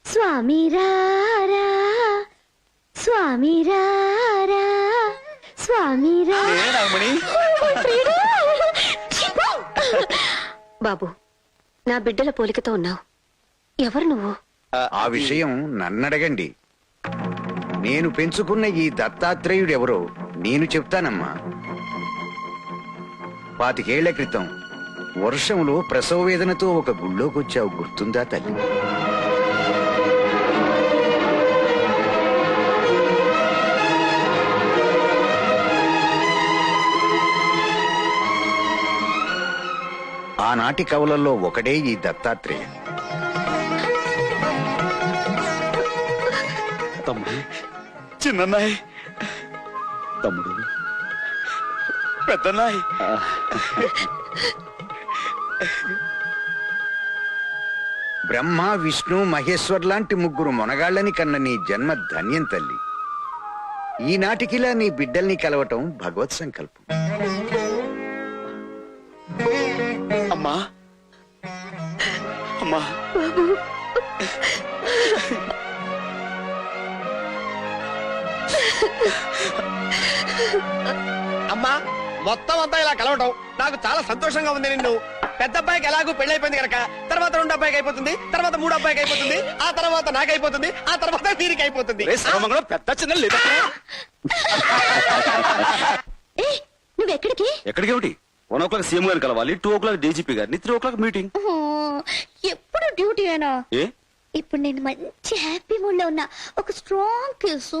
స్వామి రారా, స్వామి రారా, స్వామి నాగమణి. బాబు, నా బిడ్డల పోలికతో ఉన్నావు. ఎవరు నువ్వు? ఆ విషయం నన్నడగండి. నేను పెంచుకున్న ఈ దత్తాత్రేయుడెవరో నేను చెప్తానమ్మా. 25 ఏళ్ల క్రితం వర్షంలో ప్రసవ వేదనతో ఒక గుళ్ళోకొచ్చావు, గుర్తుందా తల్లి? ఆనాటి కవులలో ఒకడే ఈ దత్తాత్రేయ. తమ్ముడు, చిన్నన్నాయ్, తమ్ముడు, పెద్దన్నాయ్. బ్రహ్మ, విష్ణు, మహేశ్వర్ లాంటి ముగ్గురు మొనగాళ్ళని కన్న నీ జన్మ ధన్యం తల్లి. ఈనాటికిలా నీ బిడ్డల్ని కలవటం భగవత్ సంకల్పం. అమ్మా అమ్మా, అమ్మా, మొత్తం అంతా ఇలా కలవటం నాకు చాలా సంతోషంగా ఉంది. నిన్ను పెద్ద అబ్బాయికి ఎలాగో పెళ్ళైపోయింది కనుక తర్వాత రెండో అబ్బాయికి అయిపోతుంది, తర్వాత మూడో అబ్బాయికి అయిపోతుంది, ఆ తర్వాత నాకైపోతుంది, ఆ తర్వాత వీరికి అయిపోతుంది. పెద్ద చిన్న లేదా నువ్వెక్కడికి? ఎక్కడికి ఏమిటి? 1 o'clock సీఎం గారిని కలవాలి, 2 o'clock డీజీపీ గారిని, 3 o'clock మీటింగ్. ఎప్పుడు డ్యూటీ అయినా? ఏ ఇప్పుడు నేను మంచి హ్యాపీ మూడ్ లో ఉన్నా. ఒక స్ట్రాంగ్ కిస్.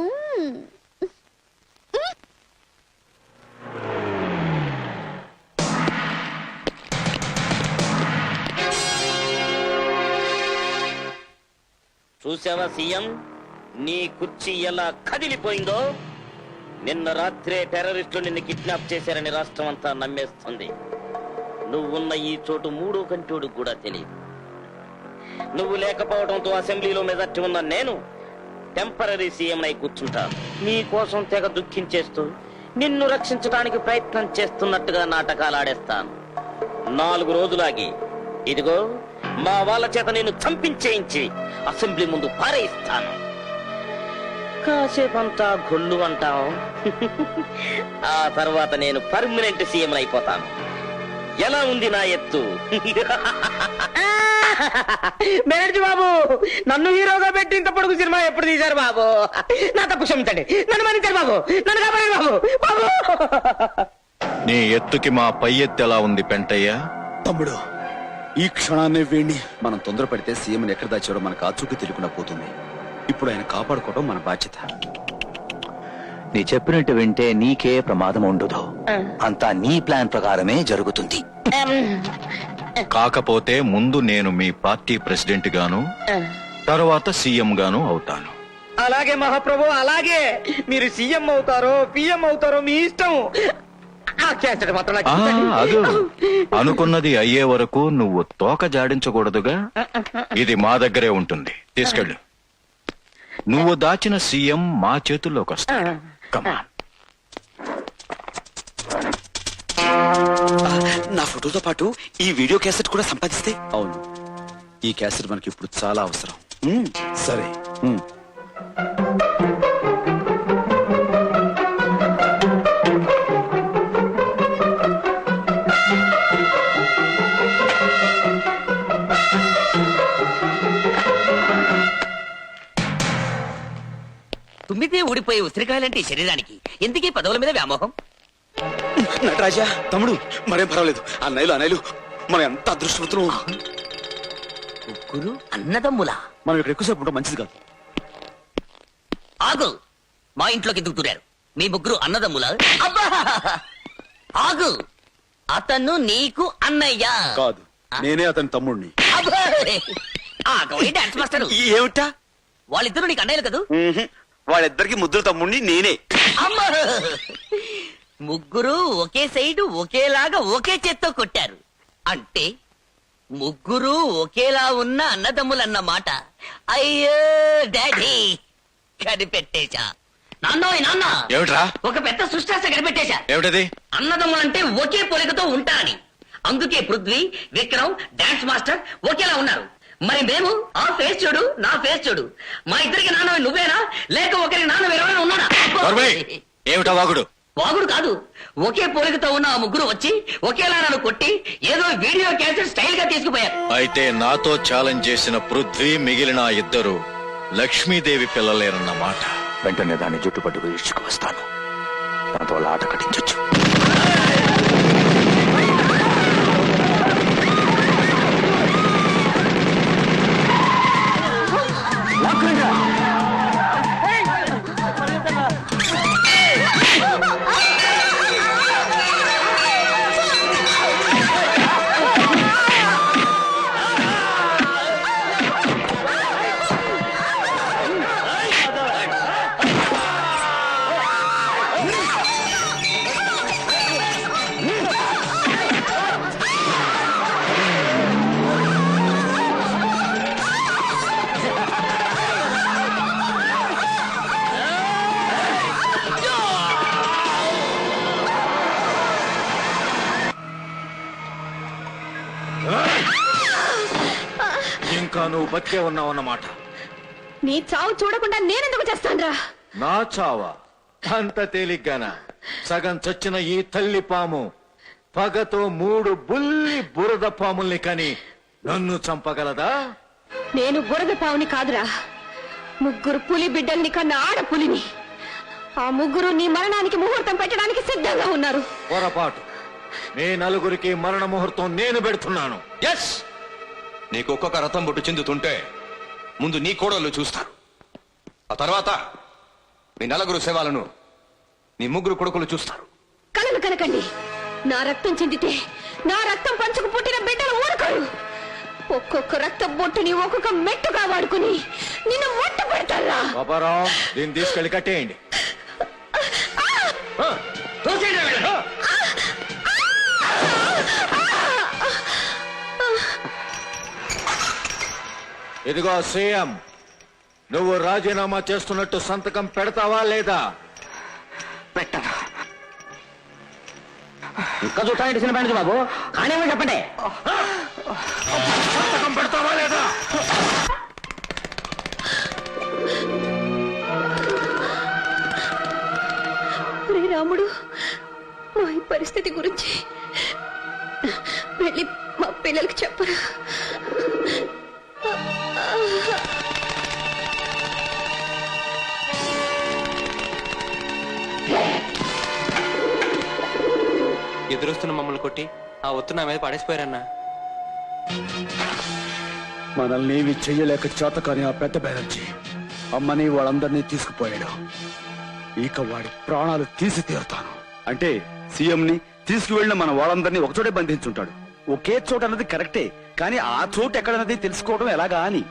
చూసావా సీఎం, నీ కుర్చీ ఎలా కదిలిపోయిందో? నిన్న రాత్రే టెర్రరిస్టులు నిన్ను కిడ్నాప్ చేశారని రాష్ట్రం అంతా నమ్మేస్తుంది. నువ్వున్న ఈ చోటు మూడో కంటోడు కూడా తెలియదు. నువ్వు లేకపోవడంతో అసెంబ్లీలో మెజార్టీ ఉన్న నేను టెంపరీ సీఎం అయి కూర్చుంటాను. నీ కోసం తెగ దుఃఖించేస్తూ నిన్ను రక్షించడానికి ప్రయత్నం చేస్తున్నట్టుగా నాటకాలు ఆడేస్తాను. 4 రోజులాగి ఇదిగో మా వాళ్ళ చేత నేను చంపించేయించి అసెంబ్లీ ముందు పారేయిస్తాను. కాసేపంతా గొల్లు అంటాం. ఆ తర్వాత నేను పర్మనెంట్ సీఎం అయిపోతాను. ఎలా ఉంది నా ఎత్తు? బెనర్జీ బాబు, నన్ను హీరోగా పెట్టి ఇంత పొడుగు సినిమా ఎప్పుడు తీశారు బాబు? నా తప్పు క్షమించండి, నన్ను మన్నించండి బాబు, నన్ను కాపాడండి బాబు. బాబు, నీ ఎత్తుకి మా పై ఎత్తు ఎలా ఉంది పెంటయ్య? తమ్ముడు, ఈ క్షణాన్నే వేణి మనం తొందరపడితే సీఎంని ఎక్కడ దాచారో మనకు ఆచూకీ తెలియకుండా పోతుంది. ఇప్పుడు ఆయన కాపాడుకోవడం మన బాధ్యత. నీ చెప్పినట్టు వింటే నీకే ప్రమాదం ఉండదు. అంతా నీ ప్లాన్ ప్రకారమే జరుగుతుంది. కాకపోతే ముందు నేను మీ పార్టీ ప్రెసిడెంట్ గాను, తర్వాత సీఎం గాను అవుతాను. అలాగే మహాప్రభు, అలాగే. మీరు సీఎం అవుతారో పిఎం అవుతారో మీ ఇష్టం. అదు అనుకున్నది అయ్యే వరకు నువ్వు తోక జాడించకూడదుగా. ఇది మా దగ్గరే ఉంటుంది, తీసుకెళ్ళు. నువ్వు దాచిన సీఎం మా చేతుల్లోకి వస్తాడు. కమాన్. నా ఫోటోతో పాటు ఈ వీడియో క్యాసెట్ కూడా సంపాదిస్తే? అవును, ఈ క్యాసెట్ మనకి ఇప్పుడు చాలా అవసరం. సరే. తుమ్మితే ఊడిపోయే ఉసిరికాయలంటే ఈ శరీరానికి ఎందుకీ పదవుల మీద వ్యామోహం? నటరాజా, తమ్ముడు, మరేం పర్వాలేదు. అన్నయ్యలు మనం ఎంత అదృష్టవంతులు. ముగ్గురు అన్నదమ్ములా? మనం ఇక్కడ ఎక్కువసేపు ఉంటాం మంచిది కాదు. ఆగు, మా ఇంట్లోకి ఎందుకు దూరారు? మీ ముగ్గురు అన్నదమ్ములా? అబ్బా! ఆగు, అతను నీకు అన్నయ్య కాదు, నేనే అతని తమ్ముడిని. డాన్స్ మాస్టర్ ఏమిటా? వాళ్ళిద్దరు నీకు అన్నయ్యలు కదూ? వాళ్ళిద్దరికి ముద్దుల తమ్ముడిని నేనే. అమ్మా! ముగ్గురు ఒకే సైడు ఒకేలాగా ఒకే చేత్తో కొట్టారు అంటే ముగ్గురు ఒకేలా ఉన్న అన్నదమ్ములన్న మాట. అయ్యో డాడీ, కనిపెట్టేశా. నాన్నోయ్ నాన్న, ఏమిట్రా? ఒక పెద్ద సృష్టాస్త కనిపెట్టేశా. ఏమిటది? అన్నదమ్ములంటే ఒకే పోలికతో ఉంటారని. అందుకే పృథ్వీ, విక్రమ్, డాన్స్ మాస్టర్ ఒకేలా ఉన్నారు. మరి మేము, ఆ ఫేస్ చూడు, నా ఫేస్ చూడు, మా ఇద్దరికి నాన్న నువ్వేనా, లేక ఒకరికి నాన్న ఎవరైనా ఉన్నాడా? ఏమిటా వాగుడు? వాగుడు కాదు, ఒకే పోలికతో ఉన్న ఆ ముగ్గురు వచ్చి ఒకేలా నన్ను కొట్టి ఏదో వీడియో క్యాసెట్ స్టైల్ గా తీసుకుపోయారు. అయితే నాతో ఛాలెంజ్ చేసిన పృథ్వీ, మిగిలిన ఇద్దరు లక్ష్మీదేవి పిల్లలేరన్న మాట. వెంటనే దాన్ని జుట్టుపట్టుకు ఇచ్చుకు వస్తాను. దాంతో ఆట కట్టించొచ్చు. ఇంకా నువ్వు బతికే ఉన్నావన్నమాట. నీ చావు చూడకుండా నేనెందుకు చేస్తానురా? నా చావా? అంత తేలిగ్గానా? సగం చచ్చిన ఈ తల్లి పాము పగతో 3 బుల్లి బురద పాముల్ని కని నన్ను చంపగలదా? నేను బురద పావుని కాదురా, 3 పులి బిడ్డల్ని కన్న ఆడపులిని. ఆ 3 నీ మరణానికి ముహూర్తం పెట్టడానికి సిద్ధంగా ఉన్నారు. పొరపాటు. మీ 4 మరణ ముహూర్తం నేను పెడుతున్నాను. ఎస్, నీకు ఒక్కొక్క రథం బొట్టు చెందుతుంటే ముందు నీ కోడళ్ళు చూస్తారు. ఆ తర్వాత మీ 4 శవాలను నీ 3 కొడుకులు చూస్తారు. కలలు కనకండి. నా రక్తం చెందితే నా రక్తం పంచుకు పుట్టిన బిడ్డలు ఊరుకోరు. ఒక్కొక్క రక్తం బొట్టుని ఒక్కొక్క మెట్టుగా వాడుకుని నిన్ను మొట్ట పెడతారా? బాబారావు, దీన్ని తీసుకెళ్ళి కట్టేయండి. ఇదిగో సీఎం, నువ్వు రాజీనామా చేస్తున్నట్టు సంతకం పెడతావా లేదా? పెట్టను. ఇంకా చూస్తానండి చిన్న మేనేజర్ బాబు, కానీ చెప్పండి. సంతకం పెడతావా లేదా? రాముడు, మా ఈ పరిస్థితి గురించి వెళ్ళి మా పిల్లలకి చెప్పరా? ఎదురొస్తున్న మమ్మల్ని కొట్టి ఆ ఒత్తు నా మీద పడేసిపోయారన్నా. మనల్ని ఏమి చెయ్యలేక చేత కాని ఆ పెద్ద బెనర్జీ అమ్మని వాళ్ళందరినీ తీసుకుపోయాడు. ఇక వాడి ప్రాణాలు తీసి తీరుతాను. అంటే సీఎం ని తీసుకువెళ్ళిన మన వాళ్ళందరినీ ఒకచోటే బంధించుంటాడు. ఒకే చోట అన్నది కరెక్టే, కానీ ఆ చోటు ఎక్కడన్నది తెలుసుకోవడం ఎలాగా అని.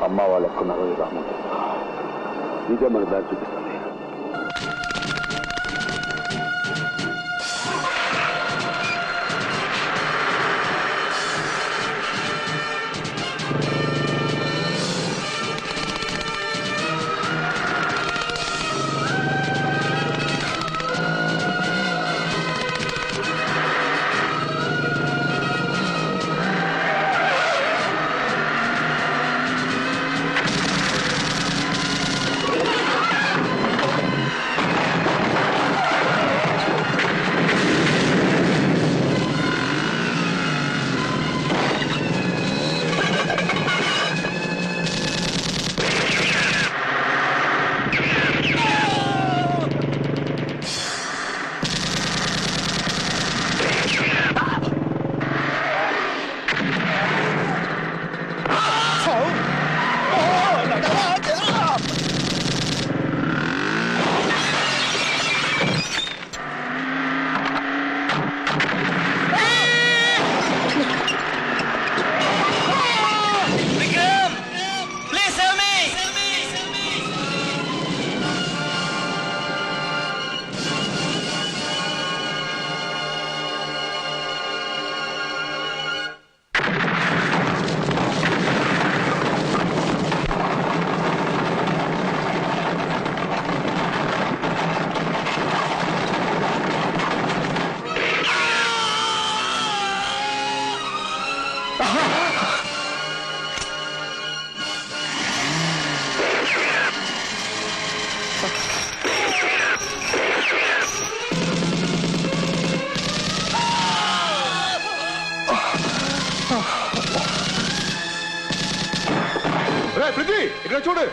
అమ్మ వాళ్ళు ఎక్కడున్నారో ఇదే మన దారి చూపిస్తుంది. ఇక్కడ చూడు.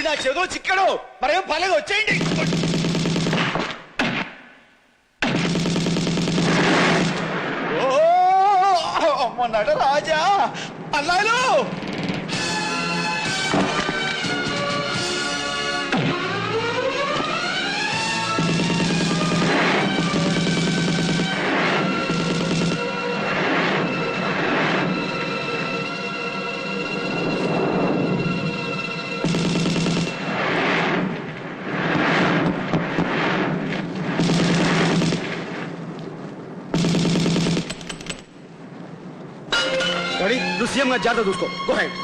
వీడు నా చేతిలో చిక్కాడు. మరేం పర్లేదు, వచ్చేయండి. అమ్మ నటరాజా, అల్లాలు నువ్వు సీఎం గా జాగ్రత్త చూసుకో. Go head.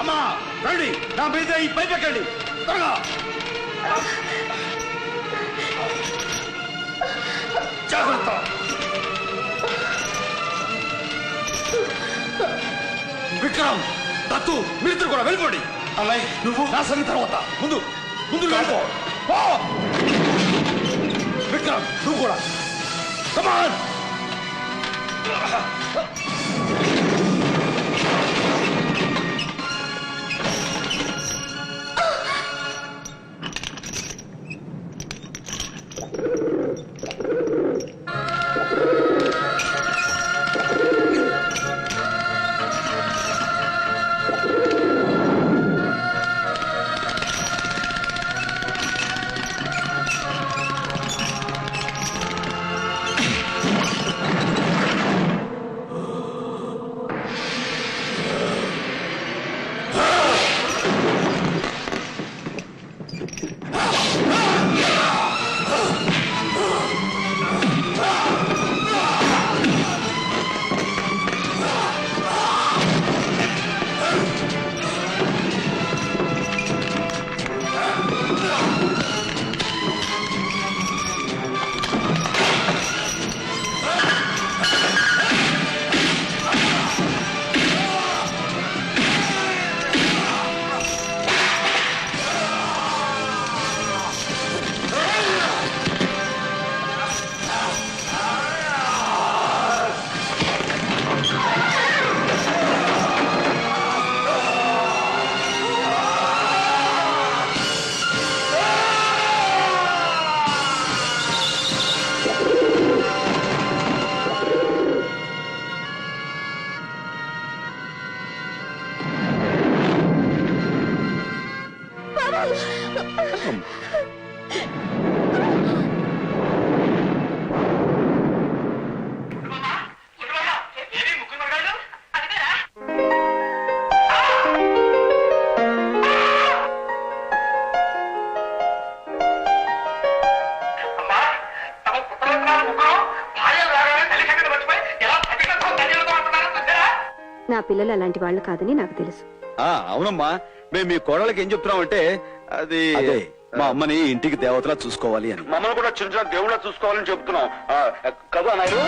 అమ్మా రండి, నా మీద ఈ పైప్ ఎక్కండి త్వరగా. జాగ్రత్త. విక్రమ్, దత్తు, మీరిద్దరు కూడా వెళ్ళిపోండి. అమ్మాయి నువ్వు నా సంగతి తర్వాత ముందు ముందు వెళ్ళిపో. విక్రమ్ నువ్వు కూడా. కమాన్. నా పిల్లలు అలాంటి వాళ్ళు కాదని నాకు తెలుసు. అవునమ్మా, మేము మీ కోడలకి ఏం చెప్తున్నామంటే అది మా అమ్మని ఇంటికి దేవతలా చూసుకోవాలి అని. మమ్మల్ని కూడా చిన్న దేవుళ్ళ చూసుకోవాలని చెప్తున్నాం కదా నాయుడు.